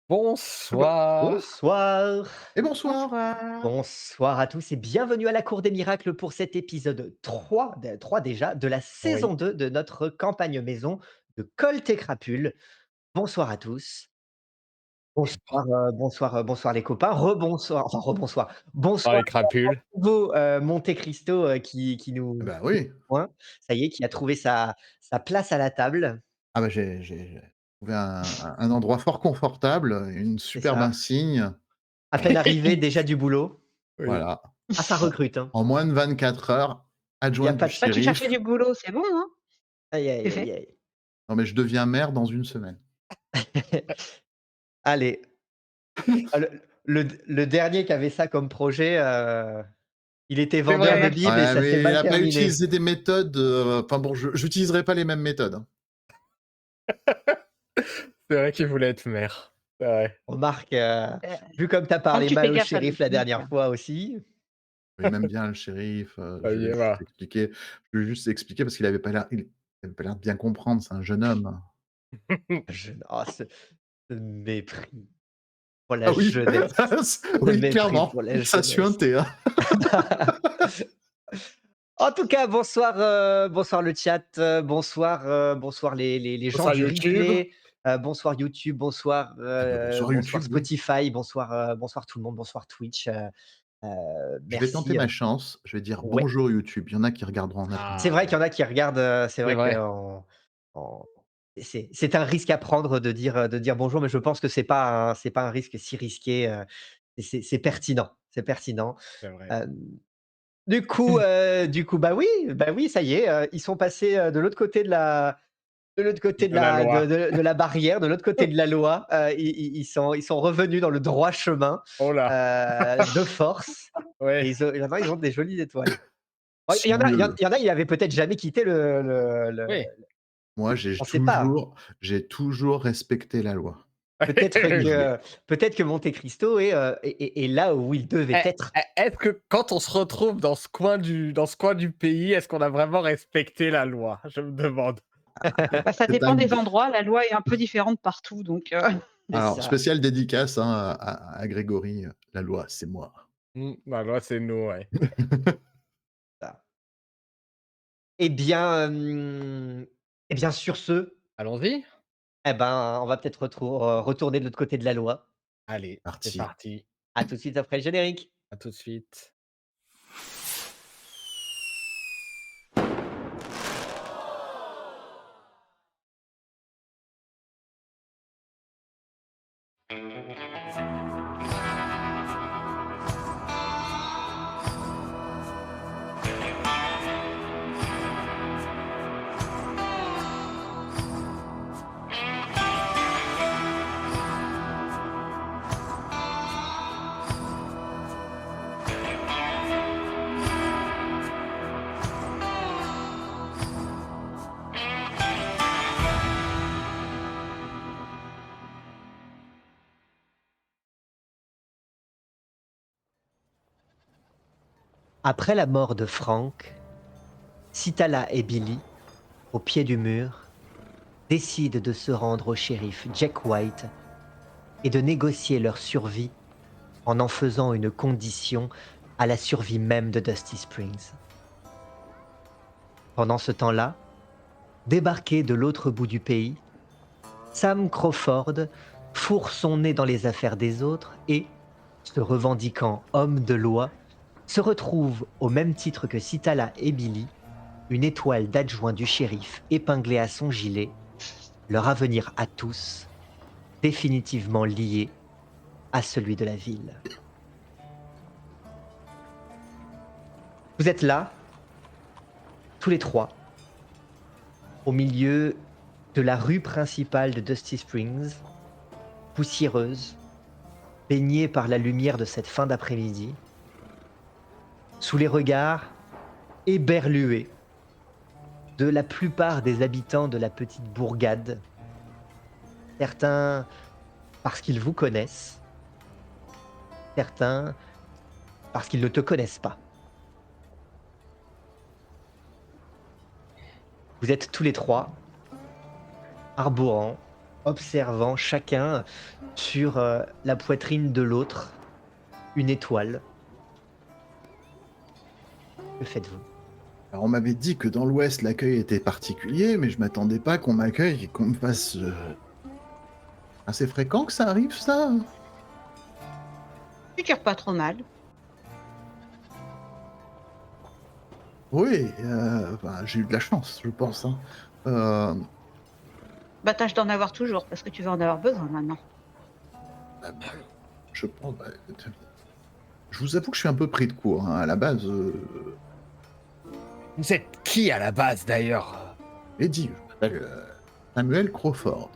Bon Bonsoir. bonsoir. Et bonsoir. Bonsoir. Bonsoir à tous et bienvenue à la Cour des miracles pour cet épisode 3 déjà, de la Oui. saison 2 de notre campagne maison de Colt et Crapule. Bonsoir à tous. Bonsoir les copains. Rebonsoir, enfin rebonsoir. Par Bonsoir les crapules. à nouveau, Monte Cristo, qui Ah nous bah, oui. rejoint. Ça y est, qui a trouvé sa place à la table. Ah bah, j'ai trouvé un endroit fort confortable, une C'est superbe ça. insigne, À peine arrivé, déjà du boulot. Oui. voilà. Ah, ça En recrute, hein. en moins de 24 heures, Il y adjoint a du pas de Bah, tu cherchais shérif. du boulot, c'est bon, hein? aïe, C'est aïe, fait. aïe, aïe. Non, mais je deviens maire dans une semaine. Allez, ah le dernier qui avait ça comme projet, il était C'est vendeur de vrai. bibles et Ouais, ça s'est mais il mal a pas terminé. utilisé des méthodes, enfin bon, je j'utiliserai pas les mêmes méthodes, hein. C'est vrai qu'il voulait être maire. C'est vrai. Remarque, Heu, vu comme tu as Tant que parlé tu fais mal au gaffe à shérif la l'ethnique. dernière fois aussi. Il m'aime bien le shérif, Ça y est, voilà. je vais juste expliquer parce qu'il avait pas l'air il avait pas l'air de bien comprendre, c'est un jeune homme. Ce mépris pour la Ah oui, jeunesse, ce oui, mépris clairement, pour la ça jeunesse. suintait, hein. En tout cas, bonsoir, bonsoir le chat, bonsoir les gens Bonsoir du YouTube. replay, bonsoir YouTube, Eh bah, bonsoir bonsoir YouTube, oui. Spotify, bonsoir tout le monde, bonsoir Twitch, Je vais tenter merci, ma chance, je vais dire: ouais, «Bonjour YouTube», il y en a qui regarderont en c'est attendant. vrai qu'il y Ah, en a qui regardent, c'est c'est vrai vrai. qu'en en c'est un risque à prendre de dire bonjour, mais je pense que c'est pas un risque si risqué, et c'est pertinent, c'est pertinent. C'est vrai. Hem bah oui, ça y est, ils sont passés, de l'autre côté De la loi. de la barrière, de l'autre côté de la loi. Ils sont revenus dans le droit chemin, Oh là! de force Ouais. et maintenant ils ont des jolies étoiles. Ouais, Si le il y en a, ils avaient peut-être jamais quitté Oui. Moi on sait pas, hein. j'ai toujours respecté la loi. Peut-être Toujours. que peut-être que Monte Cristo est là où il devait être. Est-ce que quand on se retrouve dans ce coin du pays, est-ce qu'on a vraiment respecté la loi? Je me demande. Bah, ça C'est dépend un des g endroits, la loi est un peu différente partout donc C'est Alors ça. spéciale dédicace, hein, à Grégory, la loi, c'est moi. La loi, c'est nous, ouais. Ça. Eh bien, eh bien sur ce, Allons-y? eh ben, on va peut-être retourner de l'autre côté de la loi. Allez, c'est Parti. parti. À tout de suite après le générique. À tout de suite. Après la mort de Frank, Sitala et Billy, au pied du mur, décident de se rendre au shérif Jack White et de négocier leur survie en faisant une condition à la survie même de Dusty Springs. Pendant ce temps-là, débarqué de l'autre bout du pays, Sam Crawford fourre son nez dans les affaires des autres et, se revendiquant homme de loi, se retrouve, au même titre que Sitala et Billy, une étoile d'adjoint du shérif épinglée à son gilet, leur avenir à tous, définitivement lié à celui de la ville. Vous êtes là, tous les trois, au milieu de la rue principale de Dusty Springs, poussiéreuse, baignée par la lumière de cette fin d'après-midi, sous les regards éberlués de la plupart des habitants de la petite bourgade, certains parce qu'ils vous connaissent, certains parce qu'ils ne te connaissent pas. Vous êtes tous les trois arborant, observant chacun Sur la poitrine de l'autre, une étoile. Que faites-vous? Alors, on m'avait dit que dans l'Ouest, l'accueil était particulier, mais je m'attendais pas qu'on m'accueille et qu'on me fasse... assez fréquent que ça arrive, ça? Tu tires pas trop mal. Oui, j'ai eu de la chance, je pense. Hein. Bah, tâche d'en avoir toujours, parce que tu vas en avoir besoin maintenant. Bah, je pense... je vous avoue que je suis un peu pris de court. Hein. À la base, Vous êtes qui à la base d'ailleurs? j'ai dit, je m'appelle Samuel Crawford.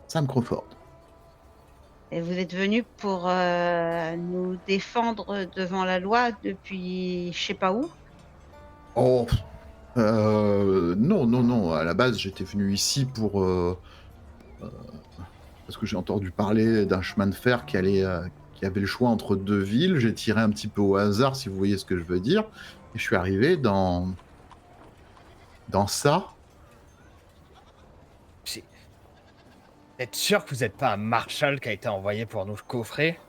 Sam Crawford. Et vous êtes venu pour nous défendre devant la loi depuis je sais pas où. Oh, non, non, non. À la base, j'étais venu ici pour... parce que j'ai entendu parler d'un chemin de fer qui avait le choix entre deux villes. J'ai tiré un petit peu au hasard, si vous voyez ce que je veux dire. Et je suis arrivé dans ça. Vous êtes sûr que vous n'êtes pas un marshal qui a été envoyé pour nous coffrer?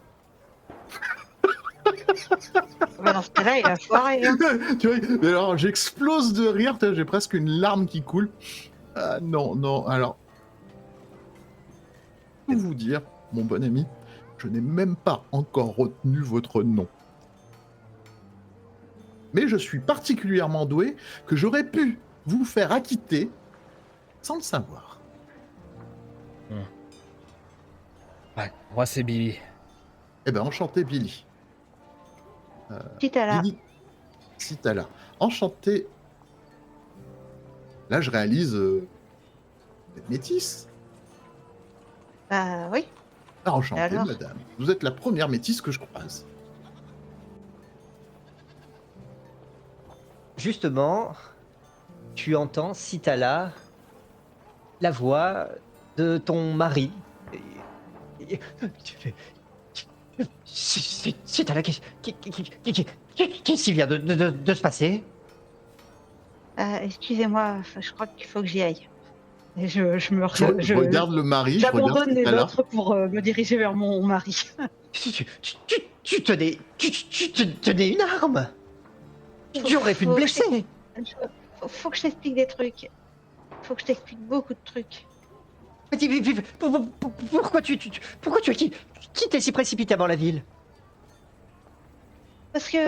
Bah, dans ce cas-là, il a foiré. Hein. Tu vois, mais alors j'explose de rire, j'ai presque une larme qui coule. Ah, non, non, alors... Pour vous dire, mon bon ami, je n'ai même pas encore retenu votre nom. Mais je suis particulièrement doué que j'aurais pu vous faire acquitter sans le savoir. Ouais, moi c'est Billy. Eh ben, enchanté, Billy. Petit à la. Billy Citala. Enchanté. Là, je réalise... vous êtes métisse. Bah oui. Ah, enchanté, Alors madame. Vous êtes la première métisse que je croise. Justement, tu entends, Citala, la voix de ton mari. Tu fais... Citala, qu'est-ce qui vient de se passer? Excusez-moi, je crois qu'il faut que j'y aille. Et je me Je regarde le mari, je regarde j'abandonne les Citala. autres pour me diriger vers mon mari. Tu tenais une arme. Tu aurais pu te blesser. Faut que je t'explique des trucs. Faut que je t'explique beaucoup de trucs. Pourquoi tu as quitté si précipitamment la ville? Parce que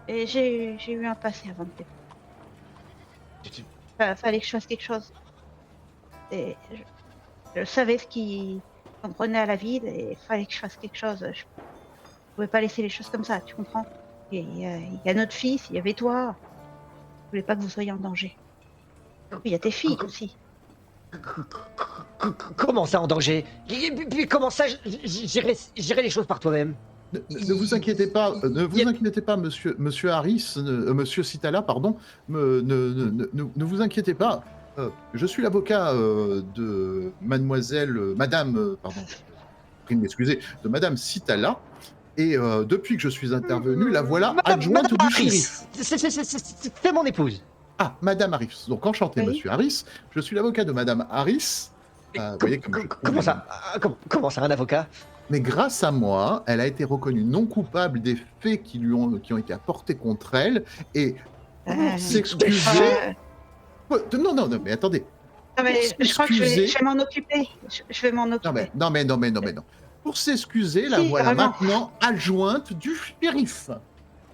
j'ai eu un passé avant de fallait que je fasse quelque chose. Et je savais ce qui m'en prenait à la ville et il fallait que je fasse quelque chose. Je pouvais pas laisser les choses comme ça, tu comprends? Il y a notre fils, il y avait toi. Je voulais pas que vous soyez en danger. Il y a tes filles aussi. Comment ça en danger? Puis comment ça gérer les choses par toi-même? Ne vous inquiétez pas, inquiétez pas, monsieur Harris, monsieur Citala, pardon. Ne vous inquiétez pas. Je suis l'avocat de madame, pardon, prie de m'excuser, de madame Citala. Et depuis que je suis intervenu, la voilà adjointe Madame du shérif. C'est mon épouse. Ah, madame Harris. Donc enchanté, Oui. monsieur Harris. Je suis l'avocat de madame Harris. Vous voyez comme je Comment ça? Comment ça, un avocat? Mais grâce à moi, elle a été reconnue non coupable des faits qui ont été apportés contre elle et s'excuser. Non, mais attendez. Non, mais je crois que je S'excuser. vais m'en occuper. Je vais m'en occuper. Non, mais non. Pour s'excuser, la Si, voilà vraiment. maintenant adjointe du shérif.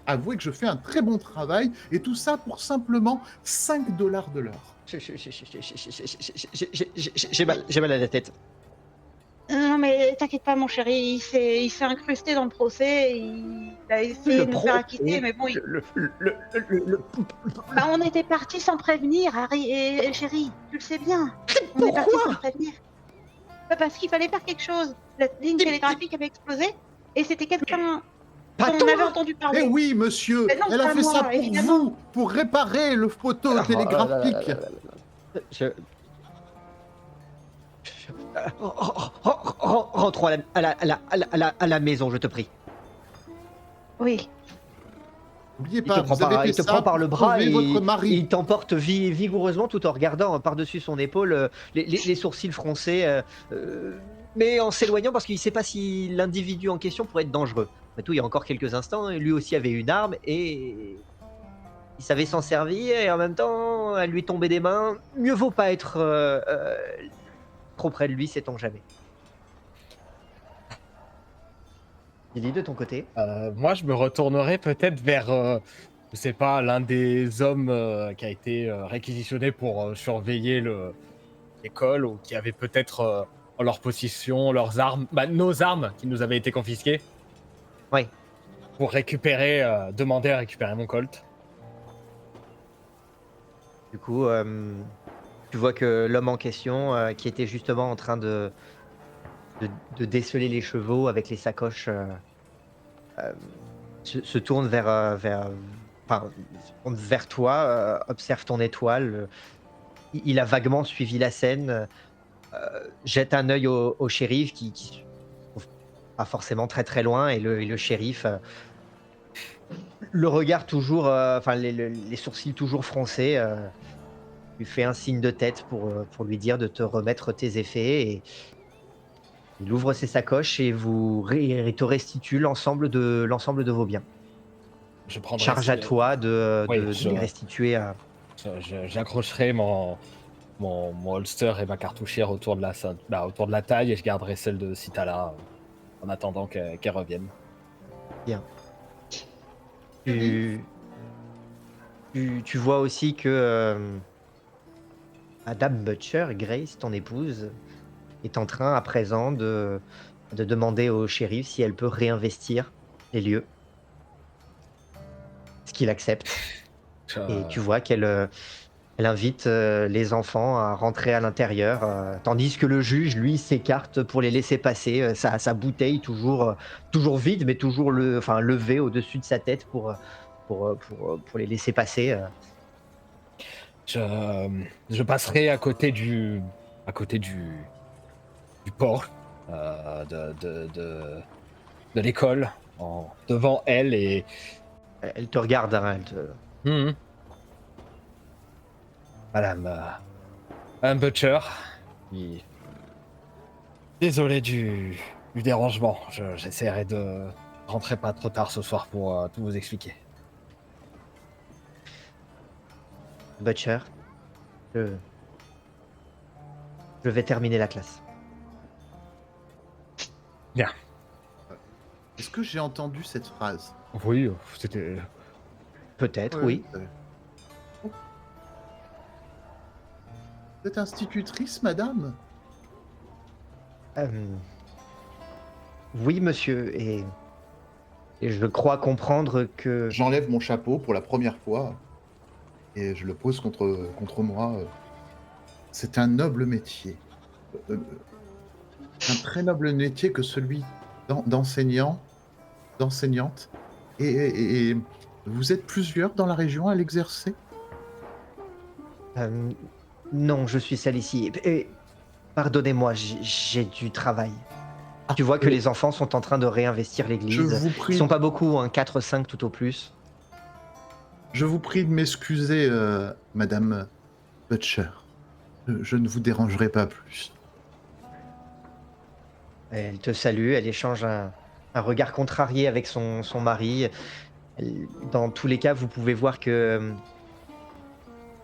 Avouez que je fais un très bon travail et tout ça pour simplement 5 $ de l'heure. J'ai mal à la tête. Non, mais t'inquiète pas, mon chéri, il s'est incrusté dans le procès, il a essayé de nous faire acquitter, mais bon, Bah, on était partis sans prévenir, Harry et chéri, tu le sais bien. On est partis sans prévenir. Bah, parce qu'il fallait faire quelque chose. La ligne télégraphique avait explosé et c'était quelqu'un dont on avait entendu Eh parler. oui, monsieur, Mais non, elle a pas fait moi, ça pour évidemment. vous, pour réparer le poteau télégraphique. Rentrons à la maison, je te prie. Oui, N'oubliez Il pas, vous avez fait te ça prend par le pour bras sauver et votre mari. il t'emporte vigoureusement tout en regardant par-dessus son épaule les sourcils froncés. mais en s'éloignant parce qu'il ne sait pas si l'individu en question pourrait être dangereux. Après tout, il y a encore quelques instants, lui aussi avait une arme et il savait s'en servir et en même temps, elle lui tombait des mains. Mieux vaut pas être trop près de lui, sait-on jamais. Lily, de ton côté? Moi, je me retournerais peut-être vers, je sais pas, l'un des hommes qui a été réquisitionné pour surveiller l'école ou qui avait peut-être en leur possession leurs armes, nos armes qui nous avaient été confisquées Oui. pour récupérer, demander à récupérer mon Colt. Du coup, tu vois que l'homme en question, qui était justement en train de déceler les chevaux avec les sacoches, se tourne enfin, se tourne vers toi, observe ton étoile. Il a vaguement suivi la scène, jette un œil au shérif qui se trouve pas forcément très très loin et le shérif, le regard toujours, enfin les sourcils toujours froncés, lui fait un signe de tête pour lui dire de te remettre tes effets et il ouvre ses sacoches et il te restitue l'ensemble de vos biens. Je prendrai Charge à toi Oui, de les restituer à. j'accrocherai mon holster et ma cartouchière autour de autour de la taille et je garderai celle de Citala en attendant qu'elle revienne. Bien. Tu vois aussi que Madame Butcher, Grace, ton épouse, est en train à présent de demander au shérif si elle peut réinvestir les lieux. Ce qu'il accepte. Et tu vois qu'elle elle invite les enfants à rentrer à l'intérieur, tandis que le juge, lui, s'écarte pour les laisser passer. Sa bouteille toujours vide, mais toujours enfin, levée au-dessus de sa tête pour les laisser passer. Je passerai à côté du port de l'école, devant elle et Elle te regarde, hein, Mhm. Madame Butcher. Désolé du dérangement. J'essaierai de rentrer pas trop tard ce soir pour tout vous expliquer. Butcher, je vais terminer la classe. Est-ce que j'ai entendu cette phrase? Oui, c'était. Peut-être, Ouais, oui. Vous êtes institutrice, madame? Euh, oui, monsieur, et je crois comprendre que. J'enlève mon chapeau pour la première fois et je le pose contre moi. C'est un noble métier. Un très noble métier que celui d'enseignante. Et vous êtes plusieurs dans la région à l'exercer? euh, non, je suis seul ici. Et pardonnez-moi, j'ai du travail. Ah, Tu vois que les enfants sont en train de réinvestir je l'église. vous Ils prie, sont pas beaucoup, hein, 4-5 tout au plus. je vous prie de m'excuser, madame Butcher. Je ne vous dérangerai pas plus. Elle te salue, elle échange un regard contrarié avec son mari. Dans tous les cas, vous pouvez voir que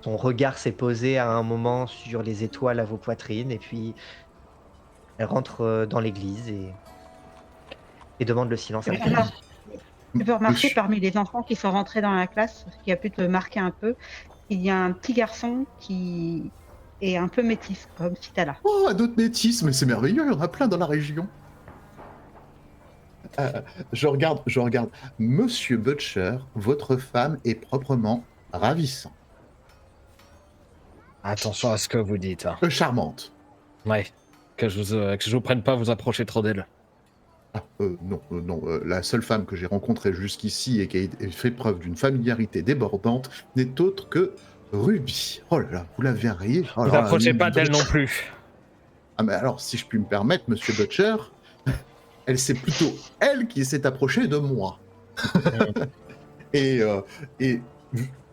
son regard s'est posé à un moment sur les étoiles à vos poitrines, et puis elle rentre dans l'église et demande le silence à la famille. Tu peux remarquer Monsieur- parmi les enfants qui sont rentrés dans la classe, ce qui a pu te marquer un peu, il y a un petit garçon qui est un peu métis, comme Citala. Oh, un autre métis, mais c'est merveilleux, il y en a plein dans la région. Je regarde. Monsieur Butcher, votre femme est proprement ravissante. Attention à ce que vous dites. Hein. Charmante. Ouais. Que je vous prenne pas vous approcher trop d'elle. Ah, non. La seule femme que j'ai rencontrée jusqu'ici et qui a fait preuve d'une familiarité débordante n'est autre que Ruby. Oh là là, vous la verriez. Oh Vous là là, approchez pas d'elle non plus. Ah, mais alors, si je puis me permettre, monsieur Butcher, c'est plutôt elle qui s'est approchée de moi. et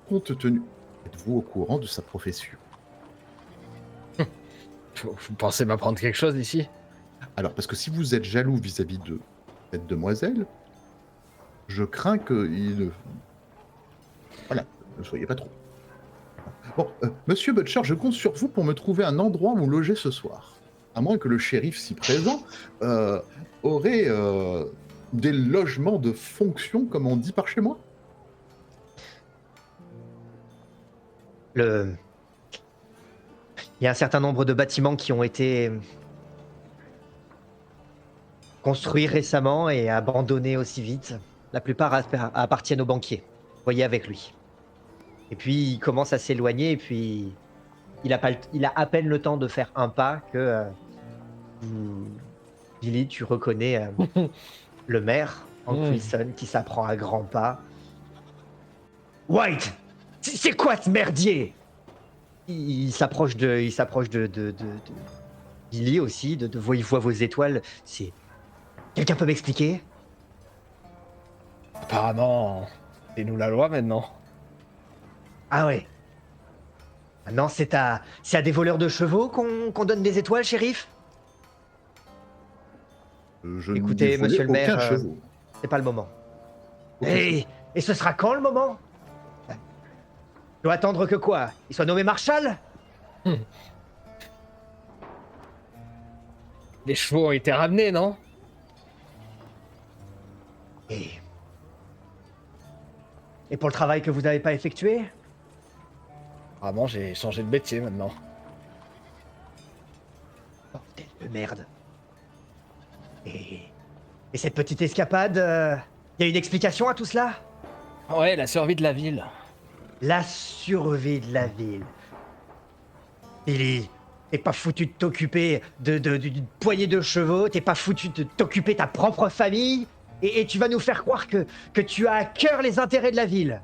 compte tenu, êtes-vous au courant de sa profession? Vous pensez m'apprendre quelque chose ici? Alors, parce que si vous êtes jaloux vis-à-vis de cette demoiselle, je crains qu'il ne... Voilà, ne soyez pas trop. Bon, monsieur Butcher, je compte sur vous pour me trouver un endroit où loger ce soir. À moins que le shérif, si présent, aurait des logements de fonction, comme on dit par chez moi. Il y a un certain nombre de bâtiments qui ont été construits récemment et abandonnés aussi vite. La plupart appartiennent aux banquiers. Voyez avec lui. Et puis il commence à s'éloigner et puis il a à peine le temps de faire un pas que Billy, tu reconnais le maire, Hank Wilson, qui s'apprend à grands pas. White, c'est quoi ce merdier? Il s'approche de Billy aussi, il voit vos étoiles. Quelqu'un peut m'expliquer? Apparemment, c'est nous la loi maintenant. Ah ouais. Maintenant, c'est à des voleurs de chevaux qu'on donne des étoiles, shérif? Écoutez, monsieur le maire, c'est pas le moment. Et ce sera quand le moment? Je dois attendre que quoi? Il soit nommé marshal? Les chevaux ont été ramenés, non? Et pour le travail que vous n'avez pas effectué? Apparemment, j'ai changé de métier maintenant. Bordel de merde. Et cette petite escapade, y a une explication à tout cela? Ouais, la survie de la ville. La survie de la ville. Billy, t'es pas foutu de t'occuper d'une poignée de chevaux, t'es pas foutu de t'occuper de ta propre famille, et tu vas nous faire croire que tu as à cœur les intérêts de la ville.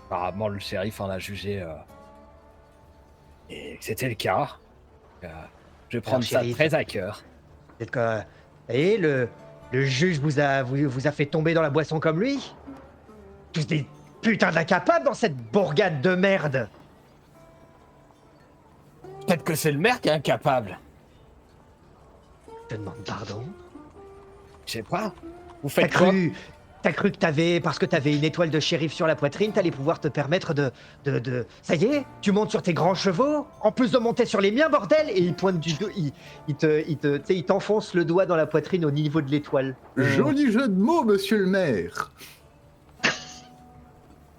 Apparemment, le shérif en a jugé. Et que c'était le cas. Je vais prendre ça shérif, très à cœur. Peut-être que, et le juge vous a fait tomber dans la boisson comme lui? Tous des putains d'incapables dans cette bourgade de merde. Peut-être que c'est le maire qui est incapable. Je te demande pardon. Je sais pas. Vous faites quoi? T'as cru que parce que t'avais une étoile de shérif sur la poitrine, t'allais pouvoir te permettre de... Ça y est, tu montes sur tes grands chevaux, en plus de monter sur les miens, bordel. Et il pointe du dos, il t'enfonce le doigt dans la poitrine au niveau de l'étoile. Joli jeu de mots, monsieur le maire.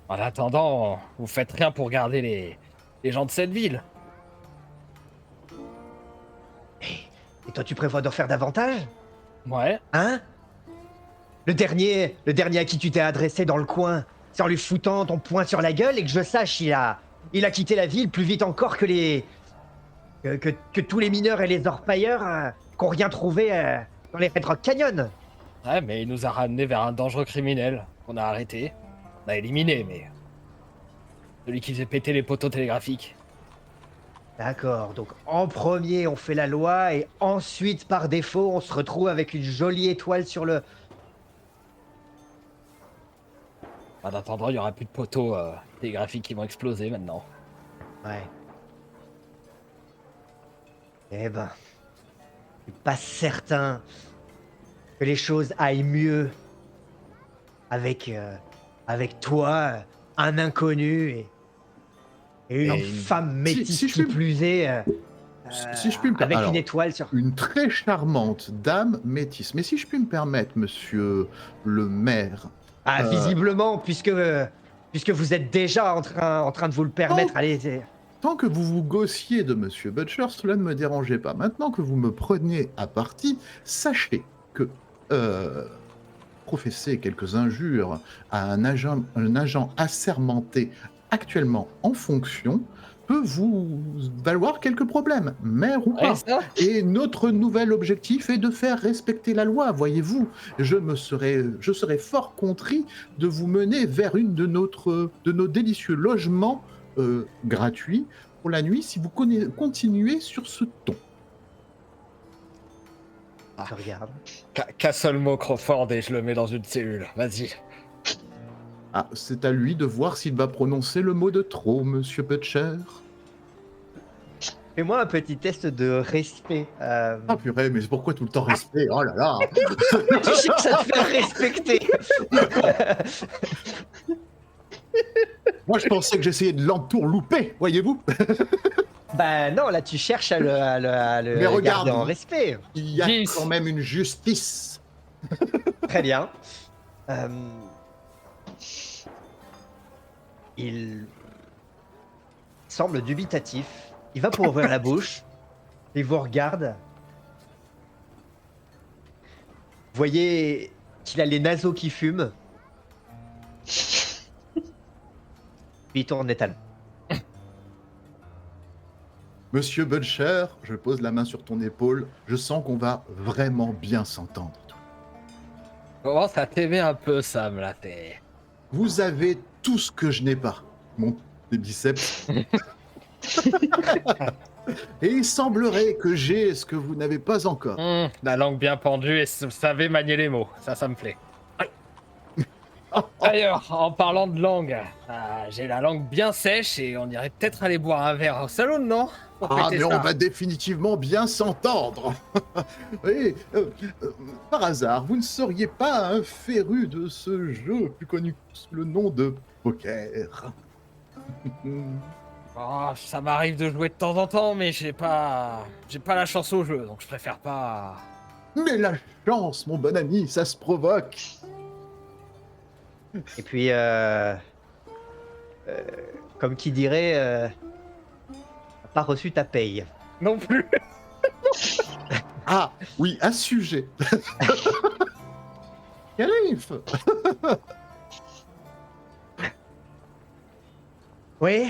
En attendant, vous faites rien pour garder les gens de cette ville. Et toi, tu prévois d'en faire davantage? Ouais. Hein? Le dernier à qui tu t'es adressé dans le coin, c'est en lui foutant ton poing sur la gueule, et que je sache, il a quitté la ville plus vite encore que tous les mineurs et les orpailleurs qu'ont rien trouvé dans les Red Rock Canyon. Ouais, mais il nous a ramenés vers un dangereux criminel qu'on a arrêté. On a éliminé, mais... Celui qui faisait péter les poteaux télégraphiques. D'accord, donc en premier on fait la loi, et ensuite par défaut on se retrouve avec une jolie étoile sur le... En attendant, il n'y aura plus de poteaux télégraphiques qui vont exploser maintenant. Ouais. Eh ben, je suis pas certain que les choses aillent mieux avec toi, un inconnu et une femme métisse qui plus est, si je puis me avec alors, une étoile sur... Une très charmante dame métisse. Mais si je puis me permettre, monsieur le maire... Ah, visiblement, puisque vous êtes déjà en train de vous le permettre, allez... Tant que vous vous gossiez de monsieur Butcher, cela ne me dérangeait pas. Maintenant que vous me preniez à partie, sachez que professer quelques injures à un agent assermenté actuellement en fonction peut vous valoir quelques problèmes, maire ou pas. Ça. Et notre nouvel objectif est de faire respecter la loi, voyez-vous. Je serais fort contrit de vous mener vers une de nos délicieux logements gratuits pour la nuit si vous continuez sur ce ton. Je regarde. Casse le mot Crawford et je le mets dans une cellule. Vas-y. Ah, c'est à lui de voir s'il va prononcer le mot de trop, monsieur Butcher. Fais-moi un petit test de respect. Ah purée, mais pourquoi tout le temps respect? Oh là là. Tu cherches à te faire respecter. Moi, je pensais que j'essayais de l'entourlouper, voyez-vous? Bah non, là tu cherches à le Mais regarde. garder en respect. Il y a 10. quand même une justice. Très bien. Euh, Il semble dubitatif. Il va pour ouvrir la bouche. Il vous regarde. Vous voyez qu'il a les naseaux qui fument. Puis il tourne les talons. Monsieur Butcher, je pose la main sur ton épaule. Je sens qu'on va vraiment bien s'entendre. Commence à t'aimer un peu, Sam, là, t'es... Vous avez tout ce que je n'ai pas. Des biceps. Et il semblerait que j'ai ce que vous n'avez pas encore. La langue bien pendue et vous savez manier les mots. Ça me plaît. D'ailleurs, en parlant de langue, j'ai la langue bien sèche et on irait peut-être aller boire un verre au salon, non? Pour Ah, fêter mais ça. on va définitivement bien s'entendre. Oui, par hasard, vous ne seriez pas un féru de ce jeu plus connu sous le nom de poker? Oh, ça m'arrive de jouer de temps en temps, mais j'ai pas la chance au jeu, donc je préfère pas. Mais la chance, mon bon ami, ça se provoque. Et puis, comme qui dirait, t'as pas reçu ta paye. Non plus. Ah, oui, à ce sujet. Calife. Oui,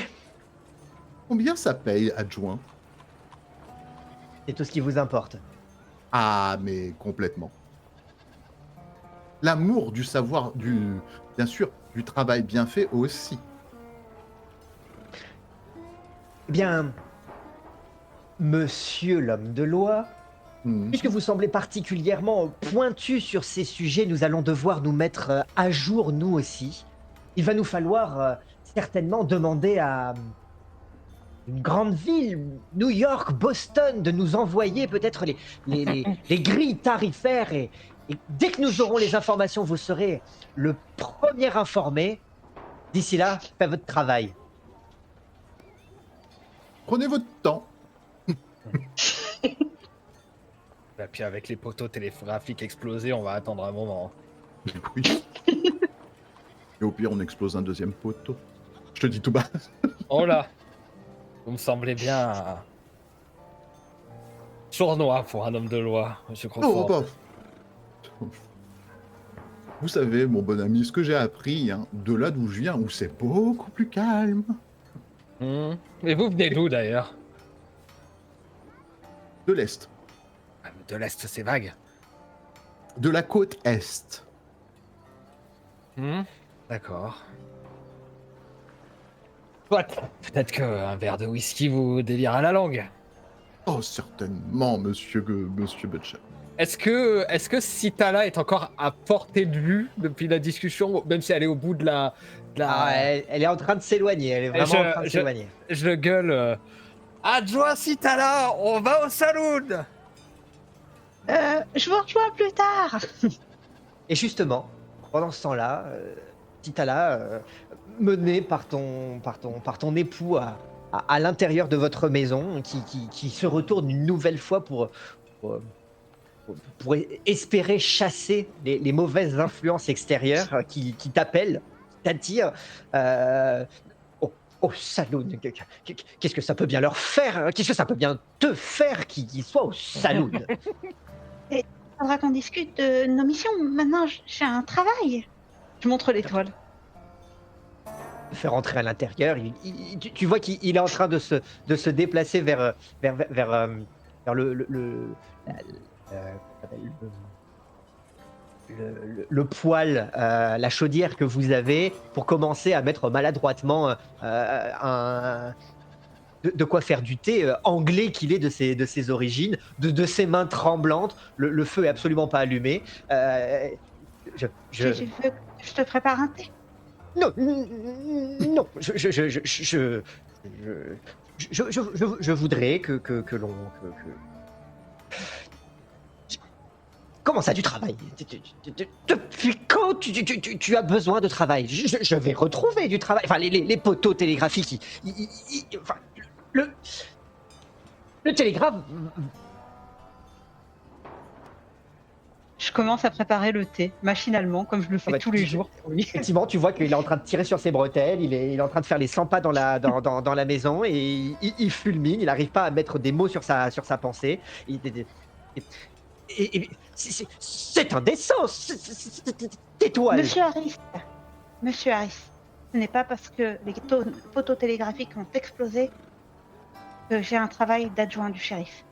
Combien ça paye, adjoint? c'est tout ce qui vous importe. Ah, mais complètement. L'amour du savoir, bien sûr, du travail bien fait aussi. Eh bien, monsieur l'homme de loi, Hmm. puisque vous semblez particulièrement pointu sur ces sujets, nous allons devoir nous mettre à jour, nous aussi. Il va nous falloir certainement demander à une grande ville, New York, Boston, de nous envoyer peut-être les grilles tarifaires. Et dès que nous aurons les informations, vous serez le premier informé. D'ici là, faites votre travail. Prenez votre temps. Et puis avec les poteaux télégraphiques explosés, on va attendre un moment. Oui. Et au pire, on explose un deuxième poteau. Je te dis tout bas. Oh là, vous me semblez bien sournois pour un homme de loi, monsieur Oh, Crawford. bah. Vous savez, mon bon ami, ce que j'ai appris, hein, de là d'où je viens, où c'est beaucoup plus calme. Et vous venez d'où d'ailleurs? De l'Est. De l'Est, c'est vague. De la côte Est. D'accord. Soit. Peut-être qu'un verre de whisky vous délire la langue. Oh, certainement, monsieur Butcher. Est-ce que Citala est encore à portée de vue depuis la discussion, même si elle est au bout de la... Ah, elle est en train de s'éloigner, elle est vraiment en train de s'éloigner. Je gueule. Adjoint Citala, on va au saloon. Je vous rejoins plus tard. Et justement, pendant ce temps-là, Titala, mené par ton époux à l'intérieur de votre maison, qui se retourne une nouvelle fois pour espérer chasser les mauvaises influences extérieures qui t'appellent, qui t'attirent. Au saloon, qu'est-ce que ça peut bien leur faire? Qu'est-ce que ça peut bien te faire qu'ils soient au saloon? Il faudra qu'on discute de nos missions. Maintenant, j'ai un travail. Je montre l'étoile. Fait rentrer à l'intérieur, tu vois qu'il est en train de se déplacer vers le poêle, la chaudière que vous avez, pour commencer à mettre maladroitement de quoi faire du thé, anglais qu'il est de ses origines, de ses mains tremblantes. Le feu est absolument pas allumé. Tu veux que je te prépare un thé? Non, non, je voudrais que l'on... Comment ça, du travail? Depuis quand tu as besoin de travail? Je vais retrouver du travail. Enfin, les poteaux télégraphiques, enfin, le, le télégraphe... Je commence à préparer le thé, machinalement, comme je le fais tous les jours. Oui, effectivement, tu vois qu'il est en train de tirer sur ses bretelles, il est en train de faire les 100 pas dans la maison et il fulmine, il n'arrive pas à mettre des mots sur sa pensée. C'est indécent! Tais-toi! Monsieur Harris, ce n'est pas parce que les poteaux télégraphiques ont explosé que j'ai un travail d'adjoint du shérif.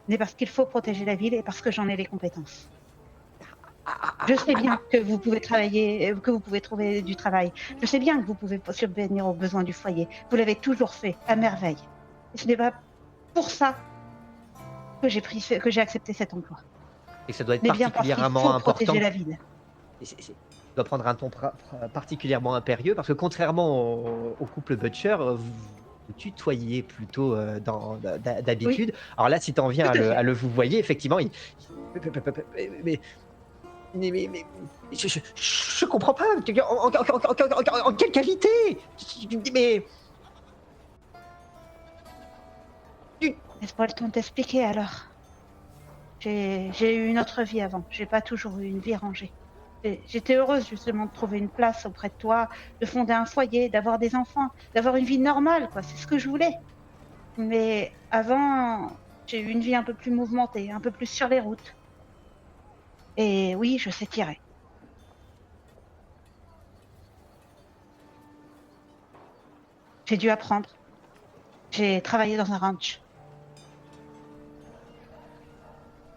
C'est parce qu'il faut protéger la ville et parce que j'en ai les compétences. Je sais bien que vous pouvez travailler, que vous pouvez trouver du travail. Je sais bien que vous pouvez subvenir aux besoins du foyer. Vous l'avez toujours fait à merveille. Et ce n'est pas pour ça que j'ai accepté cet emploi. Et ça doit être Mais bien parce qu'il particulièrement faut important. protéger la ville. Ça doit prendre un ton particulièrement impérieux parce que contrairement au couple Butcher, vous tutoyez plutôt d'habitude. Alors là, si tu en viens à le vous voyez, effectivement, mais je comprends pas. En quelle qualité? Mais Laisse-moi le temps de t'expliquer alors. J'ai eu une autre vie avant. J'ai pas toujours eu une vie rangée. J'étais heureuse justement de trouver une place auprès de toi, de fonder un foyer, d'avoir des enfants, d'avoir une vie normale, quoi. C'est ce que je voulais. Mais avant, j'ai eu une vie un peu plus mouvementée, un peu plus sur les routes. Et oui, je sais tirer. J'ai dû apprendre. J'ai travaillé dans un ranch.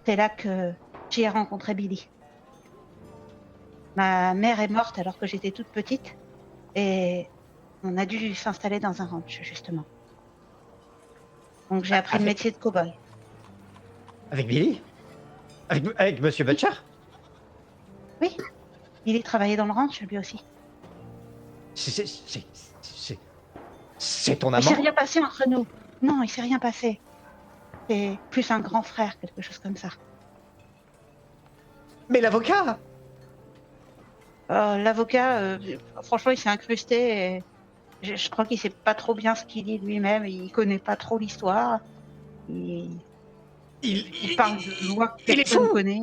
C'est là que j'ai rencontré Billy. Ma mère est morte alors que j'étais toute petite et on a dû s'installer dans un ranch, justement. Donc j'ai appris le métier de cow-boy. Avec Billy? Avec Monsieur Butcher? Oui, Billy travaillait dans le ranch, lui aussi. C'est ton Il s'est amant? rien passé entre nous. Non, il s'est rien passé. C'est plus un grand frère, quelque chose comme ça. Mais l'avocat? L'avocat, franchement, il s'est incrusté et je crois qu'il sait pas trop bien ce qu'il dit lui-même. Il connaît pas trop l'histoire. Il parle de lois que personne ne connaît.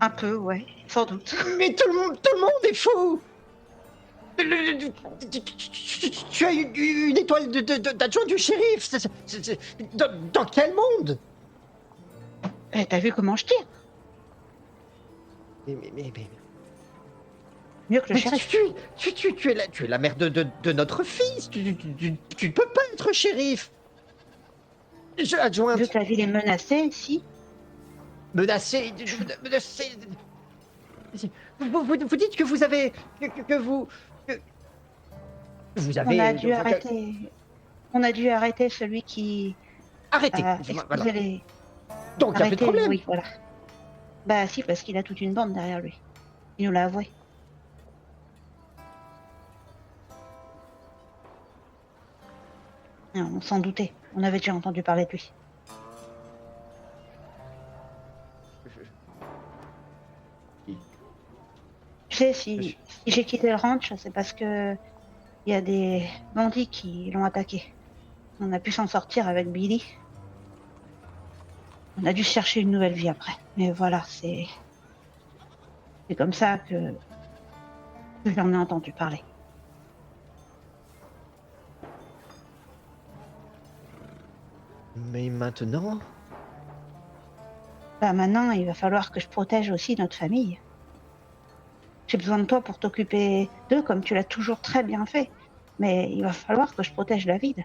Un peu, ouais, sans doute. Mais tout le monde est fou! Tu as une étoile d'adjoint du shérif! Dans quel monde? T'as vu comment je tire? Mais Mieux que le shérif. tu es la mère de notre fils. Tu ne peux pas être shérif. Adjointe. Vu que la ville est menacée, si. Menacé. Vous dites que vous avez. Que vous. Vous avez. On a dû arrêter celui qui. Arrêtez. Voilà. Donc, il n'y a plus de problème. Oui, voilà. Bah, si, parce qu'il a toute une bande derrière lui. Il nous l'a avoué. Non, on s'en doutait. On avait déjà entendu parler de lui. Tu sais, si j'ai quitté le ranch, c'est parce que il y a des bandits qui l'ont attaqué. On a pu s'en sortir avec Billy. On a dû chercher une nouvelle vie après. Mais voilà, c'est comme ça que j'en ai entendu parler. Mais maintenant? Bah maintenant, il va falloir que je protège aussi notre famille. J'ai besoin de toi pour t'occuper d'eux comme tu l'as toujours très bien fait. Mais il va falloir que je protège la ville.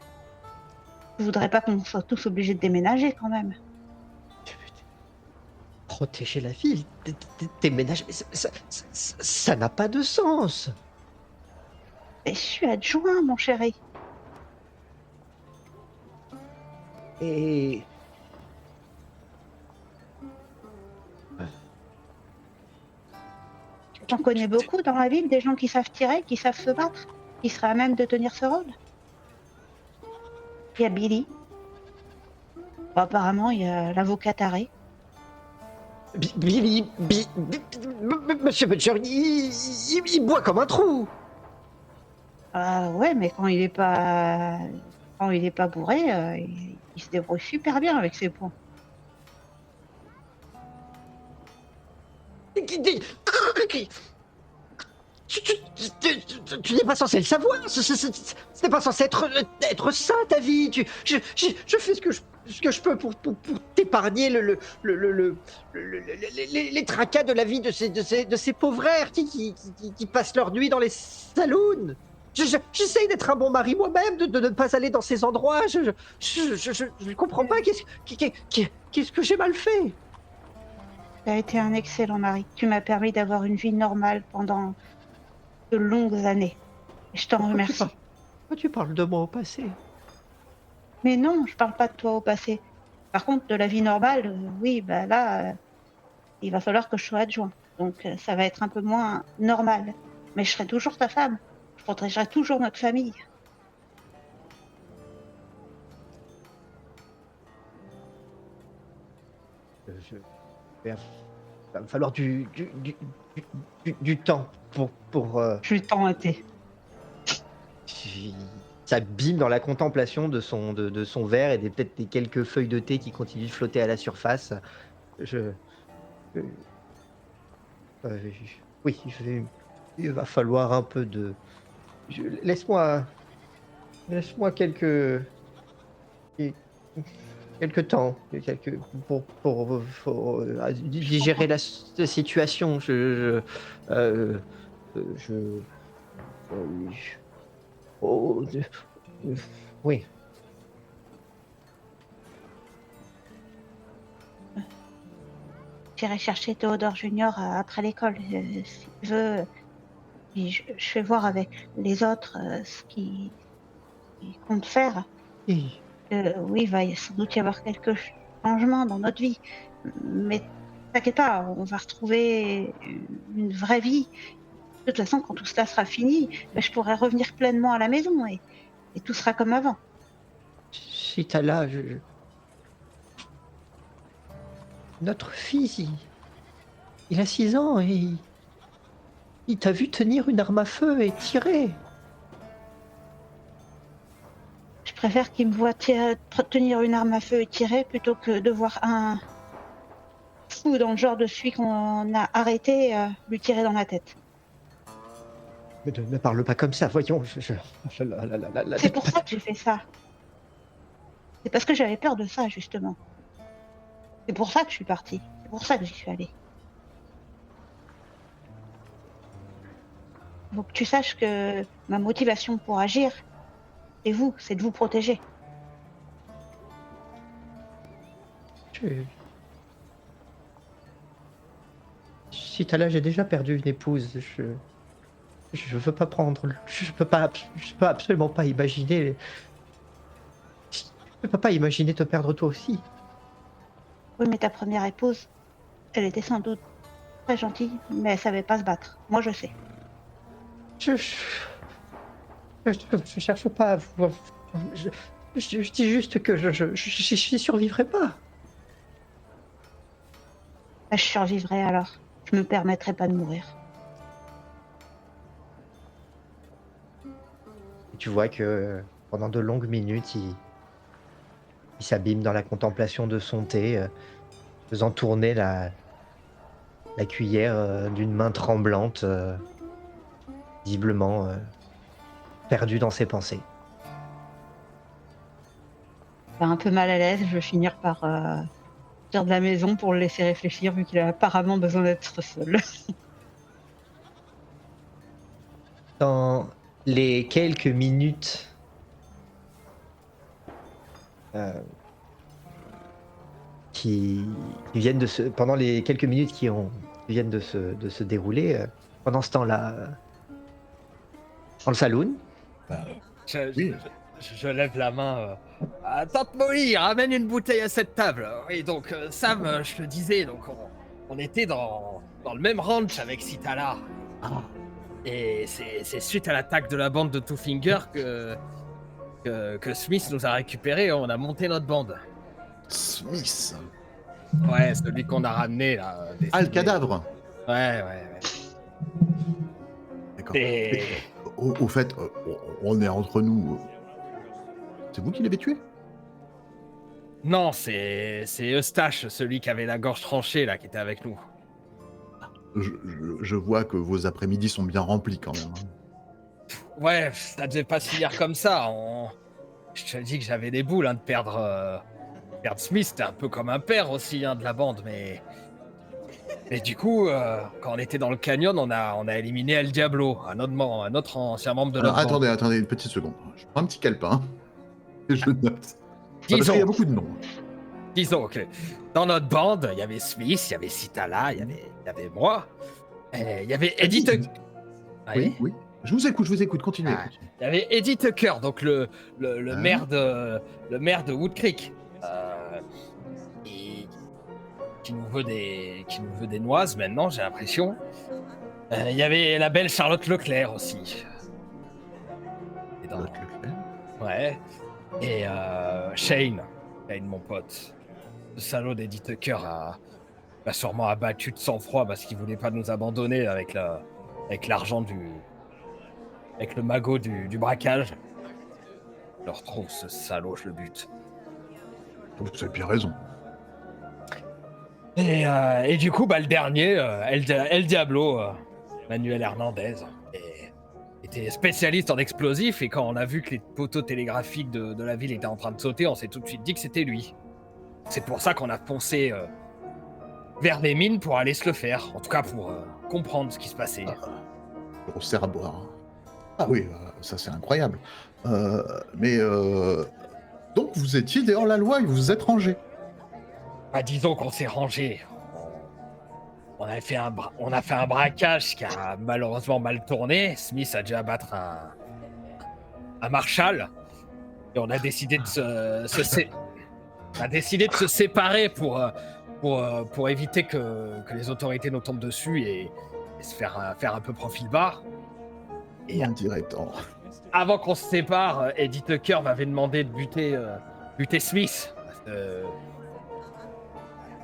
Je voudrais pas qu'on soit tous obligés de déménager quand même. Protéger la ville? Déménager? Ça n'a pas de sens. Et je suis adjoint, mon chéri. Et... J'en connais beaucoup dans la ville, des gens qui savent tirer, qui savent se battre, qui seraient à même de tenir ce rôle. Il y a Billy. Apparemment, il y a l'avocat taré. Monsieur Butcher, il boit comme un trou. Ah ouais, mais quand il est pas bourré, il se débrouille super bien avec ses points. Tu n'es pas censé le savoir. Ce n'est pas censé être ça ta vie. Je fais ce que je peux pour t'épargner les tracas de la vie de ces pauvres airs qui passent leur nuit dans les saloons. J'essaye d'être un bon mari moi-même, de ne pas aller dans ces endroits. Je ne comprends pas. Qu'est-ce que j'ai mal fait? Tu as été un excellent mari. Tu m'as permis d'avoir une vie normale pendant de longues années. Et je t'en remercie. Pourquoi tu parles de moi au passé? Mais non, je parle pas de toi au passé. Par contre, de la vie normale, oui, bah là, il va falloir que je sois adjoint. Donc, ça va être un peu moins normal. Mais je serai toujours ta femme. Je protégerai toujours notre famille. Il va me falloir du temps pour Je t'en été. s'abîme dans la contemplation de son verre et peut-être des quelques feuilles de thé qui continuent de flotter à la surface. Oui, il va falloir un peu de... Laisse-moi quelques temps, pour digérer la situation. Oh, oui. J'irai chercher Théodore Junior après l'école, s'il veut. Et je vais voir avec les autres ce qu'ils comptent faire. Oui. Oui, il va sans doute y avoir quelques changements dans notre vie. Mais t'inquiète pas, on va retrouver une vraie vie. De toute façon, quand tout cela sera fini, ben, je pourrai revenir pleinement à la maison et tout sera comme avant. Si t'as là, notre fils, il a 6 ans et il t'a vu tenir une arme à feu et tirer. Je préfère qu'il me voie tenir une arme à feu et tirer plutôt que de voir un fou dans le genre de celui qu'on a arrêté lui tirer dans la tête. Mais ne parle pas comme ça, voyons. C'est pour ça que j'ai fait ça. C'est parce que j'avais peur de ça, justement. C'est pour ça que je suis partie. C'est pour ça que j'y suis allée. Faut que tu saches que ma motivation pour agir, c'est de vous protéger. Si t'as là, j'ai déjà perdu une épouse. Je veux pas prendre. Je peux absolument pas imaginer. Je peux pas imaginer te perdre toi aussi. Oui, mais ta première épouse, elle était sans doute très gentille, mais elle savait pas se battre. Moi, je sais. Je cherche pas à vous. Je dis juste que j'y survivrai pas. Je survivrai alors. Je me permettrai pas de mourir. Et tu vois que pendant de longues minutes, il s'abîme dans la contemplation de son thé, faisant tourner la cuillère d'une main tremblante, visiblement perdu dans ses pensées. Un peu mal à l'aise, je vais finir par sortir de la maison pour le laisser réfléchir vu qu'il a apparemment besoin d'être seul. Dans les quelques minutes qui viennent de se... Pendant les quelques minutes qui viennent de se dérouler, pendant ce temps-là, dans le saloon, Je lève la main. Tante Molly, ramène une bouteille à cette table. Oui, donc Sam, je te disais, donc on était dans le même ranch avec Citala. Et c'est suite à l'attaque de la bande de Two Finger que Smith nous a récupérés, on a monté notre bande. Smith. Ouais, celui qu'on a ramené là. Ah, le décédé. cadavre. Ouais. D'accord. Et... Au fait, on est entre nous. C'est vous qui l'avez tué? Non, c'est Eustache, celui qui avait la gorge tranchée là, qui était avec nous. Je vois que vos après-midi sont bien remplis quand même. Ouais, ça devait pas se finir comme ça. Je te dis que j'avais des boules de perdre Smith, c'était un peu comme un père aussi de la bande, mais du coup, quand on était dans le canyon, on a éliminé El Diablo, un autre ancien membre de Alors, notre bande. attendez une petite seconde. Je prends un petit calepin. Et je note. Parce Disons, qu'il y a beaucoup de noms. disons que dans notre bande, il y avait Smith, il y avait Citala, il y avait moi, et il y avait Eddie Tucker. Oui. Je vous écoute, continuez. Ah. Il y avait Eddie Tucker, donc le Hein maire de Wood Creek, qui nous veut des noises maintenant, j'ai l'impression. Il y avait la belle Charlotte Leclerc aussi. Et dans- Charlotte Leclerc. Ouais. Et Shane, mon pote. Ce salaud d'Eddie Tucker a sûrement abattu de sang-froid parce qu'il voulait pas nous abandonner avec l'argent avec le magot du braquage. Je le retrouve, ce salaud, je le bute. Vous avez bien raison. Et du coup, le dernier, El Diablo, Manuel Hernandez, était spécialiste en explosifs, et quand on a vu que les poteaux télégraphiques de la ville étaient en train de sauter, on s'est tout de suite dit que c'était lui. C'est pour ça qu'on a foncé vers les mines pour aller se le faire, en tout cas pour comprendre ce qui se passait. Au cerf à boire. Ah oui, ça c'est incroyable. Mais donc vous étiez dehors la loi et vous vous êtes rangé. Disons qu'on s'est rangé. On a fait un braquage qui a malheureusement mal tourné. Smith a dû abattre un marshal. Et on a décidé de se séparer pour éviter que les autorités nous tombent dessus et se faire un peu profil bas. Et En direct. avant qu'on se sépare, Eddie Tucker m'avait demandé de buter Smith. Parce que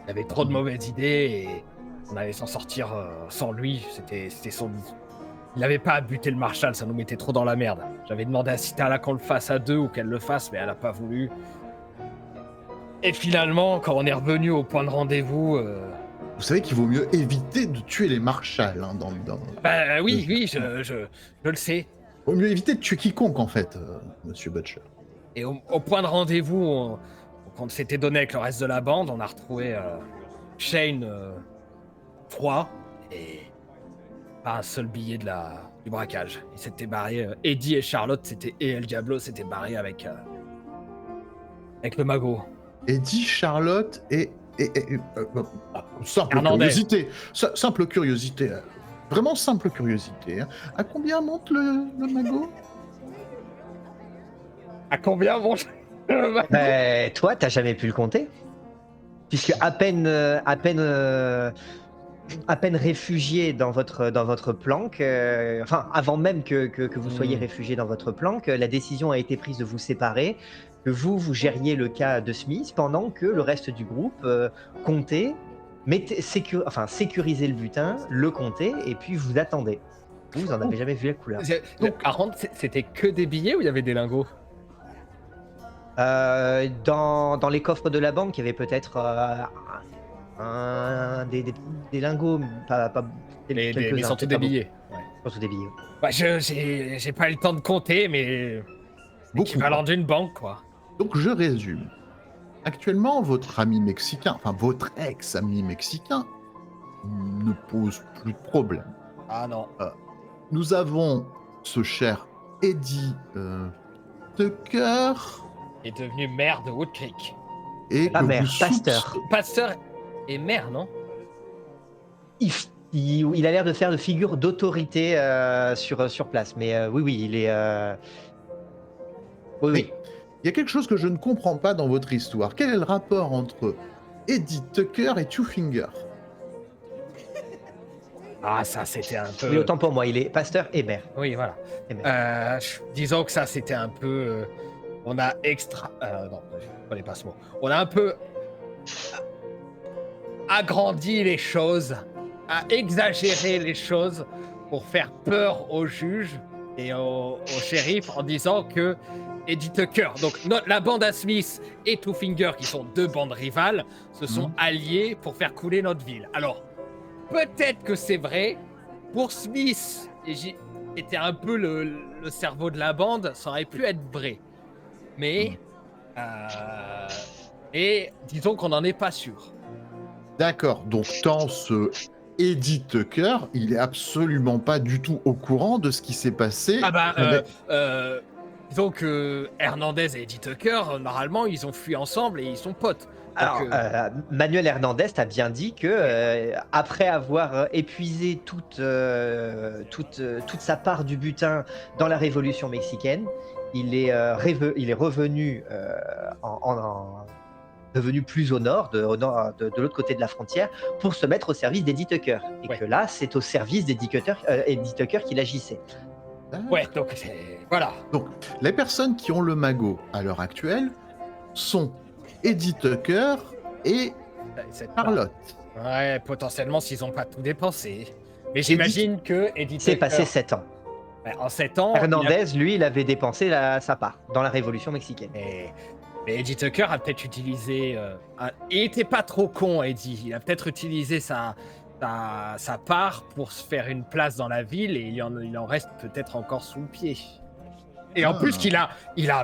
il avait trop de mauvaises idées et on allait s'en sortir sans lui. C'était son... Il n'avait pas à buter le Marshal, ça nous mettait trop dans la merde. J'avais demandé à Citala qu'on le fasse à deux ou qu'elle le fasse, mais elle n'a pas voulu. Et finalement, quand on est revenu au point de rendez-vous... Vous savez qu'il vaut mieux éviter de tuer les marshals. Oui, je le sais. Il vaut mieux éviter de tuer quiconque en fait, monsieur Butcher. Et au point de rendez-vous, quand on s'était donné avec le reste de la bande, on a retrouvé Shane froid et pas un seul billet du braquage. Ils s'étaient barrés. Eddie et Charlotte et El Diablo s'étaient barrés avec le magot. Eddie, Charlotte et simple Hernandez. curiosité. Simple curiosité. Vraiment simple curiosité. À combien monte le magot? À combien mon Toi, t'as jamais pu le compter, puisque à peine réfugié dans votre planque, enfin avant même que vous soyez réfugié dans votre planque, la décision a été prise de vous séparer, que vous gériez le cas de Smith pendant que le reste du groupe comptait, sécurisait le butin, le comptait et puis vous attendez. Vous en avez jamais vu la couleur. Par contre, c'était que des billets ou il y avait des lingots? Dans les coffres de la banque, il y avait peut-être des lingots, pas Mais quelques-uns, surtout peut-être des pas beaucoup. billets. Ouais. Surtout des billets. Bah, j'ai pas eu le temps de compter, mais Beaucoup. l'équivalent d'une banque, quoi. Donc je résume. Actuellement, votre ami mexicain, enfin votre ex-ami mexicain, ne pose plus de problème. Ah non. Nous avons ce cher Eddie Tucker Il est devenu maire de Wood Creek. et Pas que maire, vous pasteur. Pasteur et maire, non? Il a l'air de faire de figure d'autorité sur place, mais oui, il est. Oui, oui. Il y a quelque chose que je ne comprends pas dans votre histoire. Quel est le rapport entre Eddie Tucker et Two Finger? Ah, ça, c'était un peu... Oui, autant pour moi, il est pasteur et maire. Oui, voilà. Et maire. Disons que ça, c'était un peu on a non, je connais pas ce mot. On a un peu agrandi les choses, a exagéré les choses pour faire peur aux juges et au shérif en disant que Eddie Tucker, donc la bande à Smith et Two Finger, qui sont deux bandes rivales, se sont alliés pour faire couler notre ville. Alors, peut-être que c'est vrai. Pour Smith, était un peu le cerveau de la bande, ça aurait pu être vrai. Mais, et disons qu'on n'en est pas sûr. D'accord, donc tant ce Eddie Tucker, il est absolument pas du tout au courant de ce qui s'est passé. Ah bah, disons que Hernandez et Eddie Tucker, normalement, ils ont fui ensemble et ils sont potes. Alors, Manuel Hernandez t'a bien dit que après avoir épuisé toute sa part du butin dans la Révolution mexicaine, il est revenu devenu plus au nord, de l'autre côté de la frontière, pour se mettre au service d'Eddie Tucker. Et Ouais. que là, c'est au service d'Eddie Tucker qu'il agissait. Ouais, donc voilà. Donc, les personnes qui ont le magot à l'heure actuelle sont Eddie Tucker et Charlotte. Ouais, potentiellement s'ils n'ont pas tout dépensé. Mais j'imagine que Eddie C'est Tucker, passé 7 ans. en 7 ans, Hernandez, lui, il avait dépensé sa part dans la Révolution mexicaine. mais Eddie Tucker a peut-être utilisé. Il était pas trop con, Eddie. Il a peut-être utilisé sa part pour se faire une place dans la ville et il en reste peut-être encore sous le pied. Et en plus qu'il a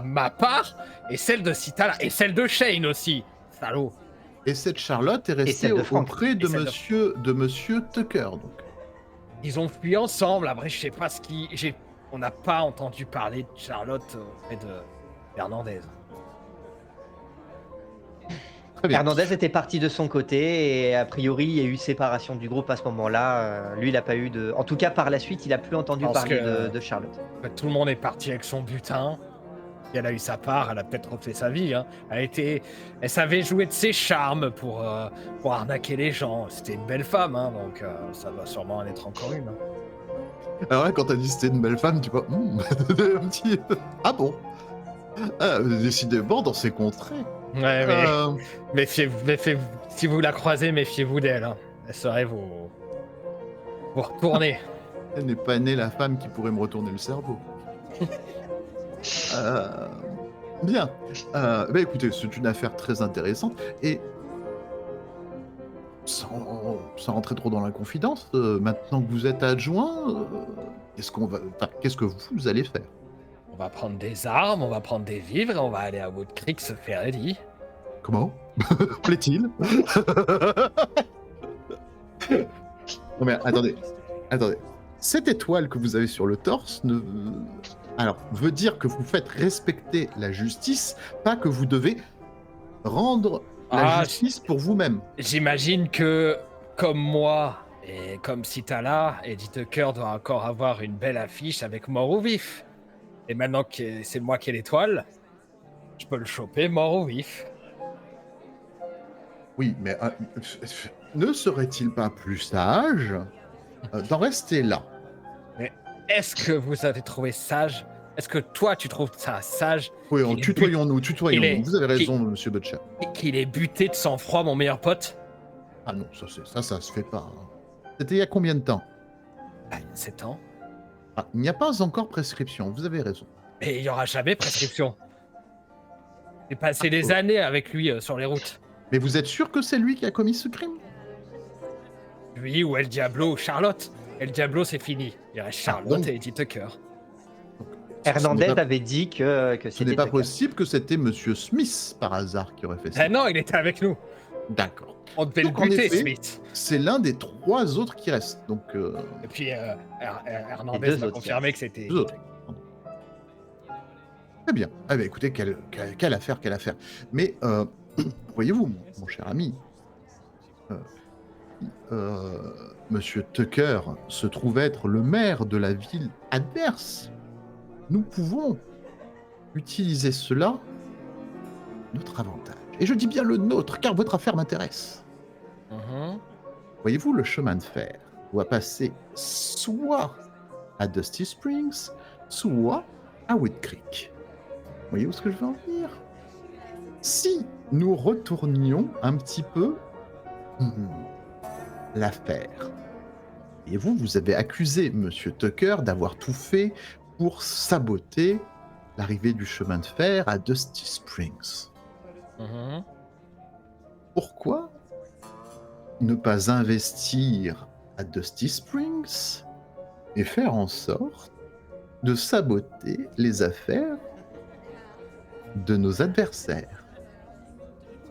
ma part et celle de Citala et celle de Shane aussi, salaud. Et cette Charlotte est restée celle de Frank. auprès de Et celle de monsieur Tucker. Donc. Ils ont fui ensemble. Après, je sais pas ce qui. On n'a pas entendu parler de Charlotte auprès de Hernandez. Très bien. Hernandez était parti de son côté et a priori, il y a eu séparation du groupe à ce moment-là. Lui, il n'a pas eu de. En tout cas, par la suite, il n'a plus entendu Parce parler que- de Charlotte. Tout le monde est parti avec son butin. Et elle a eu sa part, elle a peut-être refait sa vie. Hein. Elle savait jouer de ses charmes pour arnaquer les gens. C'était une belle femme, hein, donc ça doit sûrement en être encore une. Hein. Alors là, quand t'as dit c'était une belle femme, tu vois, un petit. Ah bon. Décidément, dans ces contrées. Ouais, mais méfiez-vous, si vous la croisez, méfiez-vous d'elle. Hein. Elle saurait vous retourner. Elle n'est pas née la femme qui pourrait me retourner le cerveau. Bien. Bah écoutez, c'est une affaire très intéressante et sans rentrer trop dans la confidence, maintenant que vous êtes adjoint, qu'est-ce que vous allez faire? On va prendre des armes, on va prendre des vivres et on va aller à Wood Creek se faire Eddie. Comment? Plaît-il? Non mais attendez. Cette étoile que vous avez sur le torse veut dire que vous faites respecter la justice, pas que vous devez rendre la justice pour vous-même. J'imagine que, comme moi et comme Citala, Eddie Tucker doit encore avoir une belle affiche avec mort ou vif. Et maintenant que c'est moi qui ai l'étoile, je peux le choper mort ou vif. Oui, mais ne serait-il pas plus sage d'en rester là? Est-ce que vous avez trouvé sage? Est-ce que toi, tu trouves ça sage? Oui, tutoyons-nous. Vous avez raison, monsieur Butcher. Qu'il ait buté de sang-froid, mon meilleur pote? Ah non, ça se fait pas. Hein. C'était il y a combien de temps? 7 ans. Ah, il n'y a pas encore prescription, vous avez raison. Et il n'y aura jamais prescription. J'ai passé des années avec lui sur les routes. Mais vous êtes sûr que c'est lui qui a commis ce crime? Lui ou El Diablo ou Charlotte. El Diablo, c'est fini. Il reste Charlotte et Eddie Tucker. Hernandez avait dit que c'était. Ce n'est pas Tucker. possible que c'était monsieur Smith, par hasard, qui aurait fait ça. Ah non, il était avec nous. D'accord. On devait Donc, le en buter, effet, Smith. C'est l'un des 3 autres qui restent. Donc, Et puis Hernandez deux m'a autres, confirmé que c'était. deux autres. Très bien. Ah bah écoutez, quelle affaire. Mais, voyez-vous, mon cher ami, monsieur Tucker se trouve être le maire de la ville adverse. Nous pouvons utiliser cela à notre avantage. Et je dis bien le nôtre, car votre affaire m'intéresse. Mhm. Voyez-vous, le chemin de fer doit passer soit à Dusty Springs, soit à Wood Creek. voyez où est-ce que je veux en venir? Si nous retournions un petit peu l'affaire. Et vous avez accusé Monsieur Tucker d'avoir tout fait pour saboter l'arrivée du chemin de fer à Dusty Springs. Mhm. Pourquoi ne pas investir à Dusty Springs et faire en sorte de saboter les affaires de nos adversaires?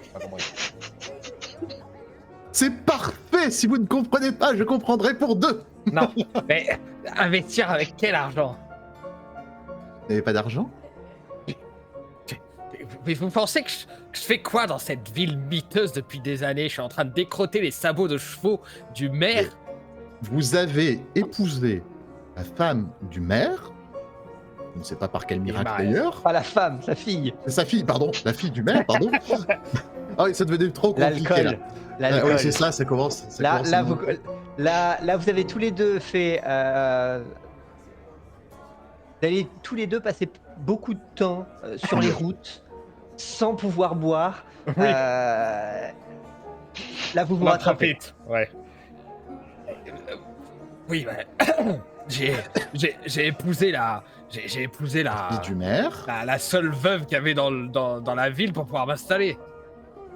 J'ai pas compris. C'est parfait! Si vous ne comprenez pas, je comprendrai pour deux! Non, mais investir avec quel argent? Vous n'avez pas d'argent? Mais vous pensez que je fais quoi dans cette ville miteuse depuis des années? Je suis en train de décrotter les sabots de chevaux du maire. Vous avez épousé la femme du maire. Je ne sais pas par quel miracle marié. d'ailleurs. Pas la femme, sa fille. Sa fille, pardon. La fille du maire, pardon. Ah oui, ça devenait trop compliqué là. L'alcool. Oui, c'est ça, ça commence. Là, vous avez tous les deux fait. Vous allez tous les deux passer beaucoup de temps sur les routes sans pouvoir boire. Oui. Là, vous vous On en rattrapez. profite, ouais. Oui, bah, j'ai épousé la. J'ai épousé La fille du maire. la seule veuve qu'il y avait dans la ville pour pouvoir m'installer.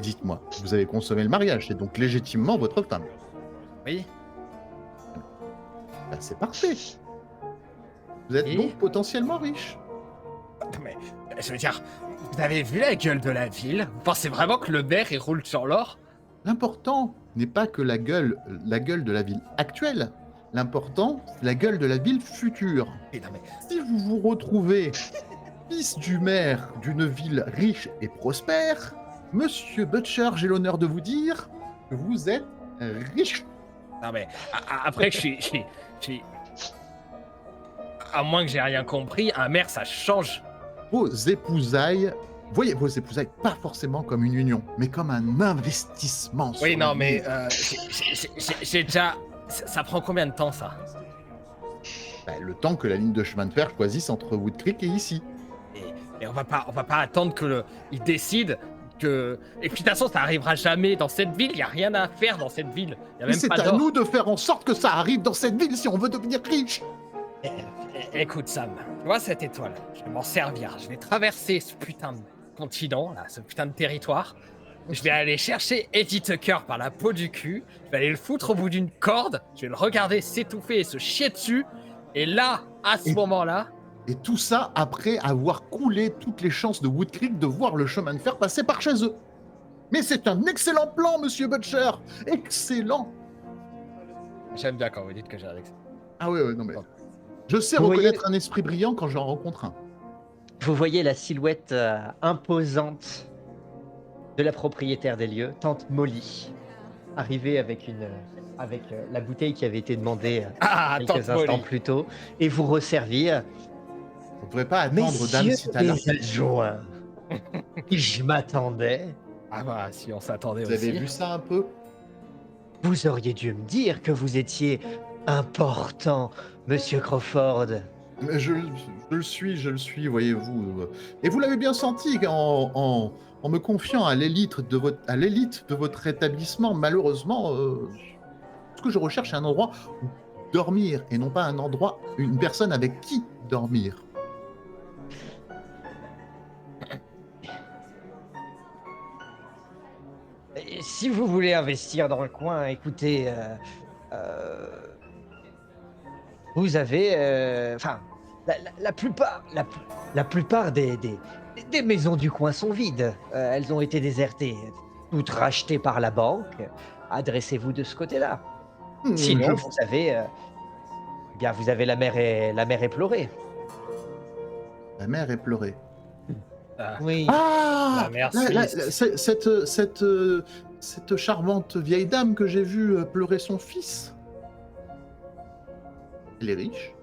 Dites-moi, vous avez consommé le mariage, c'est donc légitimement votre femme. Oui. Ben, c'est parfait. Vous êtes Et donc potentiellement riche. Mais, je veux dire, vous avez vu la gueule de la ville? Vous pensez vraiment que le maire, il roule sur l'or? L'important n'est pas que la gueule de la ville actuelle. L'important, c'est la gueule de la ville future. Mais non, mais Si vous vous retrouvez fils du maire d'une ville riche et prospère, Monsieur Butcher, j'ai l'honneur de vous dire que vous êtes riche. non, mais après, je suis- à moins que j'ai rien compris, un maire, ça change. Vos épousailles, voyez vos épousailles pas forcément comme une union, mais comme un investissement. Oui, sur non, la mais vie. j'ai déjà. Ça prend combien de temps, ça? Ben, le temps que la ligne de chemin de fer choisisse entre Wood Creek et ici. Et on va pas attendre que il décide que. Et puis de toute façon, ça arrivera jamais dans cette ville. Il y a rien à faire dans cette ville. Il y a Mais même c'est pas à d'or. nous de faire en sorte que ça arrive dans cette ville si on veut devenir riche. Écoute, Sam, tu vois cette étoile? Je vais m'en servir. Je vais traverser ce putain de continent, là, ce putain de territoire. Je vais aller chercher Eddie Tucker par la peau du cul. Je vais aller le foutre au bout d'une corde. Je vais le regarder s'étouffer et se chier dessus. Et là, à ce Et- moment-là, Et tout ça après avoir coulé toutes les chances de Wood Creek de voir le chemin de fer passer par chez eux. Mais c'est un excellent plan, Monsieur Butcher. Excellent. j'aime bien quand vous dites que j'ai Alex. Ah ouais, non mais... Je sais Vous reconnaître un esprit brillant quand j'en rencontre un. Vous voyez la silhouette imposante de la propriétaire des lieux, tante Molly, arriver avec la bouteille qui avait été demandée Ah, quelques tante instants Molly. plus tôt, et vous resservir. On ne devrait pas attendre Dame Messieurs Citala. les adjoints, je m'attendais. Ah bah, si on s'attendait Vous avez aussi. vu ça un peu? Vous auriez dû me dire que vous étiez important, Monsieur Crawford. Mais je le suis, voyez-vous. Et vous l'avez bien senti en me confiant à l'élite de votre établissement. Malheureusement, ce que je recherche, c'est un endroit où dormir et non pas une personne avec qui dormir. Et si vous voulez investir dans le coin, écoutez, vous avez, enfin, la plupart des maisons du coin sont vides. Elles ont été désertées, toutes rachetées par la banque. Adressez-vous de ce côté-là. Sinon, vous avez, bien, vous avez la mer éplorée. La mère est pleurée. Ah, Oui. Ah, La mère cette charmante vieille dame que j'ai vue pleurer son fils. Elle est riche.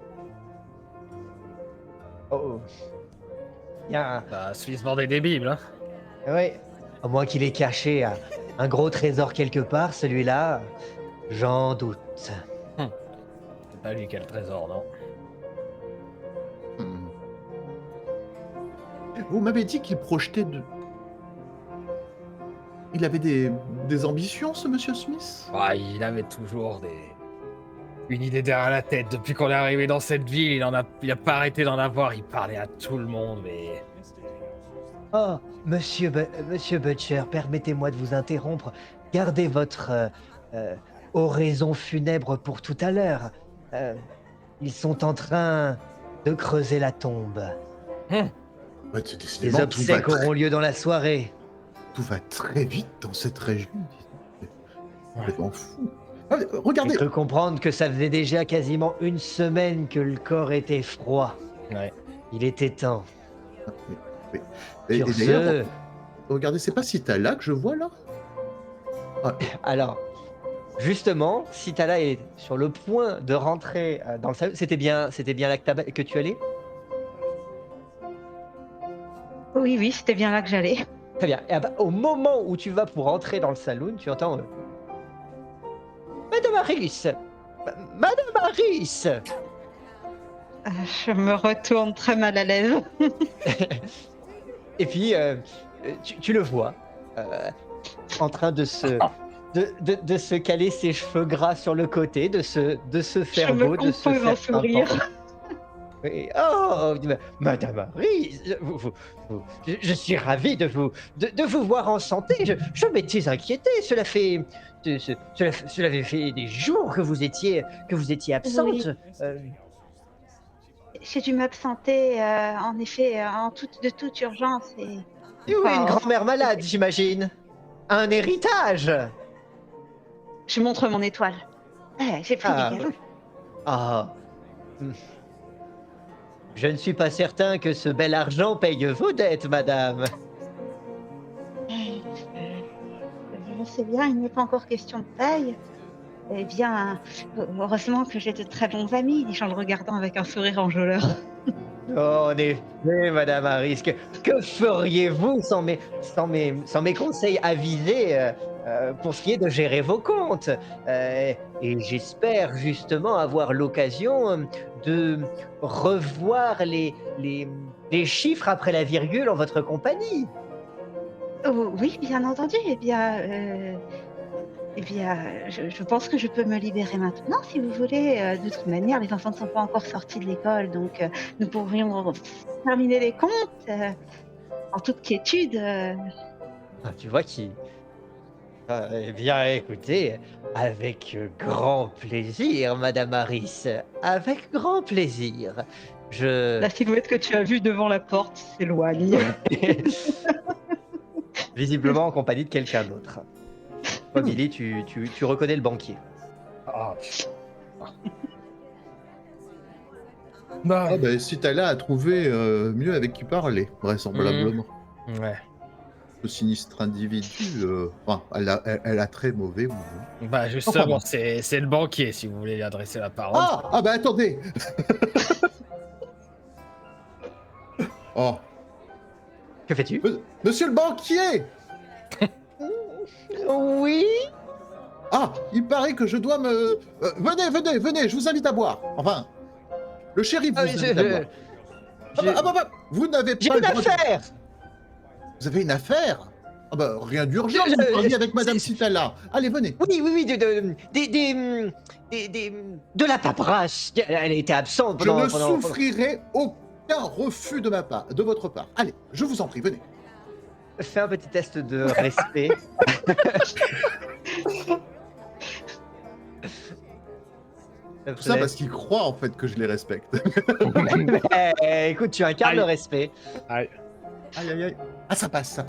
Oh. Bien. bah, celui se vendait des bibles, hein. Oui. À moins qu'il ait caché un gros trésor quelque part, celui-là, j'en doute. C'est pas lui qui a le trésor, non? Hmm. Vous m'avez dit qu'il projetait de... Il avait des ambitions, ce monsieur Smith? Ah, il avait toujours une idée derrière la tête. Depuis qu'on est arrivé dans cette ville, il a pas arrêté d'en avoir. Il parlait à tout le monde, mais... Oh, monsieur Butcher, permettez-moi de vous interrompre. Gardez votre oraison funèbre pour tout à l'heure. Ils sont en train de creuser la tombe. Ouais, Les décidément, obsèques auront lieu dans la soirée. tout va très vite dans cette région. C'est complètement fou. Ah, J'ai regardez, cru comprendre que ça faisait déjà quasiment une semaine que le corps était froid. Ouais. Il était temps. Oui. Et Sur d'ailleurs, ce, regardez, c'est pas Citala que je vois là? alors, justement, Citala est sur le point de rentrer dans le salon. C'était bien là que tu allais? Oui, oui, c'était bien là que j'allais. Très bien. Et au moment où tu vas pour entrer dans le saloon, tu entends Madame Harris, Madame Harris. Je me retourne très mal à l'aise. Et puis tu le vois en train de se caler ses cheveux gras sur le côté, de se faire Je me beau, de se compose en faire sourire. pimpant. Oui. Oh, Madame Harris, je suis ravi de vous voir en santé. Je m'étais inquiété. Cela fait des jours que vous étiez absente. Oui. J'ai dû m'absenter, en effet, de toute urgence. Et Et oui, une grand-mère malade, j'imagine. Un héritage. je montre mon étoile. J'ai pris Ah, des cadeaux. Ah. Hmm. Je ne suis pas certain que ce bel argent paye vos dettes, madame. Je sais bien, il n'est pas encore question de taille. Eh bien, heureusement que j'ai de très bons amis, dis-je en le regardant avec un sourire enjôleur. Oh, en effet, madame Harris, que feriez-vous sans mes conseils avisés pour ce qui est de gérer vos comptes? Et j'espère justement avoir l'occasion de revoir les chiffres après la virgule en votre compagnie. Oh, oui, bien entendu. Je pense que je peux me libérer maintenant, si vous voulez. De toute manière, les enfants ne sont pas encore sortis de l'école, donc nous pourrions terminer les comptes en toute quiétude. Ah, tu vois qui... eh bien, écoutez, avec grand plaisir, Madame Harris, avec grand plaisir. La silhouette que tu as vue devant la porte s'éloigne. Visiblement en compagnie de quelqu'un d'autre. Toi, Billy, tu reconnais le banquier. Ah, Ah ben, Citala a trouvé mieux avec qui parler, vraisemblablement. ouais. Ce sinistre individu, enfin, elle a très mauvais goût. Hein. Bah justement, Enfin, c'est le banquier si vous voulez lui adresser la parole. Ah ben attendez. Oh, Que fais-tu? monsieur le banquier! Oui. Ah, il paraît que je dois me... venez, je vous invite à boire. Enfin, le shérif vous invite à boire. Vous n'avez J'ai pas une le droit de- affaire. Vous avez une affaire? Ah bah, rien d'urgent, Je- vous parliez avec Madame c'est- Citala. Allez, venez. Oui, de la paperasse. Elle était absente Je pendant... ne souffrirai aucun refus de votre part. Allez, je vous en prie, venez. Fais un petit test de respect. Tout ça parce qu'il croit en fait que je les respecte. Écoute, tu incarnes Aïe. le respect. Aïe. Aïe, aïe, aïe. Ah, ça passe.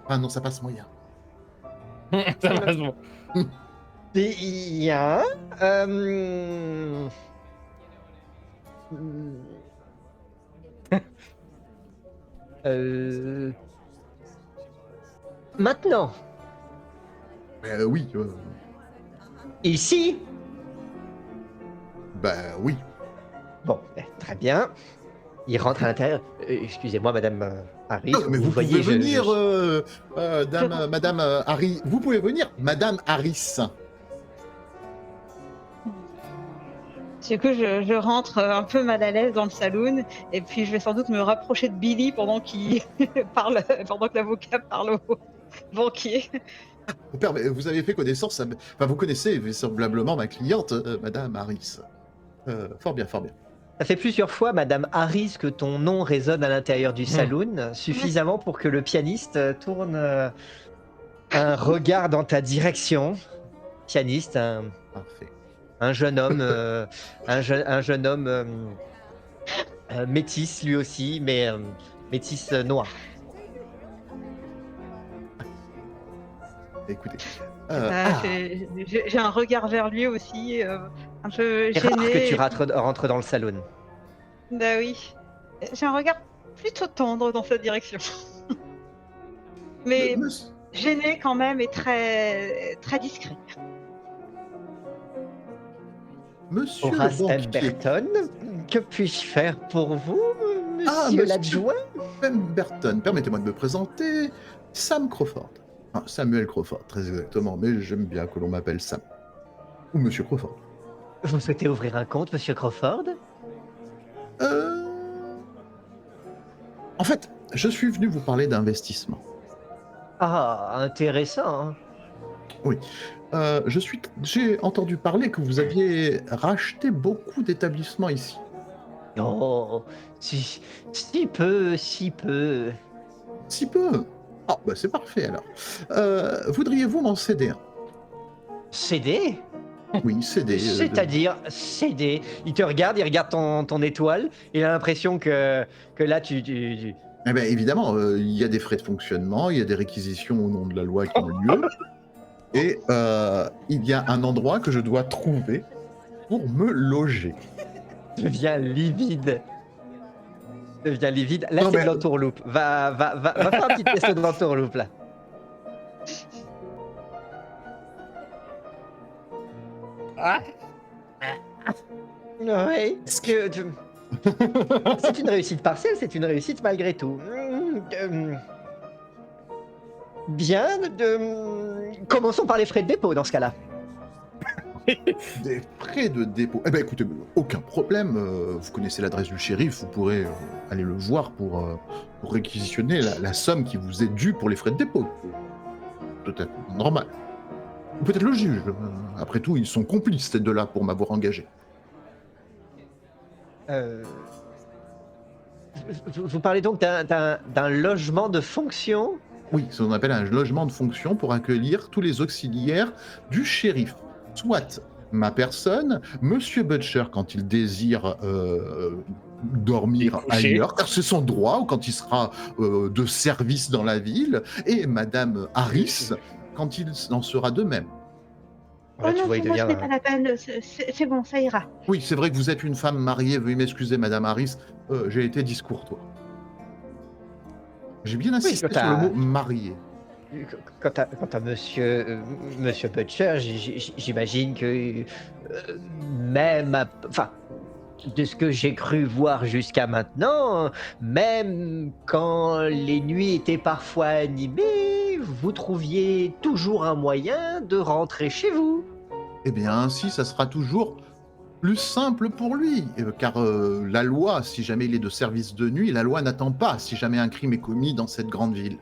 Ah non, ça passe moyen. Ça va, bon. Bien. Maintenant, Oui, ici. bah oui. Bon, très bien. Il rentre à l'intérieur. Excusez-moi, Madame Harris. Non, mais vous voyez, pouvez venir, Madame Harry. Vous pouvez venir, Madame Harris. Du coup, je rentre un peu mal à l'aise dans le saloon et puis je vais sans doute me rapprocher de Billy pendant qu'il parle, pendant que l'avocat parle au banquier. Vous avez fait connaissance, enfin vous connaissez vraisemblablement ma cliente, Madame Harris. Fort bien, fort bien. Ça fait plusieurs fois, Madame Harris, que ton nom résonne à l'intérieur du saloon, suffisamment pour que le pianiste tourne un regard dans ta direction. Pianiste, Parfait. un jeune homme, un jeune homme métis lui aussi, mais métis noir. Écoutez. J'ai un regard vers lui aussi, un peu C'est rare que gêné. tu rentres dans le saloon. Bah oui. J'ai un regard plutôt tendre dans cette direction. Mais Monsieur- gêné quand même et très, très discret. Monsieur le Horace banquier Pemberton, que puis-je faire pour vous, Ah, monsieur monsieur l'adjoint? Pemberton, permettez-moi de me présenter, Sam Crawford. Enfin, Samuel Crawford, très exactement, mais j'aime bien que l'on m'appelle Sam. Ou Monsieur Crawford. Vous souhaitez ouvrir un compte, monsieur Crawford? Euh... En fait, je suis venu vous parler d'investissement. Ah, intéressant. Hein. J'ai entendu parler que vous aviez racheté beaucoup d'établissements ici. Oh, si peu, si peu. Si peu. Ah, bah c'est parfait alors. Voudriez-vous m'en céder un? Céder? Oui, céder. C'est-à-dire céder. Il te regarde, il regarde ton étoile, il a l'impression que là, tu- Eh bien, évidemment, il y a des frais de fonctionnement, il y a des réquisitions au nom de la loi qui ont lieu, et il y a un endroit que je dois trouver pour me loger. deviens livide. Deviens livide. Là, Non, c'est mais- de l'entourloupe. Va faire un petit test de l'entourloupe, là. Ah, Oui, c'est une réussite partielle, c'est une réussite malgré tout. Bien, commençons par les frais de dépôt dans ce cas-là. Des frais de dépôt. Eh bien, écoutez, aucun problème. Vous connaissez l'adresse du shérif, vous pourrez aller le voir pour réquisitionner la somme qui vous est due pour les frais de dépôt. Tout à fait normal. Ou peut-être le juge. Après tout, ils sont complices, ces deux-là, pour m'avoir engagé. Vous parlez donc d'un logement de fonction? Oui, c'est ce qu'on appelle un logement de fonction pour accueillir tous les auxiliaires du shérif. Soit ma personne, Monsieur Butcher quand il désire dormir Et coucher. ailleurs, car c'est son droit, ou quand il sera de service dans la ville, et Madame Harris quand il en sera de même. Là, Oh tu non, vois, il pour moi, ce devient. n'est pas la peine. C'est bon, ça ira. Oui, c'est vrai que vous êtes une femme mariée, veuillez m'excuser Madame Harris, j'ai été discourtois. J'ai bien insisté quand sur le t'as- mot marié. Quant à monsieur Butcher, j'imagine que enfin, de ce que j'ai cru voir jusqu'à maintenant, même quand les nuits étaient parfois animées, vous trouviez toujours un moyen de rentrer chez vous. Eh bien, ainsi, ça sera toujours plus simple pour lui, car la loi, si jamais il est de service de nuit, la loi n'attend pas si jamais un crime est commis dans cette grande ville.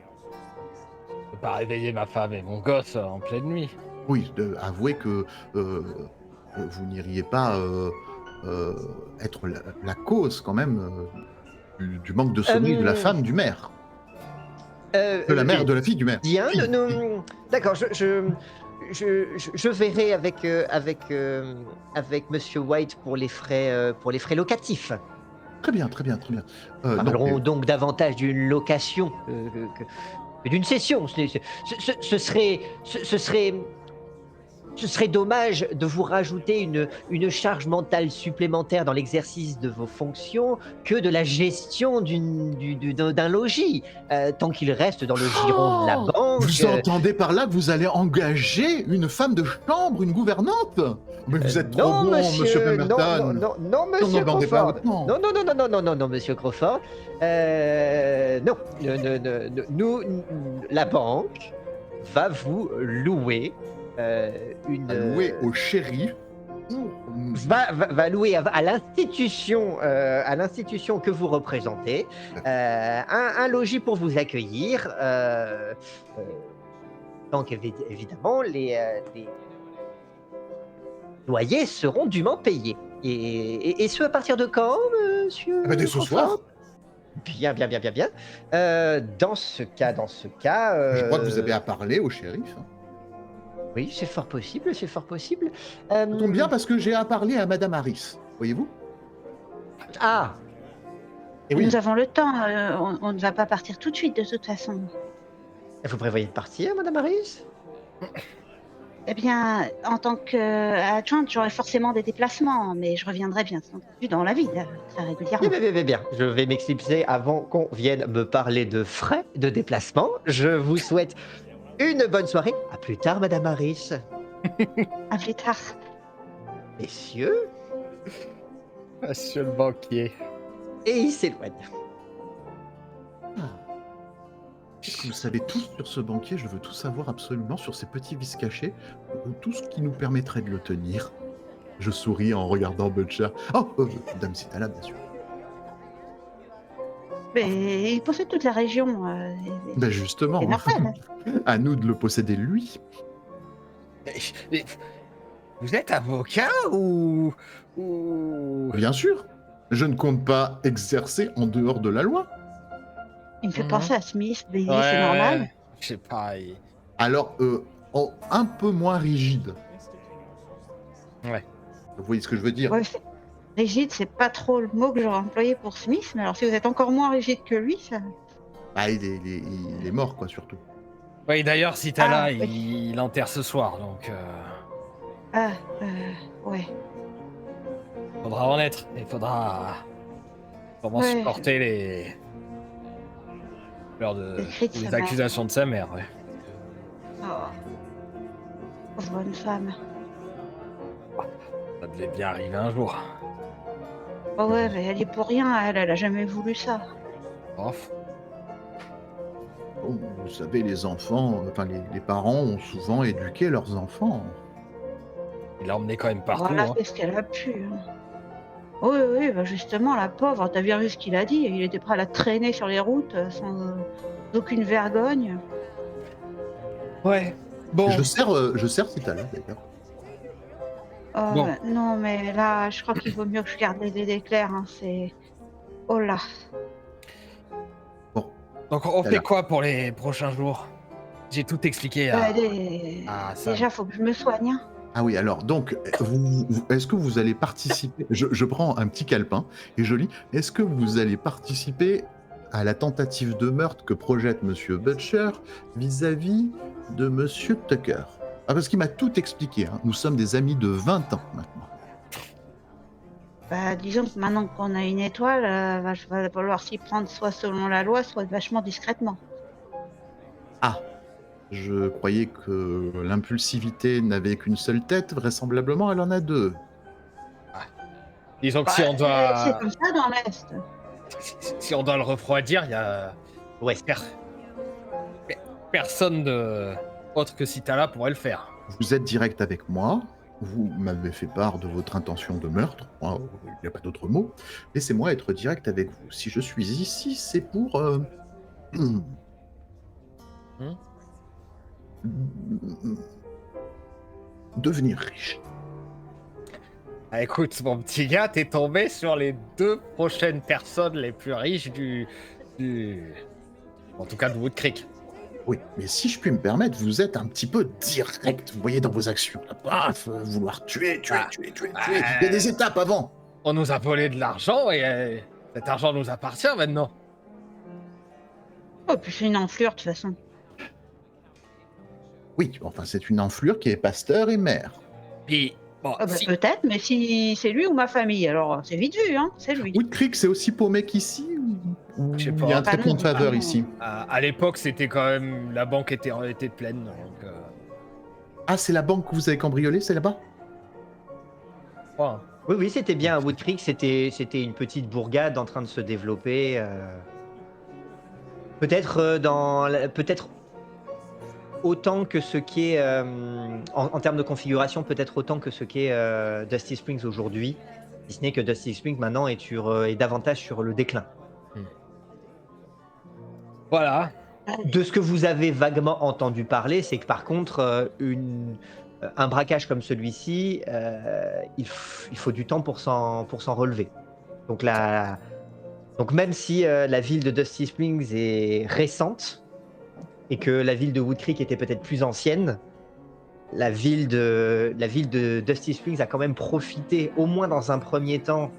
je peux pas réveiller ma femme et mon gosse en pleine nuit. Oui, avouez que vous n'iriez pas être la cause quand même du manque de sommeil de la femme du maire, de la mère, de la fille du maire. Bien, Fille. d'accord, je verrai avec Monsieur White pour les frais locatifs. Très bien, très bien, très bien. Parlons donc davantage d'une location que d'une cession. Ce serait dommage de vous rajouter une charge mentale supplémentaire dans l'exercice de vos fonctions que de la gestion d'un logis, tant qu'il reste dans le giron de la banque. Vous entendez par là que vous allez engager une femme de chambre, une gouvernante? Mais vous êtes trop non, bon, monsieur Pemberton. non, monsieur bandez pas Crawford. autant. Non, monsieur Crawford. Non, nous, la banque va vous louer une. À louer au shérif va louer à l'institution que vous représentez un logis pour vous accueillir. Donc évidemment, les loyers seront dûment payés. Et ce, à partir de quand, monsieur Dès ce soir. Crawford? Bien. Dans ce cas, Je crois que vous avez à parler au shérif. Hein. oui, c'est fort possible. Ça tombe bien parce que j'ai à parler à Madame Harris. Voyez-vous? Ah, Et oui. Nous avons le temps, on ne va pas partir tout de suite de toute façon. vous prévoyez de partir, Madame Harris? Eh bien, en tant qu'adjointe, j'aurai forcément des déplacements, mais je reviendrai bien entendu dans la ville, très régulièrement. Bien. Je vais m'exclipser avant qu'on vienne me parler de frais de déplacement. Je vous souhaite une bonne soirée. À plus tard, Madame Harris. À plus tard. Messieurs, Monsieur le banquier. et il s'éloigne. Puisque vous savez tout sur ce banquier, je veux tout savoir absolument sur ces petits vices cachés, tout ce qui nous permettrait de le tenir. Je souris en regardant Butcher. Oh, Dame Citala, bien sûr. Mais il possède toute la région. Ben justement, C'est normal. à nous de le posséder lui. Mais vous êtes avocat ou... Bien sûr, je ne compte pas exercer en dehors de la loi. Il me fait Mhm. penser à Smith, mais c'est normal. Je sais pas. Alors, un peu moins rigide. Ouais. Vous voyez ce que je veux dire? Ouais, rigide, c'est pas trop le mot que j'aurais employé pour Smith, mais alors si vous êtes encore moins rigide que lui, ça... Ah, il est mort, quoi, surtout. Oui, d'ailleurs, si t'es là, Ah, oui. il enterre ce soir, donc Ouais. faudra en être. Il faudra comment Ouais. supporter les Les cris de sa les mère. accusations de sa mère. Ouais. Oh. Pauvre bonne femme. Ça devait bien arriver un jour. Oh ouais, mais elle est pour rien, elle a jamais voulu ça. Off. Oh, vous savez, les enfants, enfin, les parents ont souvent éduqué leurs enfants. Il l'a emmené quand même partout. Voilà, Hein. c'est ce qu'elle a pu. Hein. Oui, bah justement, la pauvre, t'as bien vu ce qu'il a dit, il était prêt à la traîner sur les routes sans aucune vergogne. Ouais. Bon. Je sers Citala, d'ailleurs. Oh, Bon. non, mais là, je crois qu'il vaut mieux que je garde les idées claires, hein, c'est... Oh là. Donc on fait Alors. quoi pour les prochains jours? J'ai tout expliqué à... Sam. Déjà, faut que je me soigne. Hein. Ah oui, alors, donc, est-ce que vous allez participer je prends un petit calepin et je lis. Est-ce que vous allez participer à la tentative de meurtre que projette Monsieur Butcher vis-à-vis de Monsieur Tucker? Ah, parce qu'il m'a tout expliqué. Hein. Nous sommes des amis de 20 ans maintenant. Bah, disons que maintenant qu'on a une étoile, va falloir s'y prendre soit selon la loi, soit vachement discrètement. Ah, je croyais que l'impulsivité n'avait qu'une seule tête. Vraisemblablement, elle en a deux. Disons que Bah, si on c'est doit... comme ça dans l'Est. Si on doit le refroidir, il y a... Ouais. Personne autre que Citala pourrait le faire. Vous êtes direct avec moi. Vous m'avez fait part de votre intention de meurtre. Moi, il n'y a pas d'autre mot. Laissez-moi être direct avec vous. Si je suis ici, c'est pour... devenir riche. Ah, écoute, mon petit gars, t'es tombé sur les 2 prochaines personnes les plus riches en tout cas de Wood Creek. Oui, mais si je puis me permettre, vous êtes un petit peu direct, vous voyez, dans vos actions. Là, paf, vouloir tuer. Il y a des étapes avant. On nous a volé de l'argent et cet argent nous appartient maintenant. Oh, puis c'est une enflure de toute façon. Oui, enfin, c'est une enflure qui est pasteur et mère. Puis, bon, Ah bah, si... peut-être, mais si c'est lui ou ma famille, alors c'est vite vu, hein, c'est lui. Wood Creek, c'est aussi paumé qu'ici ou Je sais il pas. y a un Ah traitement non, de faveur ah non. ici? à l'époque, c'était quand même... La banque était pleine, donc... Ah, c'est la banque que vous avez cambriolée, c'est là-bas? ouais. Oui, c'était bien à Wood Creek, c'était une petite bourgade en train de se développer. Peut-être autant que ce qu'est, en termes de configuration, peut-être autant que ce qu'est, Dusty Springs aujourd'hui, si ce n'est que Dusty Springs maintenant est davantage sur le déclin. Voilà. De ce que vous avez vaguement entendu parler, c'est que par contre, un braquage comme celui-ci, il faut du temps pour s'en relever. Donc même si, la ville de Dusty Springs est récente et que la ville de Wood Creek était peut-être plus ancienne, la ville de Dusty Springs a quand même profité, au moins dans un premier temps,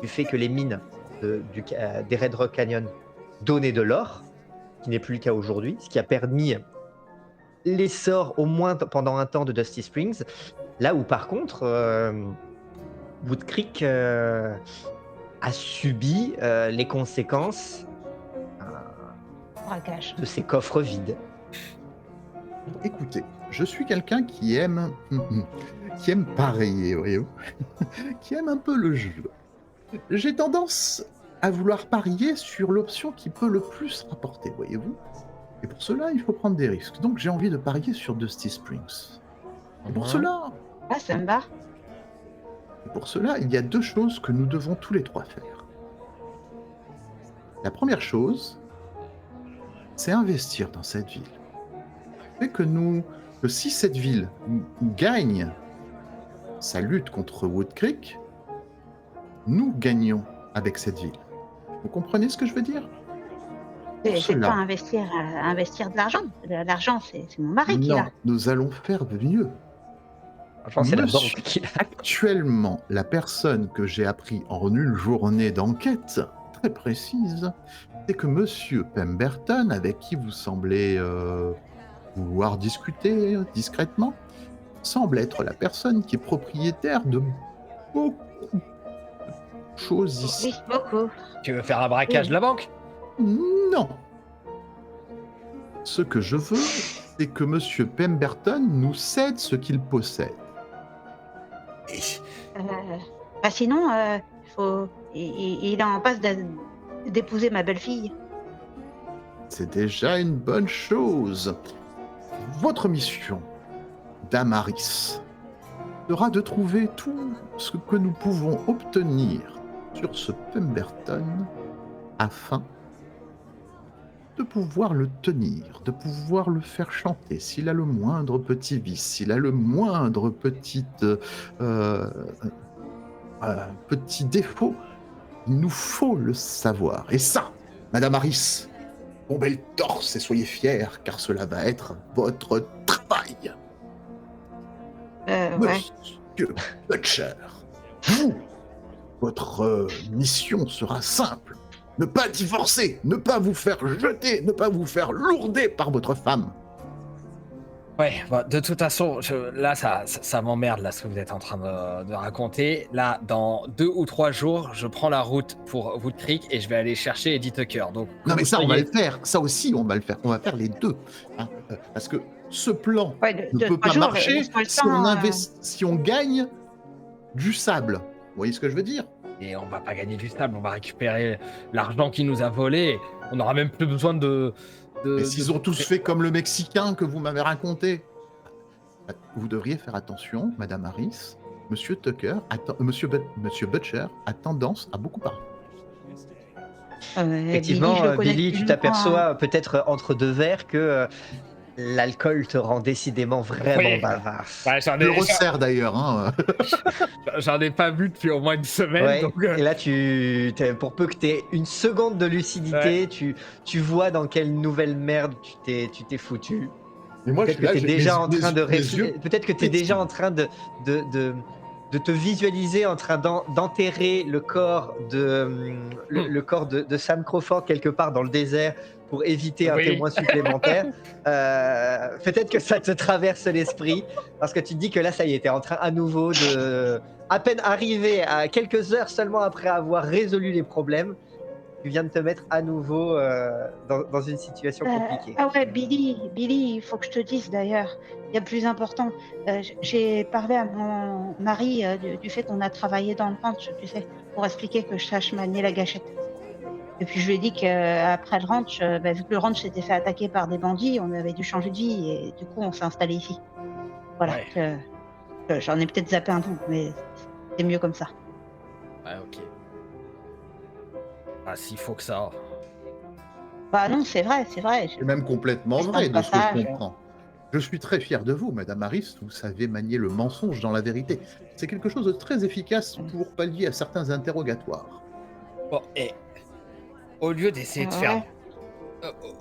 du fait que les mines des Red Rock Canyon donnaient de l'or, qui n'est plus le cas aujourd'hui, ce qui a permis l'essor, au moins pendant un temps, de Dusty Springs. Là où par contre, Wood Creek a subi les conséquences Braquage. de ses coffres vides. Écoutez, je suis quelqu'un qui aime parier, voyez-vous, qui aime un peu le jeu. J'ai tendance à vouloir parier sur l'option qui peut le plus rapporter, voyez-vous. Et pour cela, il faut prendre des risques. Donc j'ai envie de parier sur Dusty Springs. Et pour cela, Ah, ça me va. il y a deux choses que nous devons tous les trois faire. La première chose, c'est investir dans cette ville. C'est que si cette ville gagne sa lutte contre Wood Creek, nous gagnons avec cette ville. Vous comprenez ce que je veux dire? C'est cela. pas investir de l'argent. L'argent, c'est mon mari qui Non, l'a. nous allons faire de mieux. Franchement, c'est la Monsieur- banque qui l'a. Actuellement, la personne que j'ai appris en une journée d'enquête très précise, c'est que Monsieur Pemberton, avec qui vous semblez vouloir discuter discrètement, semble être la personne qui est propriétaire de beaucoup de choses ici. Oui, beaucoup. Tu veux faire un braquage Oui. de la banque? Non. Ce que je veux, c'est que Monsieur Pemberton nous cède ce qu'il possède. Sinon, il est en passe d'épouser ma belle-fille. C'est déjà une bonne chose. Votre mission, Damaris, sera de trouver tout ce que nous pouvons obtenir sur ce Pemberton afin de pouvoir le tenir, de pouvoir le faire chanter. S'il a le moindre petit vice, s'il a le moindre petit défaut, il nous faut le savoir. Et ça, Madame Harris, bombez le torse et soyez fiers, car cela va être votre travail. Ouais. Monsieur Butcher, vous, votre mission sera simple. Ne pas divorcer, ne pas vous faire jeter, ne pas vous faire lourder par votre femme. Ouais, bah, de toute façon, là, ça m'emmerde, là, ce que vous êtes en train de raconter. Là, dans 2 ou 3 jours, je prends la route pour Wood Creek et je vais aller chercher Eddie Tucker. Donc, Non mais vous ça, on va soyez- le faire. Ça aussi, on va le faire. On va faire les deux. Hein. Parce que ce plan Ouais, ne peut 3 pas jours, marcher laisse-moi le si temps, si on gagne du sable. Vous voyez ce que je veux dire? Et on va pas gagner du stable, on va récupérer l'argent qu'il nous a volé. On n'aura même plus besoin de... Mais s'ils ont tous fait comme le Mexicain que vous m'avez raconté. Vous devriez faire attention, Madame Harris. Monsieur Tucker, Monsieur Butcher a tendance à beaucoup parler. Effectivement, Billy, je le connais Billy, depuis tu longtemps, t'aperçois peut-être entre deux verres que l'alcool te rend décidément vraiment Oui. bavard. Ouais, Je le resserre d'ailleurs. Hein. j'en ai pas vu depuis au moins une semaine. Ouais, Donc, et là, pour peu que tu aies une seconde de lucidité, tu vois dans quelle nouvelle merde tu t'es foutu. Mais moi, Peut-être que tu es déjà en train de yeux peut-être que tu es déjà en train de te visualiser en train d'enterrer le corps le corps de Sam Crawford quelque part dans le désert pour éviter un Oui. témoin supplémentaire. Peut-être que ça te traverse l'esprit parce que tu te dis que là, ça y est, t'es en train à nouveau à peine arrivé à quelques heures seulement après avoir résolu les problèmes, tu viens de te mettre à nouveau dans une situation compliquée. Ah ouais, Billy, il faut que je te dise d'ailleurs, il y a plus important. J'ai parlé à mon mari du fait qu'on a travaillé dans le ranch, tu sais, pour expliquer que je sache manier la gâchette. Et puis je lui ai dit qu'après le ranch, vu que le ranch s'était fait attaquer par des bandits, on avait dû changer de vie et du coup on s'est installé ici. Voilà. Ouais. J'en ai peut-être zappé un bout, mais c'est mieux comme ça. Ouais, ok. Ah, s'il faut que ça. Bah non, c'est vrai. C'est même complètement C'est un vrai de ce que je passage. comprends. Je suis très fier de vous, Madame Harris. Vous savez manier le mensonge dans la vérité. C'est quelque chose de très efficace pour pallier à certains interrogatoires. Bon, et au lieu d'essayer de Ouais. faire.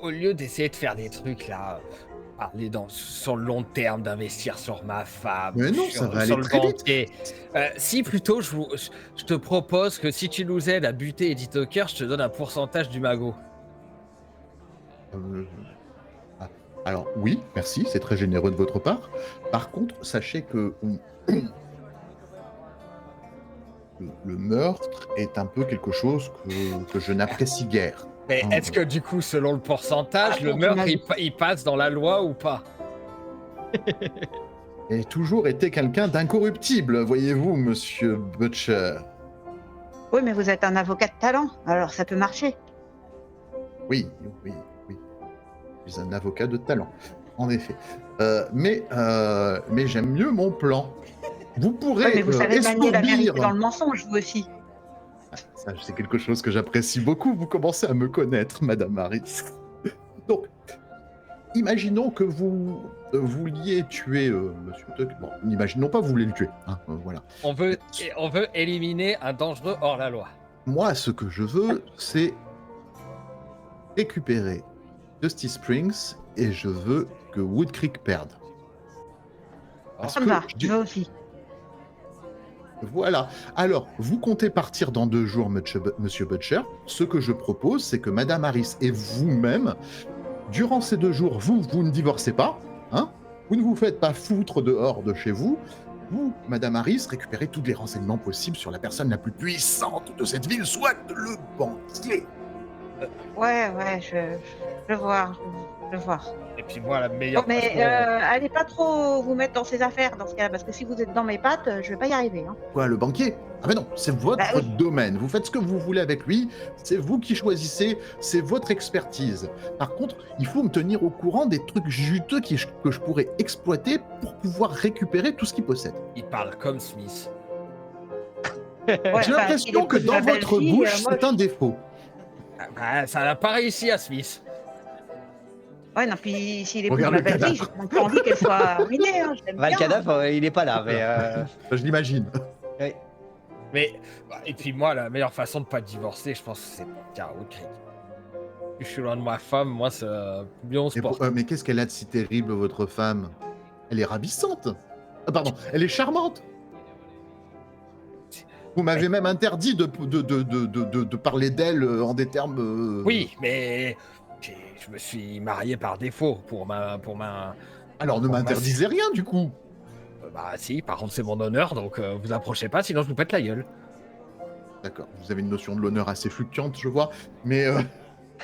Au lieu d'essayer de faire des trucs là. Parler sur le long terme, d'investir sur ma femme, Mais non, ça va aller le très vite. banquier. Si plutôt je te propose que si tu nous aides à buter Eddie Tucker, je te donne un pourcentage du magot. Euh, ah, Alors oui, merci, c'est très généreux de votre part. Par contre, sachez que le meurtre est un peu quelque chose que je n'apprécie guère. Mais Hum. est-ce que du coup, selon le pourcentage, Ah, le bon, meurtre tu il passe dans la loi ou pas? J'ai toujours été quelqu'un d'incorruptible, voyez-vous, Monsieur Butcher. Oui, mais vous êtes un avocat de talent, alors ça peut marcher. Oui. Je suis un avocat de talent, en effet. Mais j'aime mieux mon plan. Vous pourrez Ouais, mais vous savez manier la vérité escourbir. dans le mensonge, vous aussi. Ça, c'est quelque chose que j'apprécie beaucoup. Vous commencez à me connaître, Madame Harris. Donc, imaginons que vous vouliez tuer Monsieur Tuck. Bon, n'imaginons pas que vous voulez le tuer. Hein, voilà. On veut éliminer un dangereux hors la loi. Moi, ce que je veux, c'est récupérer Dusty Springs et je veux que Wood Creek perde. Parce Ça me que va, je je dis- veux aussi. Voilà. Alors, vous comptez partir dans 2 jours, Monsieur Butcher. Ce que je propose, c'est que Madame Harris et vous-même, durant ces 2 jours, vous ne divorcez pas, hein. Vous ne vous faites pas foutre dehors de chez vous. Vous, Madame Harris, récupérez tous les renseignements possibles sur la personne la plus puissante de cette ville, soit le banquier. Ouais, je vois. Et puis moi, la Bon, meilleure mais façon- allez pas trop vous mettre dans ces affaires dans ce cas-là, parce que si vous êtes dans mes pattes, je vais pas y arriver. Hein. Quoi, le banquier? Ah ben non, c'est votre Bah oui. domaine. Vous faites ce que vous voulez avec lui. C'est vous qui choisissez. C'est votre expertise. Par contre, il faut me tenir au courant des trucs juteux que je pourrais exploiter pour pouvoir récupérer tout ce qu'il possède. Il parle comme Smith. Ouais, J'ai enfin, l'impression s'il que écoute dans ma votre belle-fille, bouche, moi, c'est un défaut. Ah bah, ça n'a pas réussi à Smith. Ouais, non, puis s'il écoute Regarde ma le belle-fille, j'ai pas envie qu'elle soit ruinée. Hein, je l'aime Val bien. Cadavre, il est pas là, mais. Je l'imagine. Ouais. Mais et puis moi, la meilleure façon de pas divorcer, je pense que c'est tiens, Wood Creek. Je suis loin de ma femme, moi, c'est bien on se porte. Mais qu'est-ce qu'elle a de si terrible, votre femme? Elle est ravissante. Ah, pardon, elle est charmante. Vous m'avez même interdit de parler d'elle en des termes. Oui, mais je me suis marié par défaut pour ma. Alors ne m'interdisez rien du coup. Bah si, par contre c'est mon honneur, donc vous approchez pas, sinon je vous pète la gueule. D'accord, vous avez une notion de l'honneur assez fluctuante, je vois, mais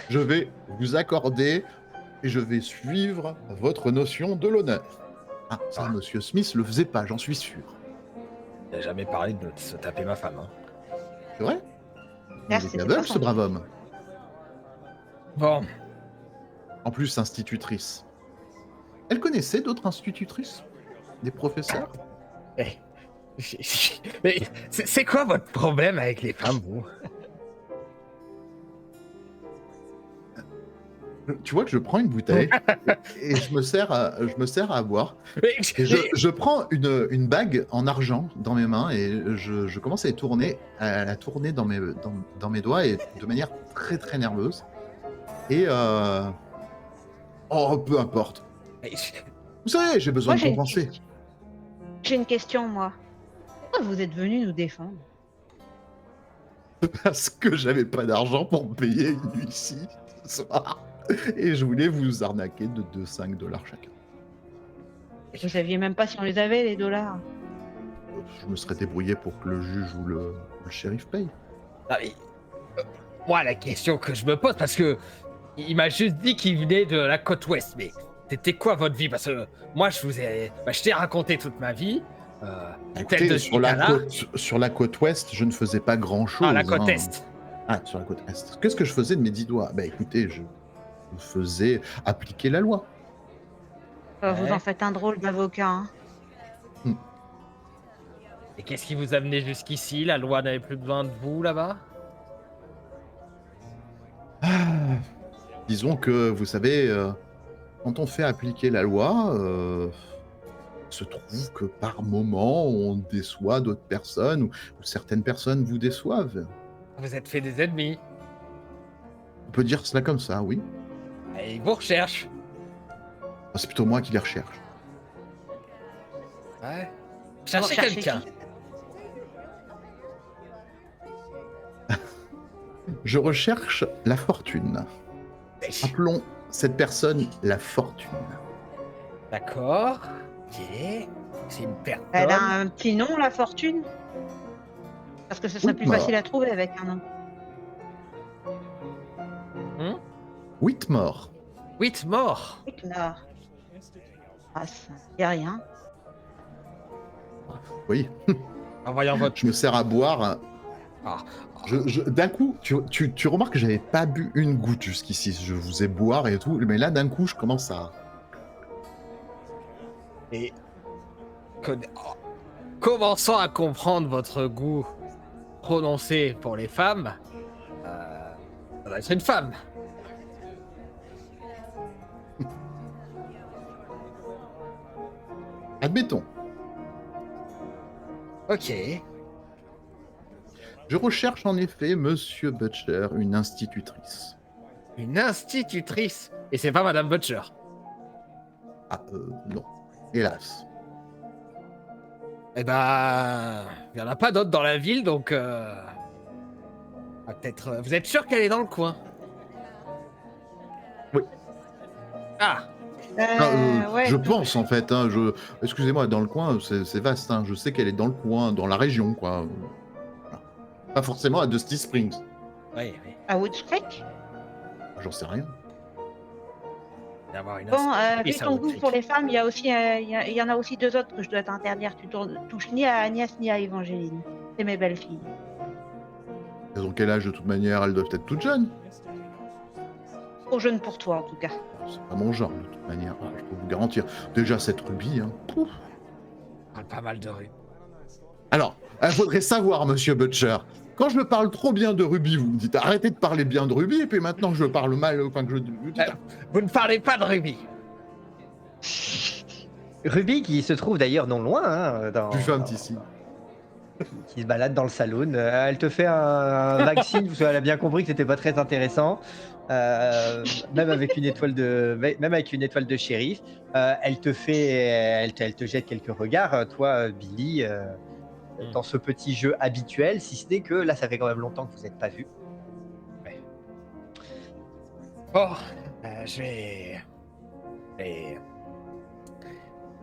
je vais vous accorder et je vais suivre votre notion de l'honneur. Ah, ça, Monsieur Smith le faisait pas, j'en suis sûr. Il n'a jamais parlé de se taper ma femme. Hein. C'est vrai? Il Merci, est c'est aveugle, pas ce ça. brave homme. Bon, En plus, institutrice. Elle connaissait d'autres institutrices? Des professeurs? mais c'est quoi votre problème avec les femmes, vous? Tu vois que je prends une bouteille et je me sers à boire. Mais- Et je prends une bague en argent dans mes mains et je commence à la tourner dans mes doigts et de manière très très nerveuse. Et oh, peu importe. mais- Vous savez, j'ai besoin Moi, de compenser. J'ai une question, moi. Pourquoi vous êtes venu nous défendre? Parce que j'avais pas d'argent pour me payer une nuit ici ce soir. Et je voulais vous arnaquer de 5 $ chacun. Vous saviez même pas si on les avait, les dollars. Je me serais débrouillé pour que le juge ou le shérif paye. Ah, mais, moi, la question que je me pose, parce que il m'a juste dit qu'il venait de la côte ouest, mais c'était quoi votre vie? Parce que moi, je t'ai raconté toute ma vie. Celle Écoutez, de sur la Citala. côte ouest, je ne faisais pas grand-chose. Ah, la côte hein. est. Ah, sur la côte est. Qu'est-ce que je faisais de mes 10 doigts? Bah écoutez, je faisais appliquer la loi. Vous en Ouais. faites un drôle d'avocat, hein. Hmm. Et qu'est-ce qui vous a amené jusqu'ici? La loi n'avait plus besoin de vous là-bas? Ah, disons que, vous savez, quand on fait appliquer la loi, il se trouve que par moment, on déçoit d'autres personnes ou certaines personnes vous déçoivent. Vous êtes fait des ennemis. On peut dire cela comme ça, oui. Et ils vous recherchent. Enfin, c'est plutôt moi qui les recherche. Ouais. Vous Cherchez recherchez quelqu'un. qui? Je recherche la fortune. Appelons cette personne la fortune. D'accord. Ok. C'est une Elle a personne. un petit nom, la fortune? Parce que ce serait plus Whitmore. facile à trouver avec un nom. Whitmore. Whitmore. Whitmore. Ah, ça y a rien. Oui, En voyant votre. je me sers à boire. Ah. D'un coup, tu remarques que j'avais pas bu une goutte jusqu'ici. Je vous ai boire et tout, mais là, d'un coup, je commence à... Et. Commençant à comprendre votre goût prononcé pour les femmes, ça doit être une femme. Admettons, Ok. je recherche en effet Monsieur Butcher, une institutrice. Une institutrice. Et c'est pas Madame Butcher. Ah, non. Hélas. Eh ben, il y en a pas d'autres dans la ville, donc peut-être. Vous êtes sûr qu'elle est dans le coin? Oui. Ah, Ouais. Je pense, en fait. Hein, excusez-moi, dans le coin, c'est vaste. Hein, je sais qu'elle est dans le coin, dans la région, quoi. Voilà. Pas forcément à Dusty Springs. oui, oui. À Woodspec? J'en sais rien. D'avoir une Bon, vu institutrice à ton goût Woodford. pour les femmes, il y a aussi, il y en a aussi 2 autres que je dois t'interdire. Tu touches ni à Agnès ni à Evangeline. C'est mes belles filles. Elles ont quel âge de toute manière? Elles doivent être toutes jeunes. Trop jeune pour toi, en tout cas. C'est pas mon genre, de toute manière. Je peux vous garantir. Déjà, cette rubis, hein. Pouf. On parle pas mal de rue. Alors, il faudrait savoir, Monsieur Butcher, quand je me parle trop bien de Ruby, vous me dites arrêtez de parler bien de Ruby, et puis maintenant que je parle mal, enfin que je... Vous ne parlez pas de Ruby. Ruby, qui se trouve d'ailleurs non loin, hein, Tu fais un petit signe. qui se balade dans le saloon. Elle te fait un vague signe parce qu'elle a bien compris que c'était pas très intéressant. Même avec une étoile de shérif, elle te jette quelques regards, toi, Billy, dans ce petit jeu habituel, si ce n'est que là, ça fait quand même longtemps que vous n'êtes pas vus. Bon, je vais.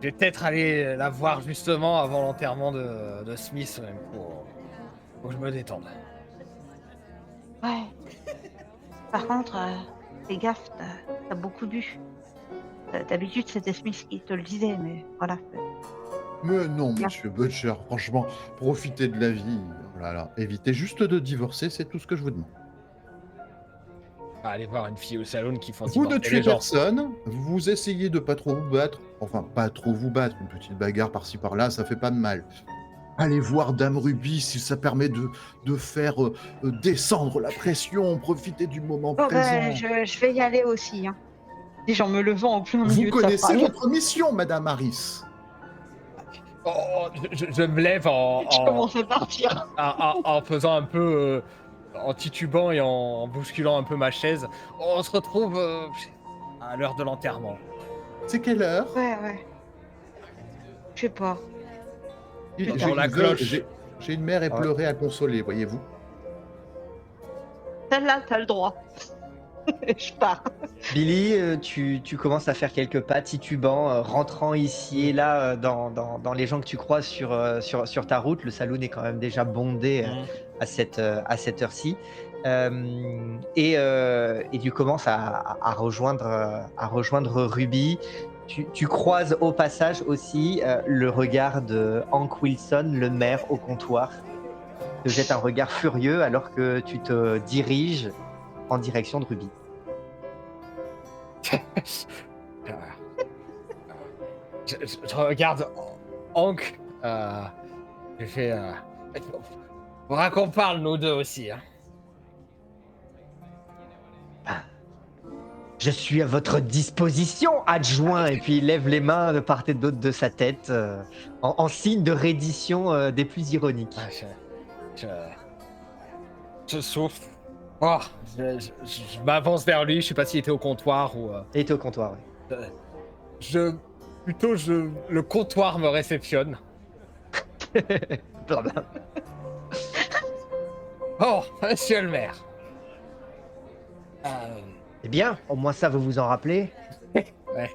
Je vais peut-être aller la voir justement avant l'enterrement de Smith, même pour que je me détende. Ouais. Par contre, fais gaffe, t'as beaucoup bu. D'habitude, c'était Smith qui te le disait, mais voilà. Mais non, Monsieur Butcher, franchement, profitez de la vie. Oh là là. Évitez juste de divorcer, c'est tout ce que je vous demande. Aller voir une fille au salon qui font Vous ne divorcer tuez les gens. personne, vous essayez de pas trop vous battre, enfin pas trop vous battre, une petite bagarre par-ci par-là, ça fait pas de mal. Allez voir Dame Ruby si ça permet de faire descendre la pression, profitez du moment Bon, présent. ben, je vais y aller aussi. Hein. Et j'en me levant en plein Vous milieu de sa connaissez phrase. votre mission, Madame Harris. Oh, je me lève Je commence à partir. en faisant un peu. En titubant et en bousculant un peu ma chaise. On se retrouve à l'heure de l'enterrement. C'est quelle heure? Ouais. Je sais pas. Dans la cloche. J'ai une mère éplorée à consoler, voyez-vous. Celle-là, t'as le droit. Je pars. Billy, tu commences à faire quelques pas titubant, rentrant ici et là dans les gens que tu croises sur ta route. Le saloon est quand même déjà bondé à cette heure-ci. Et tu commences à rejoindre Ruby. Tu croises au passage aussi le regard de Hank Wilson, le maire au comptoir, te jette un regard furieux alors que tu te diriges en direction de Ruby. Euh, je regarde Hank. J'ai fait. Faudra qu'on parle, nous deux aussi. Hein. Je suis à votre disposition, adjoint, et puis il lève les mains de part et d'autre de sa tête en signe de reddition des plus ironiques. Je souffle. Oh, je m'avance vers lui. Je sais pas s'il était au comptoir ou. Et t'es au comptoir, oui. Le comptoir me réceptionne. Pardon. Oh, monsieur le maire. Eh bien, au moins ça, vous vous en rappelez. Ouais.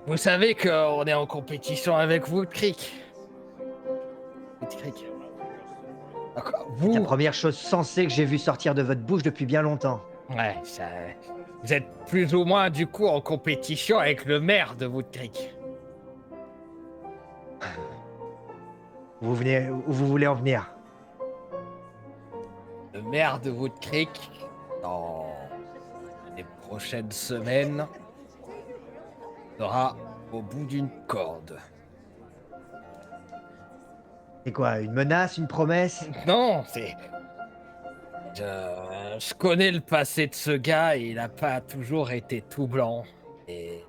Vous savez qu'on est en compétition avec Wood Creek. Wood Creek. C'est la première chose sensée que j'ai vue sortir de votre bouche depuis bien longtemps. Ouais, vous êtes plus ou moins du coup en compétition avec le maire de Wood Creek. Où vous voulez en venir? Le maire de Wood Creek, dans les prochaines semaines, sera au bout d'une corde. C'est quoi, une menace, une promesse? Non, c'est... Je connais le passé de ce gars et il n'a pas toujours été tout blanc. Et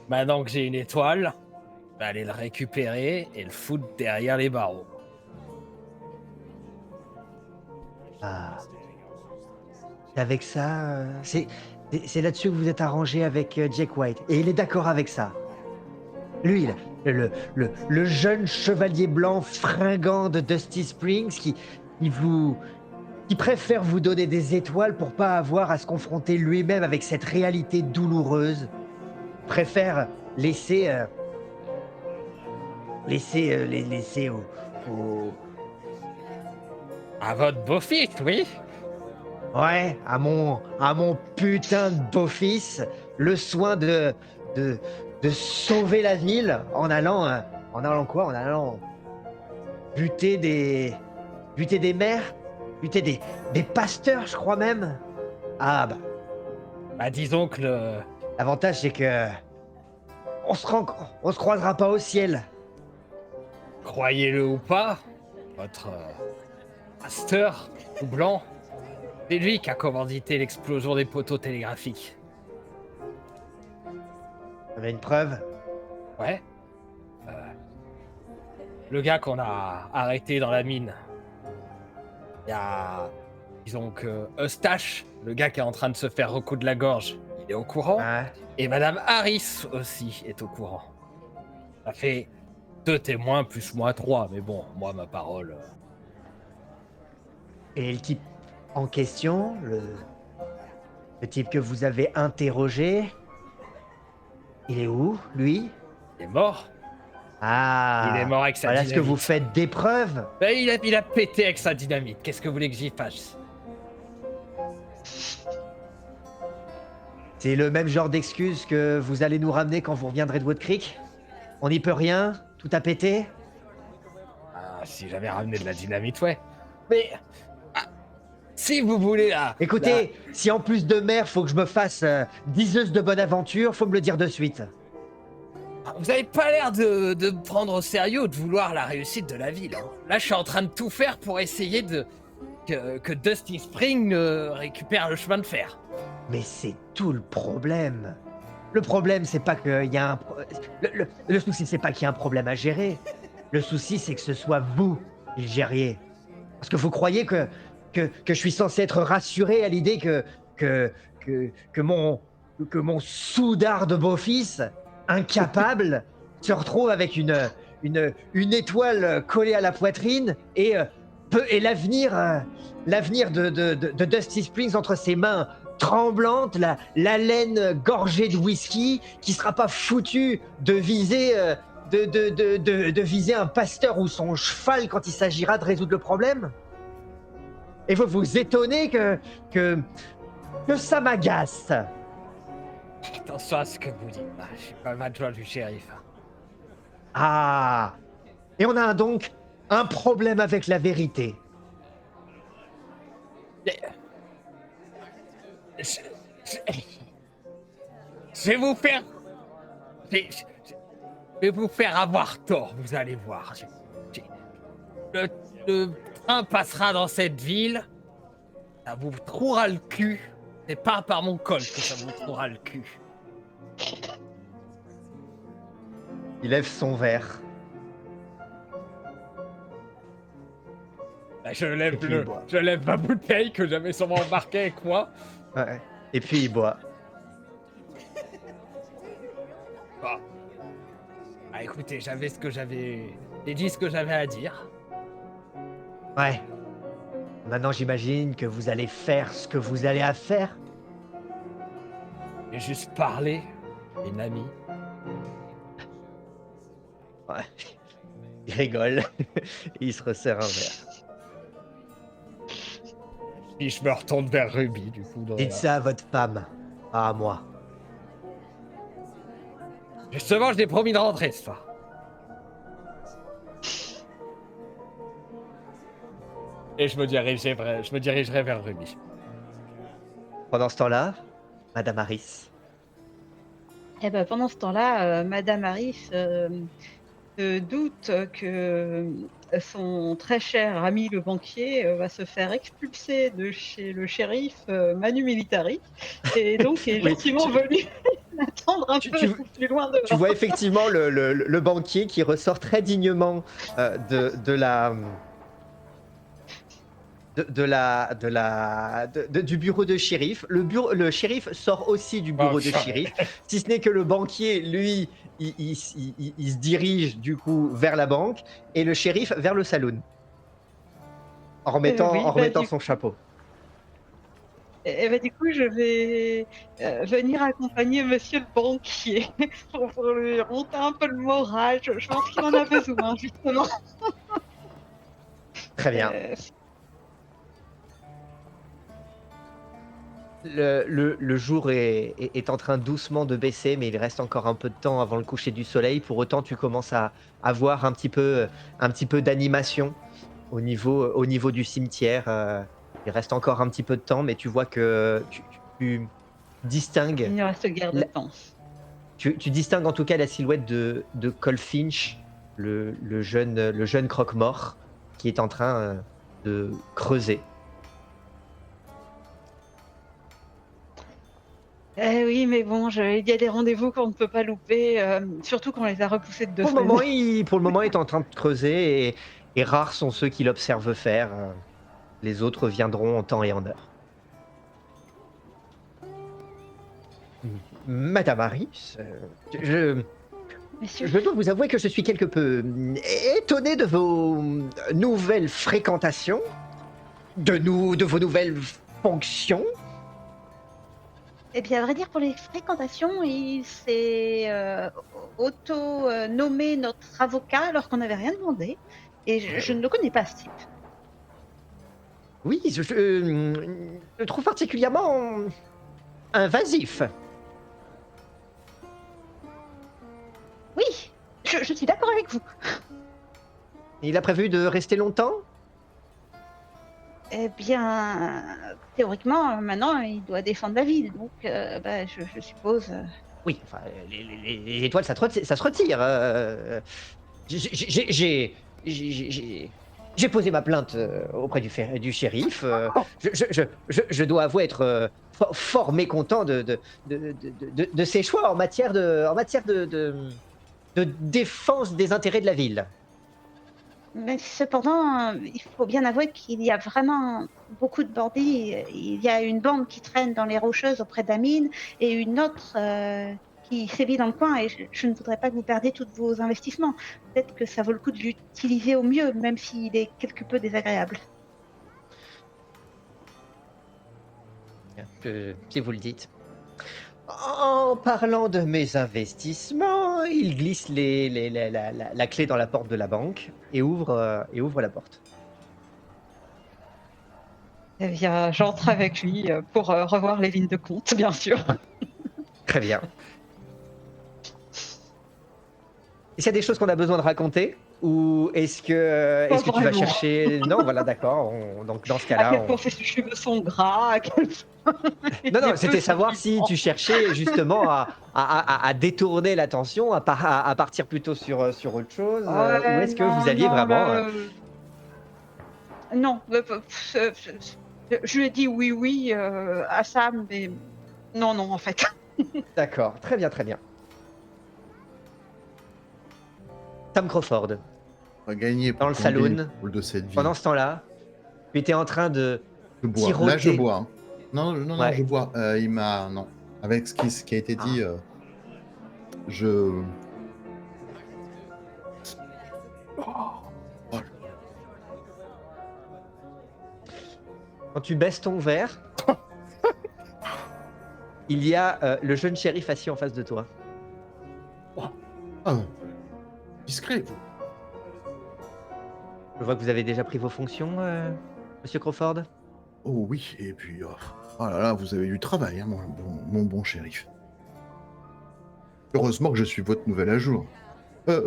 maintenant que j'ai une étoile, je vais aller le récupérer et le foutre derrière les barreaux. Ah. Et avec ça, c'est là-dessus que vous êtes arrangé avec Jack White. Et il est d'accord avec ça. Lui, le jeune chevalier blanc fringant de Dusty Springs qui préfère vous donner des étoiles pour pas avoir à se confronter lui-même avec cette réalité douloureuse. Préfère laisser au À votre beau-fils, oui. ouais, à mon putain de beau-fils le soin de sauver la ville en allant quoi? En allant buter des maires, buter des pasteurs, je crois même. Ah Bah disons que l'avantage c'est que on se croisera pas au ciel. croyez-le ou pas, votre pasteur tout blanc, c'est lui qui a commandité l'explosion des poteaux télégraphiques. Vous avez une preuve? Ouais. Le gars qu'on a arrêté dans la mine. Il y a, disons que Eustache, le gars qui est en train de se faire recoudre la gorge, il est au courant. Ouais. Et Madame Harris aussi est au courant. Ça fait 2 témoins plus moi 3, mais bon, moi ma parole. Et le type en question, le type que vous avez interrogé, il est où, lui? Il est mort. Ah, Il est mort avec sa voilà dynamite. ce que vous faites des preuves. Ben, il a pété avec sa dynamite. Qu'est-ce que vous voulez que j'y fasse? C'est le même genre d'excuse que vous allez nous ramener quand vous reviendrez de Wood Creek? On n'y peut rien? Tout a pété? Ah, si j'avais ramené de la dynamite, ouais. Mais si vous voulez là. Écoutez, si en plus de mer, faut que je me fasse diseuse de bonne aventure, faut me le dire de suite. Vous avez pas l'air de me prendre au sérieux ou de vouloir la réussite de la ville. Hein. Là, je suis en train de tout faire pour essayer que Dusty Spring récupère le chemin de fer. Mais c'est tout le problème. Le problème, c'est pas qu'il y a un... Le souci, c'est pas qu'il y a un problème à gérer. Le souci, c'est que ce soit vous qui le gériez. Parce que vous croyez que je suis censé être rassuré à l'idée que mon soudard de beau-fils, incapable, se retrouve avec une étoile collée à la poitrine et l'avenir de Dusty Springs entre ses mains tremblantes, la laine gorgée de whisky, qui sera pas foutu de viser de viser un pasteur ou son cheval quand il s'agira de résoudre le problème. Et vous vous étonnez que ça m'agace. Attention à ce que vous dites. Je suis pas le adjoint du shérif. Ah, Et on a donc un problème avec la vérité. Je, je- je vais vous faire. Je vais vous faire avoir tort, vous allez voir. Je- le, le train passera dans cette ville, ça vous trouera le cul. C'est pas par mon col que ça vous trouera le cul. Il lève son verre. Bah, je Et puis il boit. lève ma bouteille que j'avais sûrement embarquée avec moi. Ouais. Et puis il boit. Bah, écoutez, j'ai dit ce que j'avais à dire. Ouais. Maintenant, j'imagine que vous allez faire ce que vous allez à faire. J'ai juste parlé, une amie. Ouais. Il rigole. Il se resserre un verre. Et je me retourne vers Ruby, du coup. Dites ça à votre femme, pas à moi. Justement, je l'ai promis de rentrer ce soir. Et je me dirigerai vers Ruby. Pendant ce temps-là, Madame Harris. Et ben, pendant ce temps-là, Madame Harris se doute que son très cher ami le banquier va se faire expulser de chez le shérif Manu Militari, et donc est Oui, gentiment venu l'attendre un peu plus loin Tu dehors. vois effectivement le banquier qui ressort très dignement du bureau de shérif. Le shérif sort aussi du bureau de shérif, si ce n'est que le banquier, lui, il se dirige du coup vers la banque et le shérif vers le saloon, en remettant son chapeau. Et ben, du coup, je vais venir accompagner monsieur le banquier pour lui remonter un peu le moral. Je pense qu'il en a besoin, justement. Très bien. Le jour est en train doucement de baisser, mais il reste encore un peu de temps avant le coucher du soleil. Pour autant, tu commences à voir un petit peu d'animation au niveau du cimetière. Il reste encore un petit peu de temps, mais tu vois que tu distingues, Il ne reste guère de temps. tu distingues en tout cas la silhouette de Cole Finch, le jeune croque-mort, qui est en train de creuser. Eh oui, mais bon, il y a des rendez-vous qu'on ne peut pas louper, surtout quand on les a repoussés de 2 Pour le semaines. moment, il est en train de creuser et rares sont ceux qui l'observent faire. Les autres viendront en temps et en heure. Madame Harris, Messieurs, je dois vous avouer que je suis quelque peu étonné de vos nouvelles fréquentations, de vos nouvelles fonctions. eh bien, à vrai dire, pour les fréquentations, il s'est auto-nommé notre avocat alors qu'on n'avait rien demandé. Et je ne le connais pas, ce type. Oui, je le trouve particulièrement invasif. Oui, je suis d'accord avec vous. Il a prévu de rester longtemps? Eh bien, théoriquement, maintenant, il doit défendre la ville. Donc, je suppose... Oui, enfin, les étoiles, ça se retire. J'ai posé ma plainte auprès du shérif. Je dois avouer être fort mécontent de ses choix en matière de défense des intérêts de la ville. Mais cependant, il faut bien avouer qu'il y a vraiment beaucoup de bandits. Il y a une bande qui traîne dans les Rocheuses auprès d'Amine et une autre qui sévit dans le coin, et je ne voudrais pas que vous perdiez tous vos investissements. Peut-être que ça vaut le coup de l'utiliser au mieux, même s'il est quelque peu désagréable. Si vous le dites. En parlant de mes investissements, il glisse la clé dans la porte de la banque et ouvre la porte. Eh bien, j'entre avec lui pour revoir les lignes de compte, bien sûr. Très bien. Est-ce qu'il y a des choses qu'on a besoin de raconter Ou est-ce que, Pas est-ce que tu vas vraiment. chercher... Non, voilà, d'accord. Donc dans ce À cas-là, quel point ses cheveux sont gras, à quel point non, les non, cheveux c'était sont savoir si vibrants. tu cherchais justement à détourner l'attention, à partir plutôt sur autre chose, ou Ouais, est-ce que vous non, alliez non, vraiment... non, je lui ai dit oui, oui, à Sam, mais non, non, en fait. D'accord, très bien, très bien. Sam Crawford, On va gagner dans pour le combien il saloon, faut de cette pendant ville? ce temps-là, tu étais en train de Je bois. Là, je tiroter. bois, hein. Non, non, non, je Ouais. bois. Il m'a non. Avec ce qui a été dit, Ah. je oh! Oh, Quand tu baisses ton verre, il y a le jeune shérif assis en face de toi. ah, discret, vous. Je vois que vous avez déjà pris vos fonctions, monsieur Crawford. Oh oui, et puis, oh là là, vous avez du travail, hein, mon bon shérif. Heureusement que je suis votre nouvel à jour.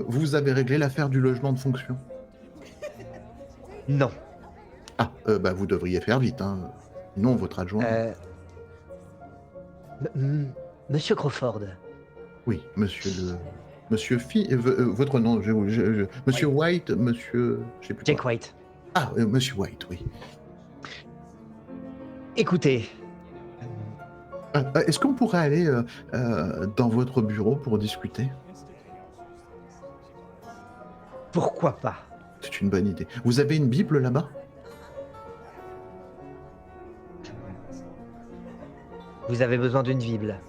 Vous avez réglé l'affaire du logement de fonction? Non. Ah, bah, vous devriez faire vite, hein, sinon votre adjoint Euh, Monsieur Crawford. oui, monsieur votre nom, monsieur White. White, monsieur je sais plus quoi. Jake White. Ah, monsieur White, oui. Écoutez, Est-ce qu'on pourrait aller, dans votre bureau pour discuter? pourquoi pas? C'est une bonne idée. Vous avez une bible là-bas? Vous avez besoin d'une Bible.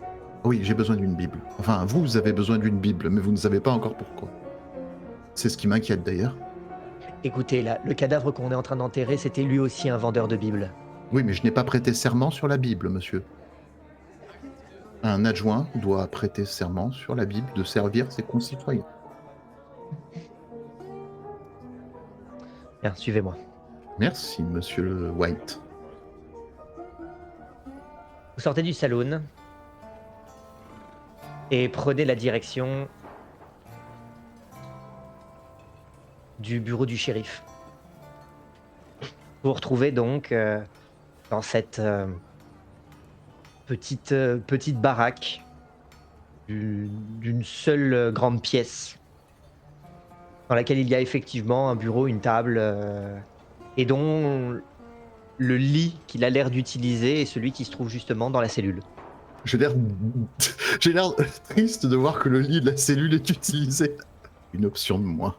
Oui, j'ai besoin d'une bible. Enfin, vous avez besoin d'une bible, mais vous ne savez pas encore pourquoi. C'est ce qui m'inquiète d'ailleurs. Écoutez, là, le cadavre qu'on est en train d'enterrer, c'était lui aussi un vendeur de Bibles. Oui, mais je n'ai pas prêté serment sur la Bible, monsieur. Un adjoint doit prêter serment sur la Bible de servir ses concitoyens. Bien, suivez-moi. Merci, monsieur le White. Vous sortez du saloon et prenez la direction du bureau du shérif. Vous vous retrouvez donc dans cette petite baraque d'une seule grande pièce dans laquelle il y a effectivement un bureau, une table et dont le lit qu'il a l'air d'utiliser est celui qui se trouve justement dans la cellule. J'ai l'air triste de voir que le lit de la cellule est utilisé. Une option de moins.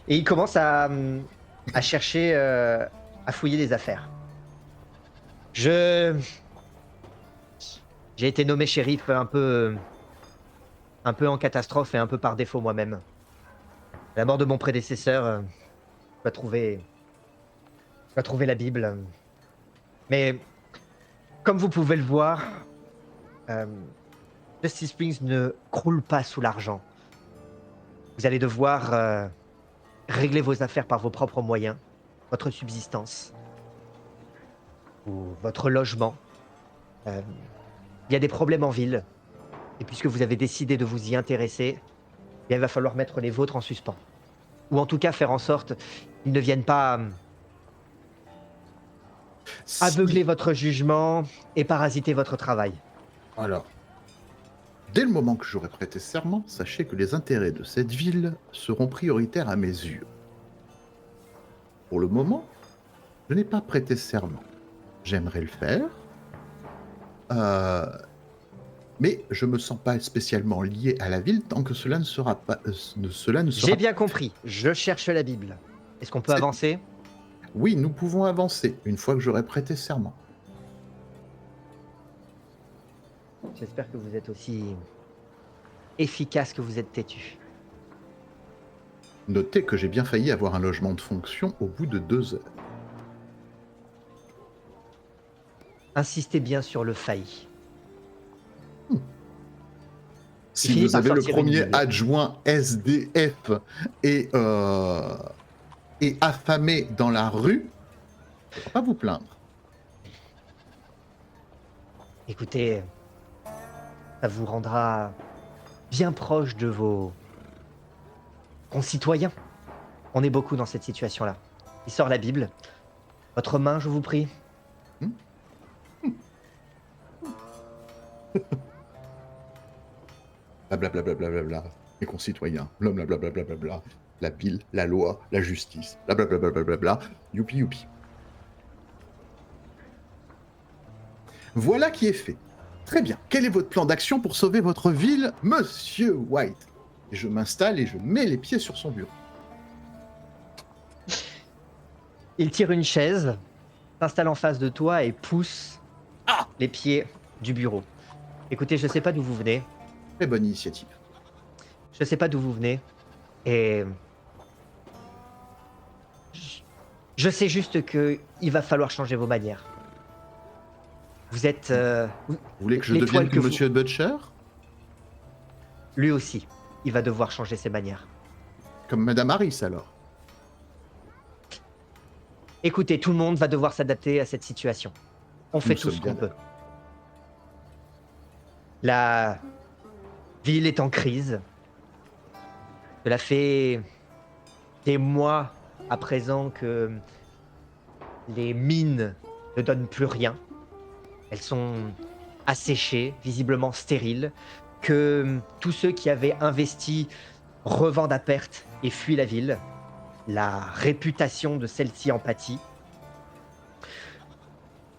Et il commence à chercher, à fouiller les affaires. J'ai été nommé shérif un peu en catastrophe et un peu par défaut moi-même. À la mort de mon prédécesseur, je dois trouver la Bible. Mais comme vous pouvez le voir, Justice Springs ne croule pas sous l'argent. Vous allez devoir régler vos affaires par vos propres moyens, votre subsistance ou votre logement. Il y a des problèmes en ville, et puisque vous avez décidé de vous y intéresser, eh bien, il va falloir mettre les vôtres en suspens. Ou en tout cas faire en sorte qu'ils ne viennent pas aveugler votre jugement et parasiter votre travail. Alors, dès le moment que j'aurai prêté serment, sachez que les intérêts de cette ville seront prioritaires à mes yeux. Pour le moment, je n'ai pas prêté serment. J'aimerais le faire, mais je me sens pas spécialement lié à la ville tant que cela ne sera pas. J'ai bien compris, je cherche la Bible. Est-ce qu'on peut C'est- avancer? Oui, nous pouvons avancer une fois que j'aurai prêté serment. J'espère que vous êtes aussi efficace que vous êtes têtu. Notez que j'ai bien failli avoir un logement de fonction au bout de 2 heures. Insistez bien sur le failli. Si finit vous par avez le sortir une premier Bible. adjoint SDF et affamé dans la rue, je ne vais pas vous plaindre. Écoutez, Ça vous rendra bien proche de vos concitoyens. On est beaucoup dans cette situation-là. Il sort la Bible. Votre main, je vous prie. Blablabla. Mes concitoyens. Blablabla. La bile, la loi, la justice. Blablabla. Youpi youpi. Voilà qui est fait. Très bien. Quel est votre plan d'action pour sauver votre ville, Monsieur White? Et je m'installe et je mets les pieds sur son bureau. Il tire une chaise, s'installe en face de toi et pousse les pieds du bureau. Écoutez, je sais pas d'où vous venez. Très bonne initiative. Je sais pas d'où vous venez. Et je sais juste que il va falloir changer vos manières. Vous êtes Vous voulez que je l'étoile devienne que comme vous- Monsieur Butcher? lui aussi. Il va devoir changer ses manières. Comme Madame Harris, alors? Écoutez, tout le monde va devoir s'adapter à cette situation. On fait Nous tout sommes ce qu'on bien peut. La ville est en crise. Cela fait des mois à présent que les mines ne donnent plus rien. Elles sont asséchées, visiblement stériles, que tous ceux qui avaient investi revendent à perte et fuient la ville. La réputation de celle-ci en pâtit.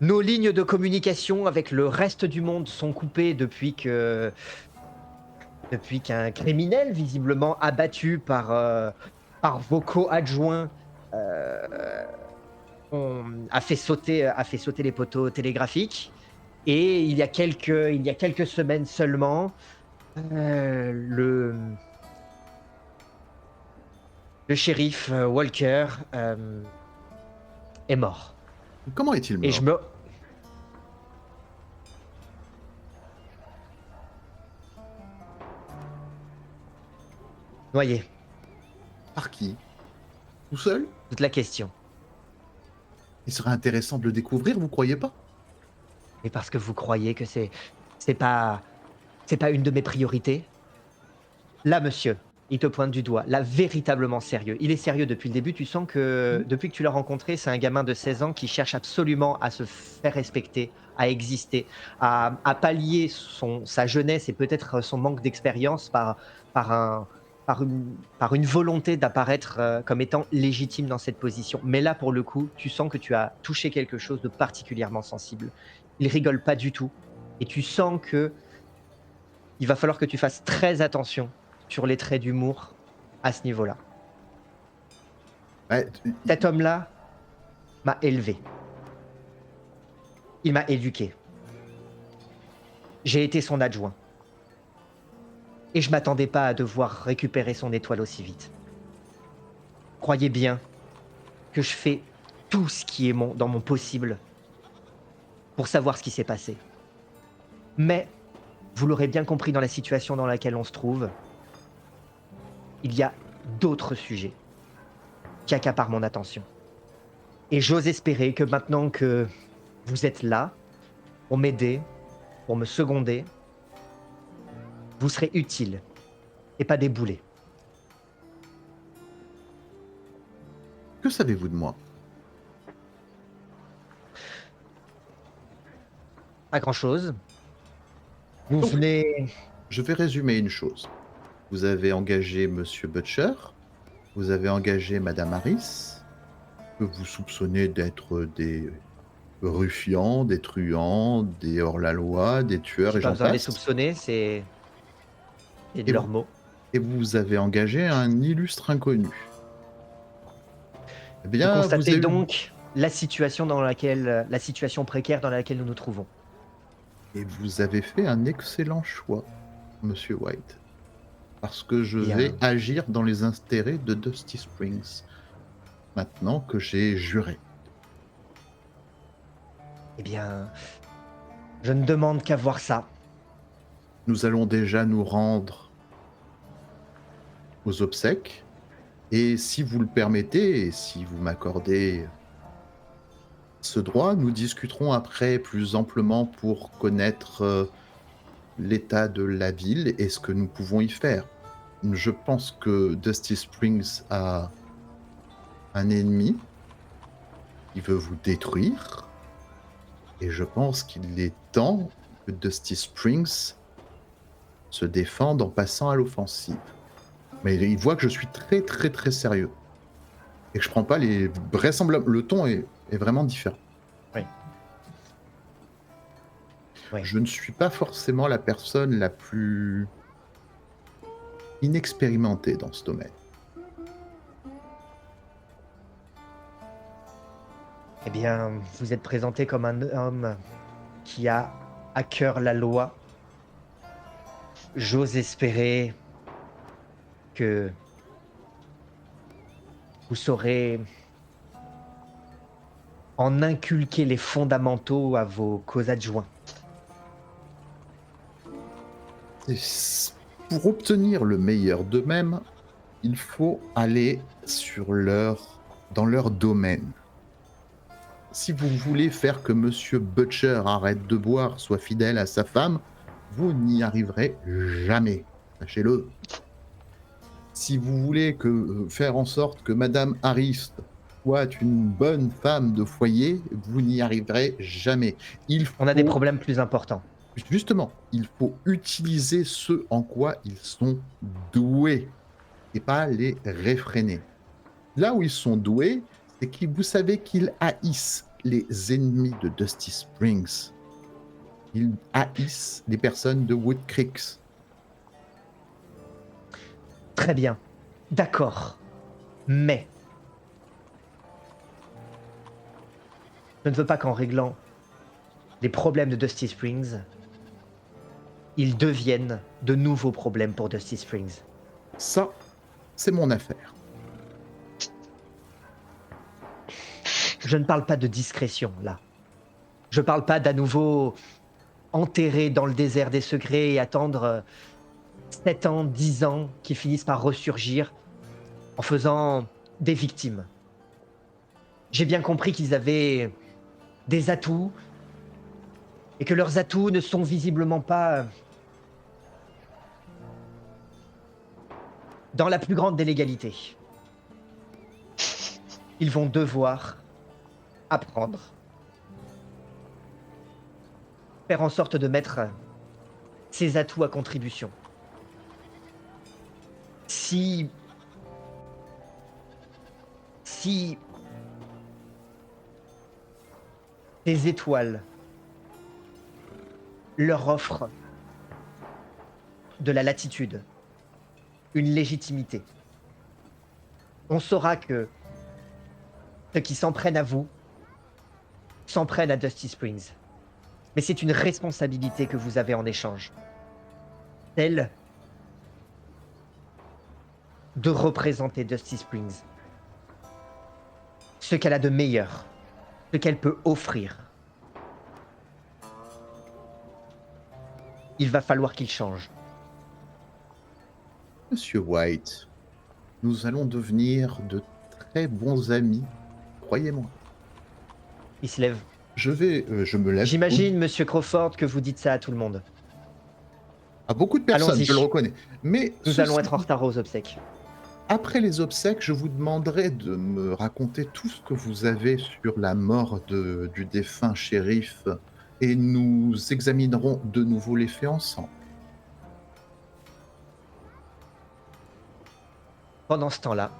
Nos lignes de communication avec le reste du monde sont coupées depuis qu'un criminel, visiblement abattu par vos co-adjoints, a fait sauter les poteaux télégraphiques. Et il y a quelques semaines seulement, le shérif Walker est mort. Comment est-il mort? Et je me... Noyé, Par qui? Tout seul? toute la question. Il serait intéressant de le découvrir, vous croyez pas? Et parce que vous croyez que c'est pas une de mes priorités. Là, monsieur, il te pointe du doigt. Là, véritablement sérieux. Il est sérieux depuis le début. Tu sens que depuis que tu l'as rencontré, c'est un gamin de 16 ans qui cherche absolument à se faire respecter, à exister, à pallier sa jeunesse et peut-être son manque d'expérience par une volonté d'apparaître comme étant légitime dans cette position. Mais là, pour le coup, tu sens que tu as touché quelque chose de particulièrement sensible. Il rigole pas du tout. Et tu sens que il va falloir que tu fasses très attention sur les traits d'humour à ce niveau-là. Ouais, Cet homme-là m'a élevé. Il m'a éduqué. J'ai été son adjoint. Et je m'attendais pas à devoir récupérer son étoile aussi vite. Croyez bien que je fais tout ce qui est dans mon possible pour savoir ce qui s'est passé. Mais, vous l'aurez bien compris dans la situation dans laquelle on se trouve, il y a d'autres sujets qui accaparent mon attention. Et j'ose espérer que maintenant que vous êtes là, pour m'aider, pour me seconder, vous serez utile et pas déboulé. que savez-vous de moi? Pas grand-chose. Vous Donc- venez... Je vais résumer une chose. Vous avez engagé Monsieur Butcher, vous avez engagé Madame Harris, que vous soupçonnez d'être des ruffians, des truands, des hors-la-loi, des tueurs J'ai et pas j'en besoin de les passe. soupçonner, c'est de Et leurs vous- mots. Et vous avez engagé un illustre inconnu. Eh Vous bien, vous constatez avez eu- donc la situation précaire dans laquelle nous nous trouvons. Et vous avez fait un excellent choix, Monsieur White. Parce que je Bien. vais agir dans les intérêts de Dusty Springs. Maintenant que j'ai juré. Eh bien, je ne demande qu'à voir ça. Nous allons déjà nous rendre aux obsèques. Et si vous le permettez, et si vous m'accordez ce droit, nous discuterons après plus amplement pour connaître l'état de la ville et ce que nous pouvons y faire. Je pense que Dusty Springs a un ennemi qui veut vous détruire. Et je pense qu'il est temps que Dusty Springs se défende en passant à l'offensive. Mais il voit que je suis très très très sérieux. Et que je prends pas les vraisemblables. Le ton est vraiment différent. Oui. Oui. Je ne suis pas forcément la personne la plus inexpérimentée dans ce domaine. Eh bien, vous êtes présenté comme un homme qui a à cœur la loi. J'ose espérer que vous saurez en inculquer les fondamentaux à vos co-adjoints. Pour obtenir le meilleur d'eux-mêmes, il faut aller dans leur domaine. Si vous voulez faire que Monsieur Butcher arrête de boire, soit fidèle à sa femme, vous n'y arriverez jamais. Sachez-le. Si vous voulez faire en sorte que Madame Harris soit une bonne femme de foyer, vous n'y arriverez jamais. On a des problèmes plus importants. Justement, il faut utiliser ce en quoi ils sont doués et pas les réfréner. Là où ils sont doués, c'est que vous savez qu'ils haïssent les ennemis de Dusty Springs. Ils haïssent les personnes de Wood Creeks. Très bien. D'accord. Mais je ne veux pas qu'en réglant les problèmes de Dusty Springs, ils deviennent de nouveaux problèmes pour Dusty Springs. Ça, c'est mon affaire. Je ne parle pas de discrétion, là. Je parle pas d'à nouveau enterrer dans le désert des secrets et attendre 7 ans, 10 ans qu'ils finissent par ressurgir en faisant des victimes. J'ai bien compris qu'ils avaient des atouts et que leurs atouts ne sont visiblement pas dans la plus grande des légalités. Ils vont devoir apprendre, faire en sorte de mettre ces atouts à contribution. Si ces étoiles leur offrent de la latitude, une légitimité, on saura que ceux qui s'en prennent à vous s'en prennent à Dusty Springs. Mais c'est une responsabilité que vous avez en échange. Celle de représenter Dusty Springs. Ce qu'elle a de meilleur, ce qu'elle peut offrir. Il va falloir qu'il change. Monsieur White, nous allons devenir de très bons amis, croyez-moi. Il se lève. Je me lève. J'imagine, Monsieur Crawford, que vous dites ça à tout le monde. À beaucoup de personnes, Allons-y. je le reconnais. Mais Nous allons être en retard aux obsèques. après les obsèques, je vous demanderai de me raconter tout ce que vous avez sur la mort du défunt shérif et nous examinerons de nouveau les faits ensemble. Pendant ce temps-là,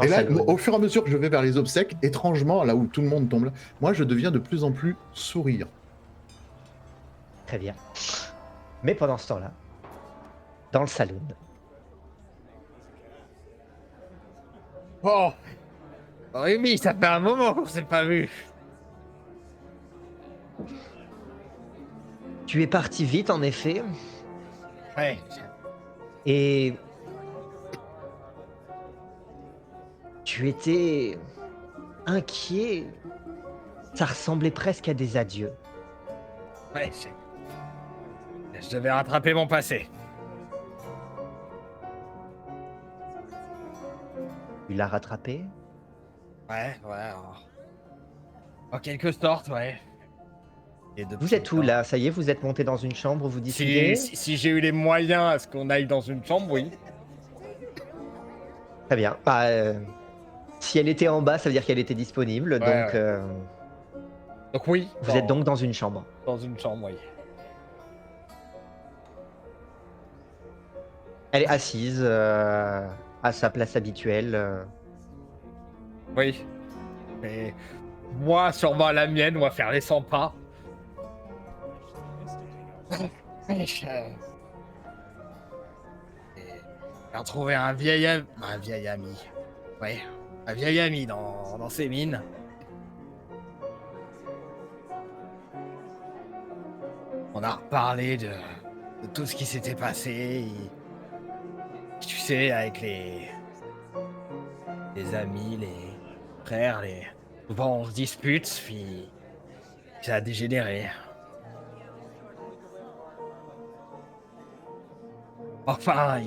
Et là, au fur et à mesure que je vais vers les obsèques, étrangement, là où tout le monde tombe là, moi je deviens de plus en plus souriant. Très bien. Mais pendant ce temps-là, dans le saloon, Oh Rémi, ça fait un moment qu'on s'est pas vu. tu es parti vite en effet, Ouais. et tu étais inquiet. Ça ressemblait presque à des adieux. Ouais, je devais rattraper mon passé. Tu l'as rattrapé. Ouais. En quelque sorte, ouais. Et depuis Vous êtes le où temps. là? Ça y est, vous êtes monté dans une chambre, vous Si, discutez? si j'ai eu les moyens à ce qu'on aille dans une chambre, oui. Très bien. Bah, si elle était en bas, ça veut dire qu'elle était disponible, Ouais, donc ouais. Donc oui, vous êtes donc dans une chambre. dans une chambre, oui. Elle est assise, à sa place habituelle, Oui. Et moi, sûrement à la mienne, on va faire les 100 pas. Et j'ai retrouvé un vieil ami. Un vieil ami. Ouais. Un vieil ami dans ses mines. On a reparlé de tout ce qui s'était passé. Tu sais, avec les amis, les frères, souvent on se dispute, puis ça a dégénéré. Enfin,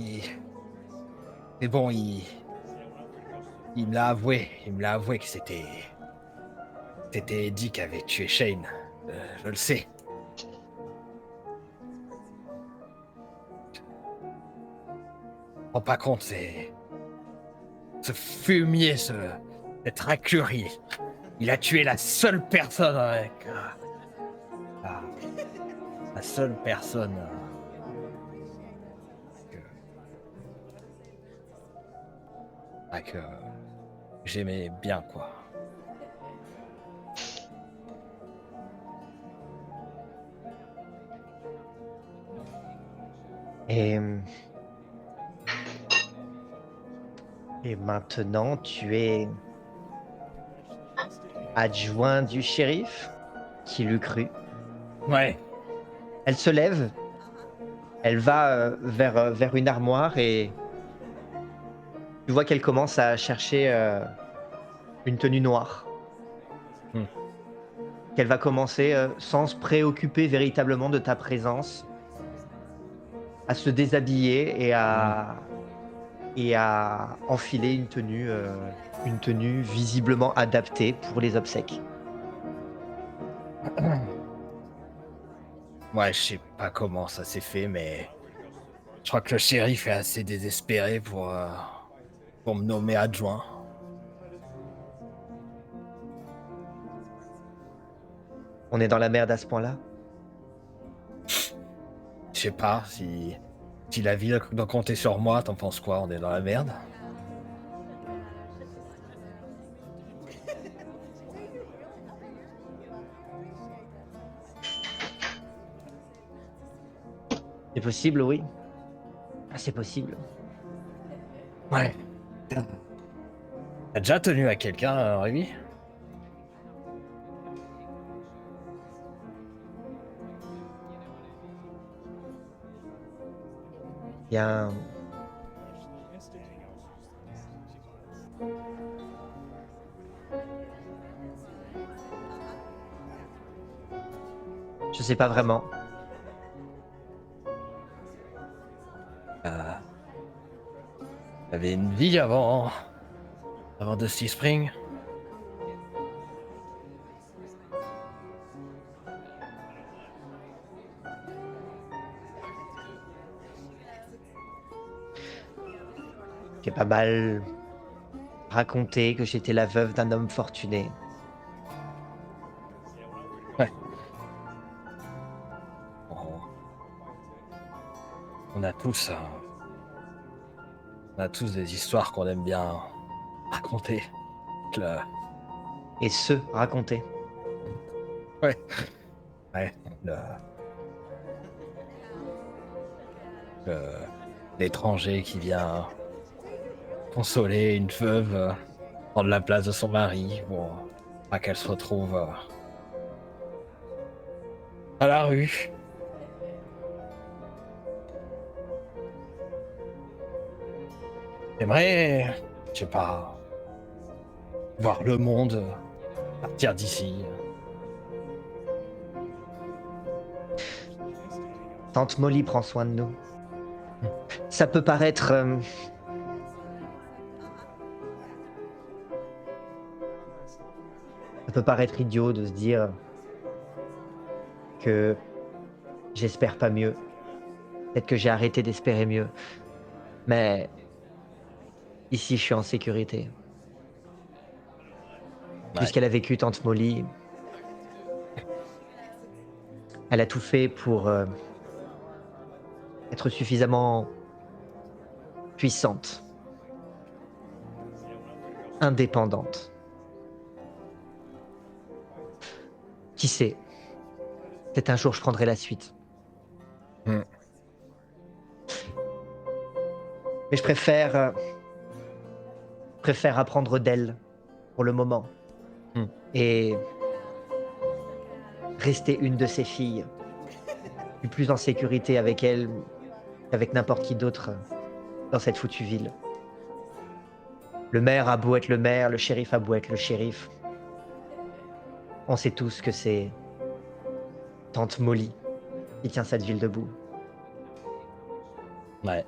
c'est bon, il me l'a avoué. Il me l'a avoué que c'était Eddie qui avait tué Shane. Je le sais. Je me rends pas compte, ce fumier, cette racurie. Il a tué la seule personne avec. Ah, la seule personne. Que, que j'aimais bien, quoi. et maintenant tu es adjoint du shérif? Qui l'eût cru? Ouais. Elle se lève, elle va, vers une armoire et tu vois qu'elle commence à chercher, une tenue noire. Mmh. Qu'elle va commencer, sans se préoccuper véritablement de ta présence, à se déshabiller et à enfiler une tenue visiblement adaptée pour les obsèques. Ouais, je sais pas comment ça s'est fait, mais je crois que le shérif est assez désespéré pour me nommer adjoint. On est dans la merde à ce point-là? Je sais pas si la ville doit compter sur moi, t'en penses quoi? On est dans la merde? C'est possible, oui. Ah, c'est possible. Ouais. T'as déjà tenu à quelqu'un, Rémi? Il y a un je sais pas vraiment. T'avais une vie avant Dusty Spring? J'ai pas mal raconté que j'étais la veuve d'un homme fortuné. Ouais. On, on a tous, on a tous des histoires qu'on aime bien raconter. Le- Et se raconter. Ouais. Le- L'étranger qui vient consoler une veuve, prendre la place de son mari pour pas qu'elle se retrouve à la rue. J'aimerais, je sais pas, voir le monde, partir d'ici. Tante Molly prend soin de nous. Ça peut paraître, ça peut paraître idiot de se dire que j'espère pas mieux. Peut-être que j'ai arrêté d'espérer mieux. Mais ici, je suis en sécurité. Ouais. Puisqu'elle a vécu, tante Molly, elle a tout fait pour être suffisamment puissante, indépendante. Qui sait, peut-être un jour je prendrai la suite. Mm. Mais je préfère apprendre d'elle pour le moment. Mm. Et rester une de ses filles. Je suis plus en sécurité avec elle qu'avec n'importe qui d'autre dans cette foutue ville. Le maire a beau être le maire, le shérif a beau être le shérif. On sait tous que c'est tante Molly qui tient cette ville debout. Ouais.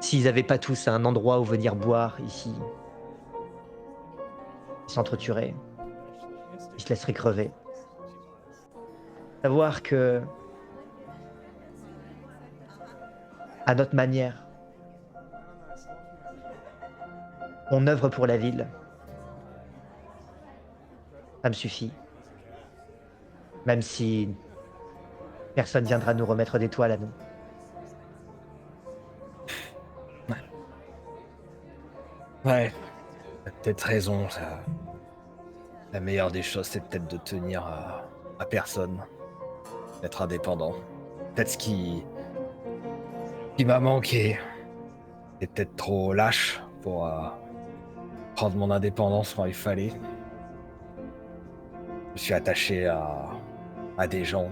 S'ils n'avaient pas tous un endroit où venir boire ici, ils s'entretueraient. Ils se laisseraient crever. Savoir que, à notre manière, on œuvre pour la ville. Ça me suffit. Même si personne viendra nous remettre des toiles à nous. Ouais. T'as peut-être raison. La meilleure des choses, c'est peut-être de tenir à personne. D'être indépendant. Peut-être ce qui m'a manqué. C'est peut-être trop lâche pour prendre mon indépendance quand il fallait. Je suis attaché à des gens.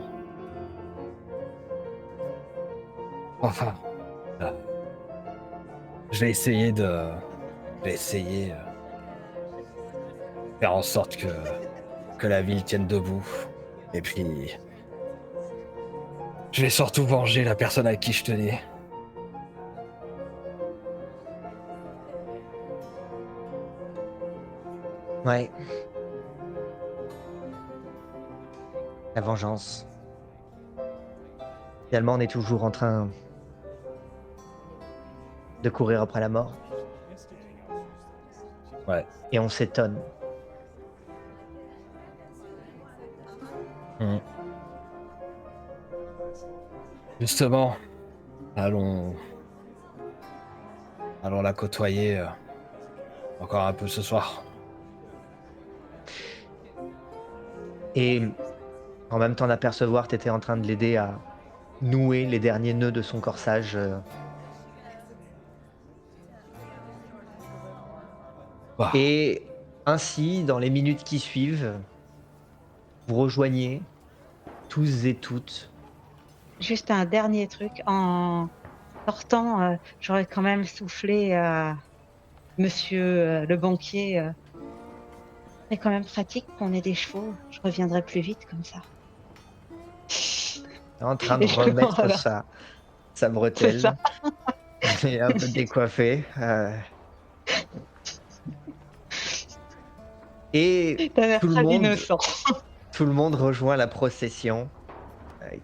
Enfin, je vais essayer de faire en sorte que la ville tienne debout. Et puis, je vais surtout venger la personne à qui je tenais. Ouais. La vengeance. Finalement, on est toujours en train de courir après la mort. Ouais. Et on s'étonne. Mm. Justement, allons la côtoyer encore un peu ce soir. Et en même temps d'apercevoir, tu étais en train de l'aider à nouer les derniers nœuds de son corsage. Bah, Et ainsi, dans les minutes qui suivent, vous rejoignez tous et toutes. Juste un dernier truc. En sortant, j'aurais quand même soufflé à monsieur le banquier. C'est quand même pratique qu'on ait des chevaux. Je reviendrai plus vite comme ça. En train de Et je remettre voilà, sa c'est bretelle. ça. Et un peu décoiffé. Et T'as l'air tout le très monde, innocent. tout le monde rejoint la procession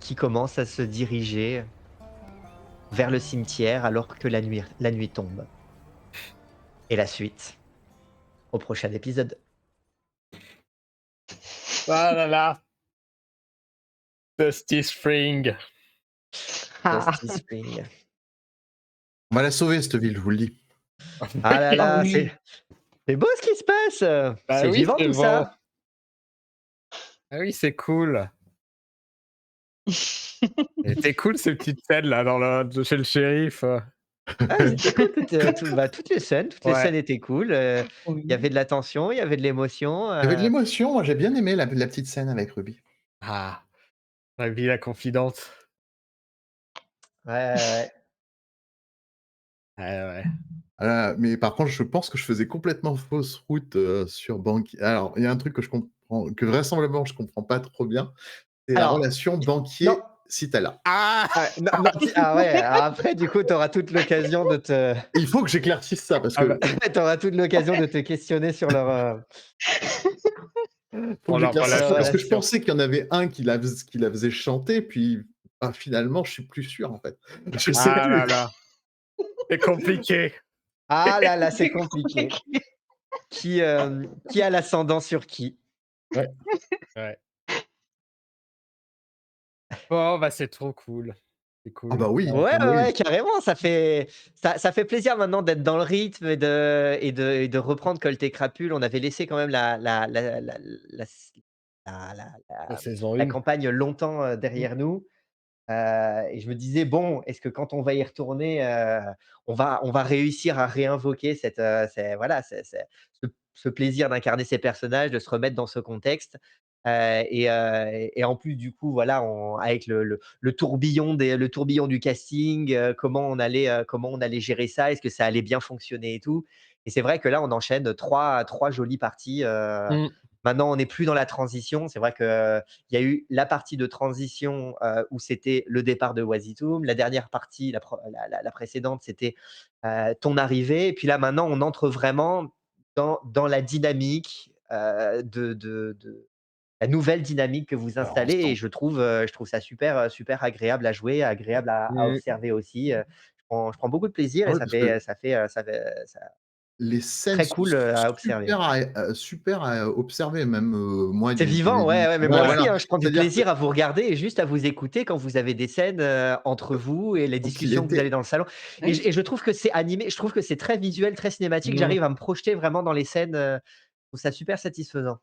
qui commence à se diriger vers le cimetière alors que la nuit tombe. Et la suite au prochain épisode. ah là là. Dusty Spring. Ah, Dusty Spring. On va la sauver, cette ville, je vous le dis. Ah là là, oui. c'est beau ce qui se passe. Bah C'est oui, vivant c'est tout bon. ça. Ah oui, c'est cool. Et c'était cool ces petites scènes là chez le shérif. Ah, c'était cool, toutes les scènes Ouais. étaient cool. Il y avait de la tension, il y avait de l'émotion. Il y avait de l'émotion, moi j'ai bien aimé la petite scène avec Ruby. Ah, Ravi la confidente. Ouais. Ouais. Mais par contre, je pense que je faisais complètement fausse route sur banquier. Alors, il y a un truc que je comprends, que vraisemblablement je comprends pas trop bien, c'est la Alors, relation non. banquier-Citala. Ah Non, ah ouais, alors après, du coup, tu auras toute l'occasion de te. Il faut que j'éclaircisse ça parce Ah que bah, Tu auras toute l'occasion de te questionner sur leur. Faut que On en j'éclaircisse ça parce que je relation. pensais qu'il y en avait un qui la faisait chanter, puis, finalement, je suis plus sûr, en fait. Je sais Ah plus. là là, c'est compliqué. Ah là là, c'est C'est compliqué. compliqué. Qui a l'ascendant sur qui? Ouais. Ouais. Bon, bah, c'est trop cool. C'est Ah cool. bah oui, Ouais, ah bah ouais, oui. ouais, carrément, ça fait plaisir maintenant d'être dans le rythme et de reprendre Colt et Crapule. On avait laissé quand même la s La saison la 1. campagne longtemps, Mmh. derrière nous, et je me disais: «Bon, est-ce que quand on va y retourner, on va réussir à réinvoquer voilà, ce plaisir d'incarner ces personnages, de se remettre dans ce contexte?» Et en plus, du coup, voilà, avec le tourbillon du casting, comment on allait gérer ça? Est-ce que ça allait bien fonctionner et tout? Et c'est vrai que là, on enchaîne trois jolies parties. Mmh. Maintenant, on n'est plus dans la transition. C'est vrai que il y a eu la partie de transition, où c'était le départ de Wazitoum. La dernière partie, la précédente, c'était, ton arrivée. Et puis là, maintenant, on entre vraiment dans la dynamique, de la nouvelle dynamique que vous Alors, on installez, et sent je trouve ça super, super agréable à jouer, agréable à Mmh. observer aussi. Je prends beaucoup de plaisir, ah et ouais, parce que ça fait ça les scènes très sont cool, à observer. super à observer même, moi C'est vivant, du ouais, ouais, mais moi ouais, aussi, voilà. hein, je prends du C'est-à-dire que plaisir à vous regarder et juste à vous écouter quand vous avez des scènes, entre vous et les quand il discussions que vous avez était dans le salon, Oui. et je trouve que c'est animé, je trouve que c'est très visuel, très cinématique. Mmh. J'arrive à me projeter vraiment dans les scènes, je trouve ça super satisfaisant.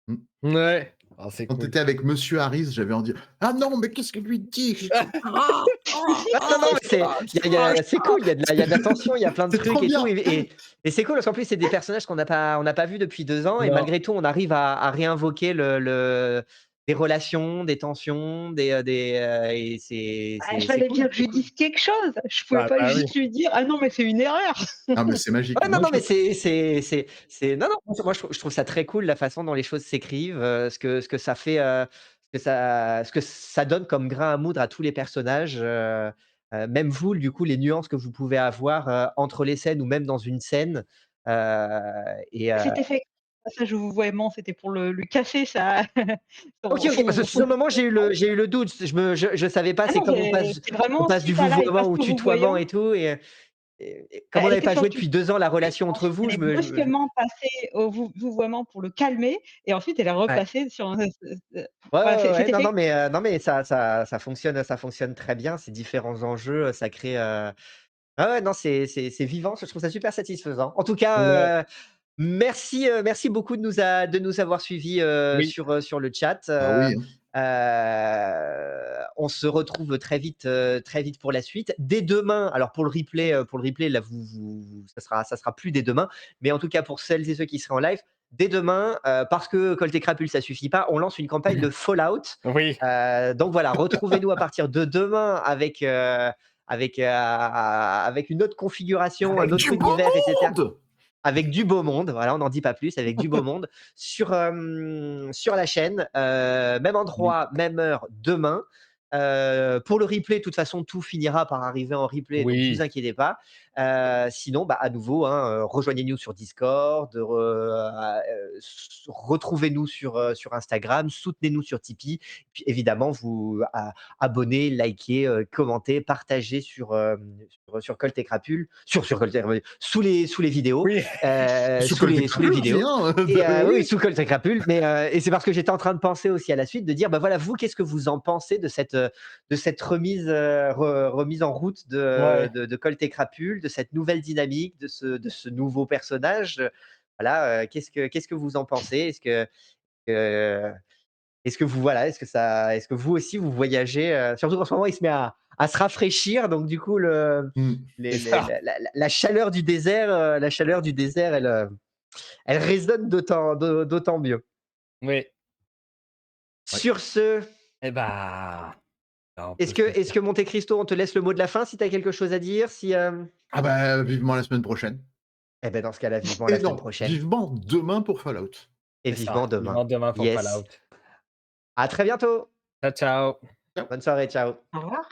mmh, Ouais. Ah, c'est quand tu cool. étais avec monsieur Harris, j'avais envie de dire: «Ah non, mais qu'est-ce qu'il lui dit?» J'ai dit: «Ah! Ah! Ah non, non, Ah! mais c'est Ah! il y a c'est cool, il y a de la tension, il y a plein de C'est trucs trop et tout, bien!» et c'est cool parce qu'en plus, c'est des personnages qu'on n'a pas vus depuis 2 ans, et Non. malgré tout, on arrive à réinvoquer des relations, des tensions, et Il c'est fallait cool, bien que je c'est lui cool. dise quelque chose. Je pouvais Bah pas bah, oui. juste lui dire: «Ah non, mais c'est une erreur». Ah mais c'est magique. Ouais, non, Moi non, je mais c'est non, non, moi je trouve ça très cool la façon dont les choses s'écrivent, ce que ça fait, ce que ça donne comme grain à moudre à tous les personnages, même vous, du coup, les nuances que vous pouvez avoir, entre les scènes ou même dans une scène, heu et C'était fait le passage au vouvoiement, c'était pour le lui casser sa OK, son OK, parce que son sur le moment, j'ai eu le doute, je savais pas, ah c'est non, comme on passe c'est on vraiment passe du suite à là, il vouvoiement passe au au tutoiement vouvoiement. et tout, et comme on Elle n'avait était pas sur joué le tutoiement depuis 2 ans la et relation entre ensuite vous, elle est brusquement passée au vouvoiement pour le calmer et ensuite elle est ouais. repassée sur un Ouais, voilà, ouais, ouais, c'était non, fait. non, mais ça fonctionne très bien, ces différents enjeux, ça crée, ah ouais, non, c'est vivant, je trouve ça super satisfaisant. En tout Ouais. cas, merci beaucoup de nous avoir suivis, Oui. sur le chat. bah oui, hein. On se retrouve très vite pour la suite. Dès demain, alors pour le replay, là, ça sera plus dès demain, mais en tout cas pour celles et ceux qui seraient en live, dès demain, parce que Colt et Crapule, ça suffit pas, on lance une campagne de Fallout. Oui. Donc voilà, retrouvez-nous à partir de demain avec une autre configuration, un Avec autre du beau univers, et cetera. monde! Avec du beau monde, voilà, on n'en dit pas plus, avec du beau monde sur la chaîne, même Oui. endroit, même heure, demain. Pour le replay, de toute façon, tout finira par arriver en replay, donc vous Oui. inquiétez pas. Sinon, bah, à nouveau, hein, rejoignez-nous sur Discord, retrouvez-nous sur Instagram, soutenez-nous sur Tipeee. Puis évidemment, vous abonnez, likez, commentez, partagez sur Colt et Crapule, sur Colt et Crapule, sous les vidéos, Oui. Sous sous col des les crapules aussi, vidéos. hein, Et oui, oui. sous Colt et Crapule, et c'est parce que j'étais en train de penser aussi à la suite, de dire, bah, voilà, vous, qu'est-ce que vous en pensez de cette remise en route de Ouais. de de Colt et Crapule, de cette nouvelle dynamique, de ce nouveau personnage? Voilà, qu'est-ce que vous en pensez? Heu, est-ce que vous voilà, est-ce que vous aussi vous voyagez, surtout qu'en ce moment il se met à se rafraîchir, donc du coup Mmh. C'est les ça. la chaleur du désert, elle résonne d'autant mieux. Oui. Ouais. Sur ce, Et bah, on peut est-ce se que est-ce dire que Monte Cristo, on te laisse le mot de la fin si tu as quelque chose à dire? Ah bah, vivement la semaine prochaine. Eh ben, dans ce cas-là, vivement la Et semaine non, prochaine, vivement demain pour Fallout. et c'est ça. vivement demain. Vivement demain pour Yes. Fallout. À très bientôt. Ciao, ciao. Ciao. Bonne soirée, ciao. Au revoir.